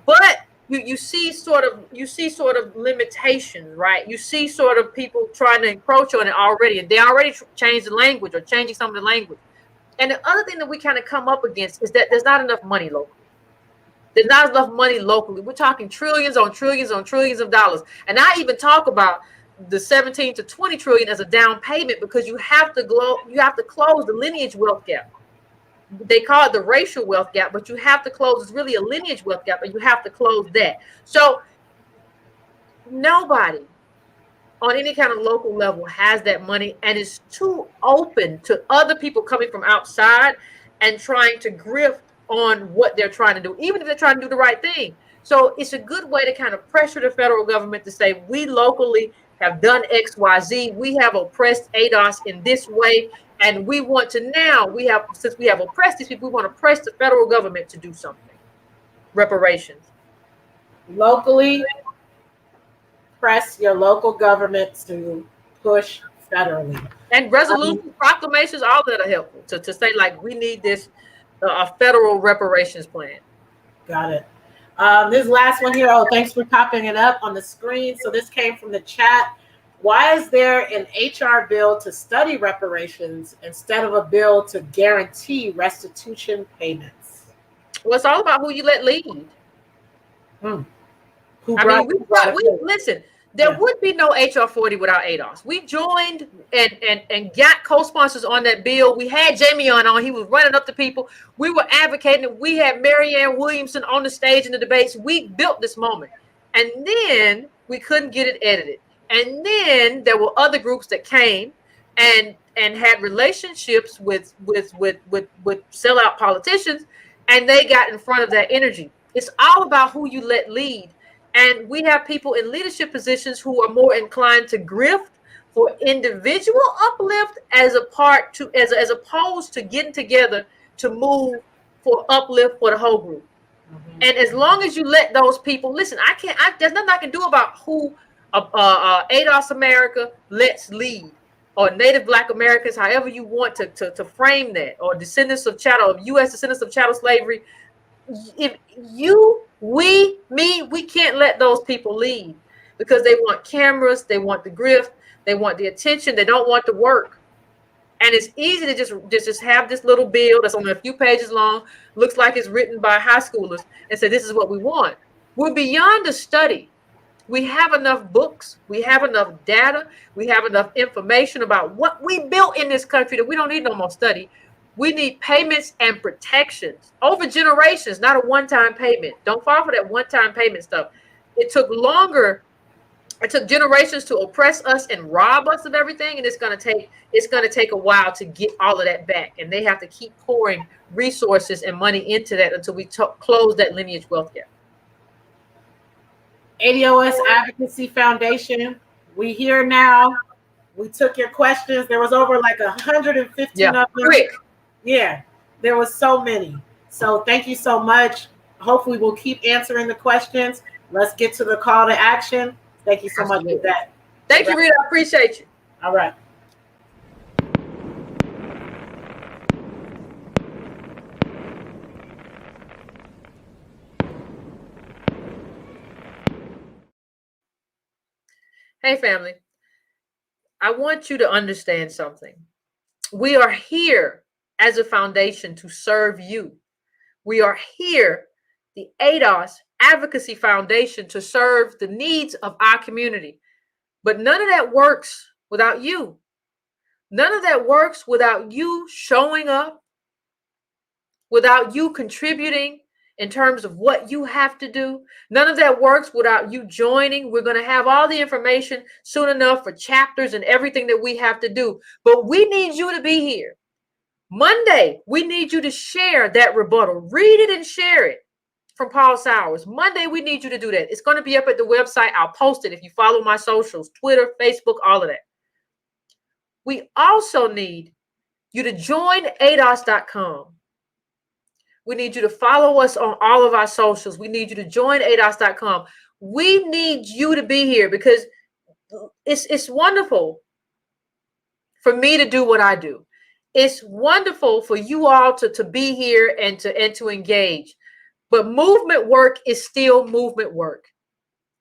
but you see sort of limitations, right? You see sort of people trying to encroach on it already, and they already changed the language or changing some of the language. And the other thing that we kind of come up against is that there's not enough money locally. There's not enough money locally. We're talking trillions on trillions on trillions of dollars. And I even talk about the 17 to 20 trillion as a down payment, because you have to close the lineage wealth gap. They call it the racial wealth gap, but you have to close. It's really a lineage wealth gap, and you have to close that. So nobody on any kind of local level has that money, and is too open to other people coming from outside and trying to grift on what they're trying to do, even if they're trying to do the right thing. So it's a good way to kind of pressure the federal government to say, we locally have done X, Y, Z. We have oppressed ADOS in this way. And we want to now, since we have oppressed these people, we want to press the federal government to do something. Reparations. Locally, press your local government to push federally. And resolutions, proclamations, all that are helpful to say, like, we need this, a federal reparations plan. Got it. This last one here. Oh, thanks for popping it up on the screen. So this came from the chat. Why is there an HR bill to study reparations instead of a bill to guarantee restitution payments? Well, it's all about who you let lead. Listen, there would be no HR 40 without ADOS. We joined and got co-sponsors on that bill. We had Jamie on. He was running up to people. We were advocating. We had Marianne Williamson on the stage in the debates. We built this moment. And then we couldn't get it edited. And then there were other groups that came and had relationships with sellout politicians, and they got in front of that energy. It's all about who you let lead. And we have people in leadership positions who are more inclined to grift for individual uplift as opposed to getting together to move for uplift for the whole group. Mm-hmm. And as long as you let those people listen, there's nothing I can do about who ADOS America lets lead, or Native Black Americans, however you want to frame that, or descendants of U.S. descendants of chattel slavery. If we can't let those people lead, because they want cameras, they want the grift, they want the attention, they don't want the work. And it's easy to just have this little bill that's only a few pages long, looks like it's written by high schoolers, and say, this is what we want. We're beyond the study. We have enough books, we have enough data, we have enough information about what we built in this country that we don't need no more study. We need payments and protections over generations, not a one-time payment. Don't fall for that one-time payment stuff. It took longer. It took generations to oppress us and rob us of everything, and it's going to take a while to get all of that back. And they have to keep pouring resources and money into that until we close that lineage wealth gap. ADOS Advocacy Foundation, we here now. We took your questions. There was over like 115 of them. Quick. Yeah, there was so many. So thank you so much. Hopefully we'll keep answering the questions. Let's get to the call to action. Thank you so much for that. Thank you, Rita. I appreciate you. All right. Hey, family. I want you to understand something. We are here as a foundation to serve you. We are here, the ADOS Advocacy Foundation, to serve the needs of our community. But none of that works without you. None of that works without you showing up, without you contributing in terms of what you have to do. None of that works without you joining. We're going to have all the information soon enough for chapters and everything that we have to do. But we need you to be here. Monday, we need you to share that rebuttal. Read it and share it from Paul Sowers. Monday, we need you to do that. It's going to be up at the website. I'll post it if you follow my socials, Twitter, Facebook, all of that. We also need you to join ADOS.com. We need you to follow us on all of our socials. We need you to join ADOS.com. We need you to be here because it's wonderful for me to do what I do. It's wonderful for you all to be here and to engage. But movement work is still movement work.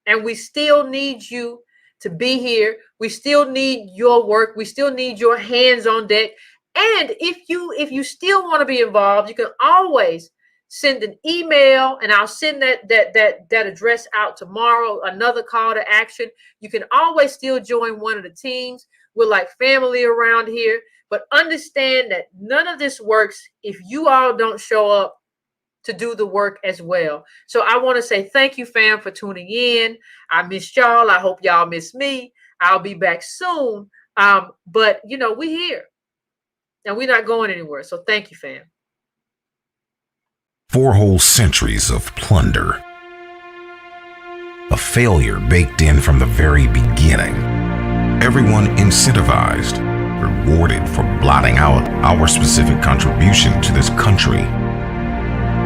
And we still need you to be here. We still need your work. We still need your hands on deck. And if you still want to be involved, you can always send an email, and I'll send that address out tomorrow, another call to action. You can always still join one of the teams. We're like family around here, but understand that none of this works if you all don't show up to do the work as well. So I want to say thank you, fam, for tuning in. I missed y'all. I hope y'all miss me. I'll be back soon. But we're here and we're not going anywhere. So thank you, fam. 4 whole centuries of plunder. A failure baked in from the very beginning. Everyone incentivized, rewarded for blotting out our specific contribution to this country.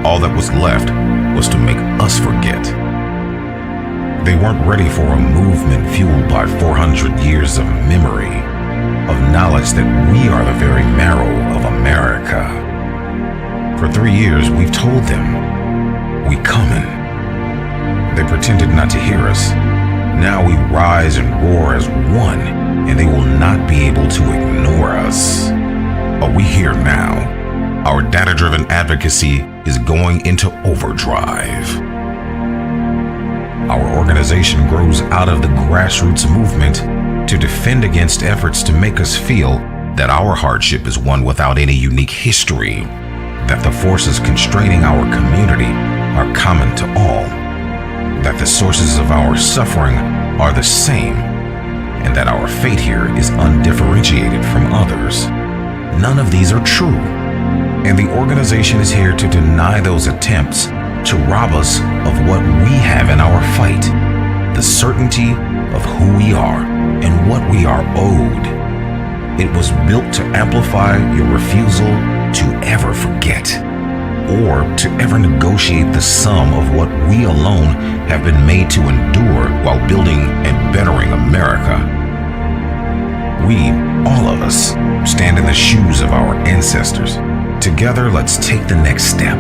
All that was left was to make us forget. They weren't ready for a movement fueled by 400 years of memory, of knowledge that we are the very marrow of America. For 3 years, we've told them, we coming. They pretended not to hear us. Now we rise and roar as one, and they will not be able to ignore us. But we here now. Our data-driven advocacy is going into overdrive. Our organization grows out of the grassroots movement to defend against efforts to make us feel that our hardship is one without any unique history, that the forces constraining our community are common to all, that the sources of our suffering are the same, and that our fate here is undifferentiated from others. None of these are true, and the organization is here to deny those attempts to rob us of what we have in our fight, the certainty of who we are and what we are owed. It was built to amplify your refusal to ever forget, or to ever negotiate the sum of what we alone have been made to endure while building and bettering America. We, all of us, stand in the shoes of our ancestors. Together, let's take the next step.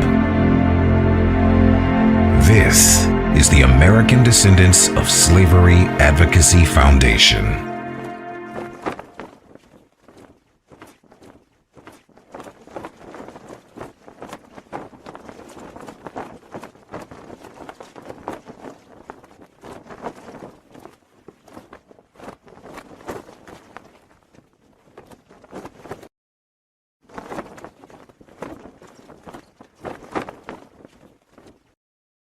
This is the American Descendants of Slavery Advocacy Foundation.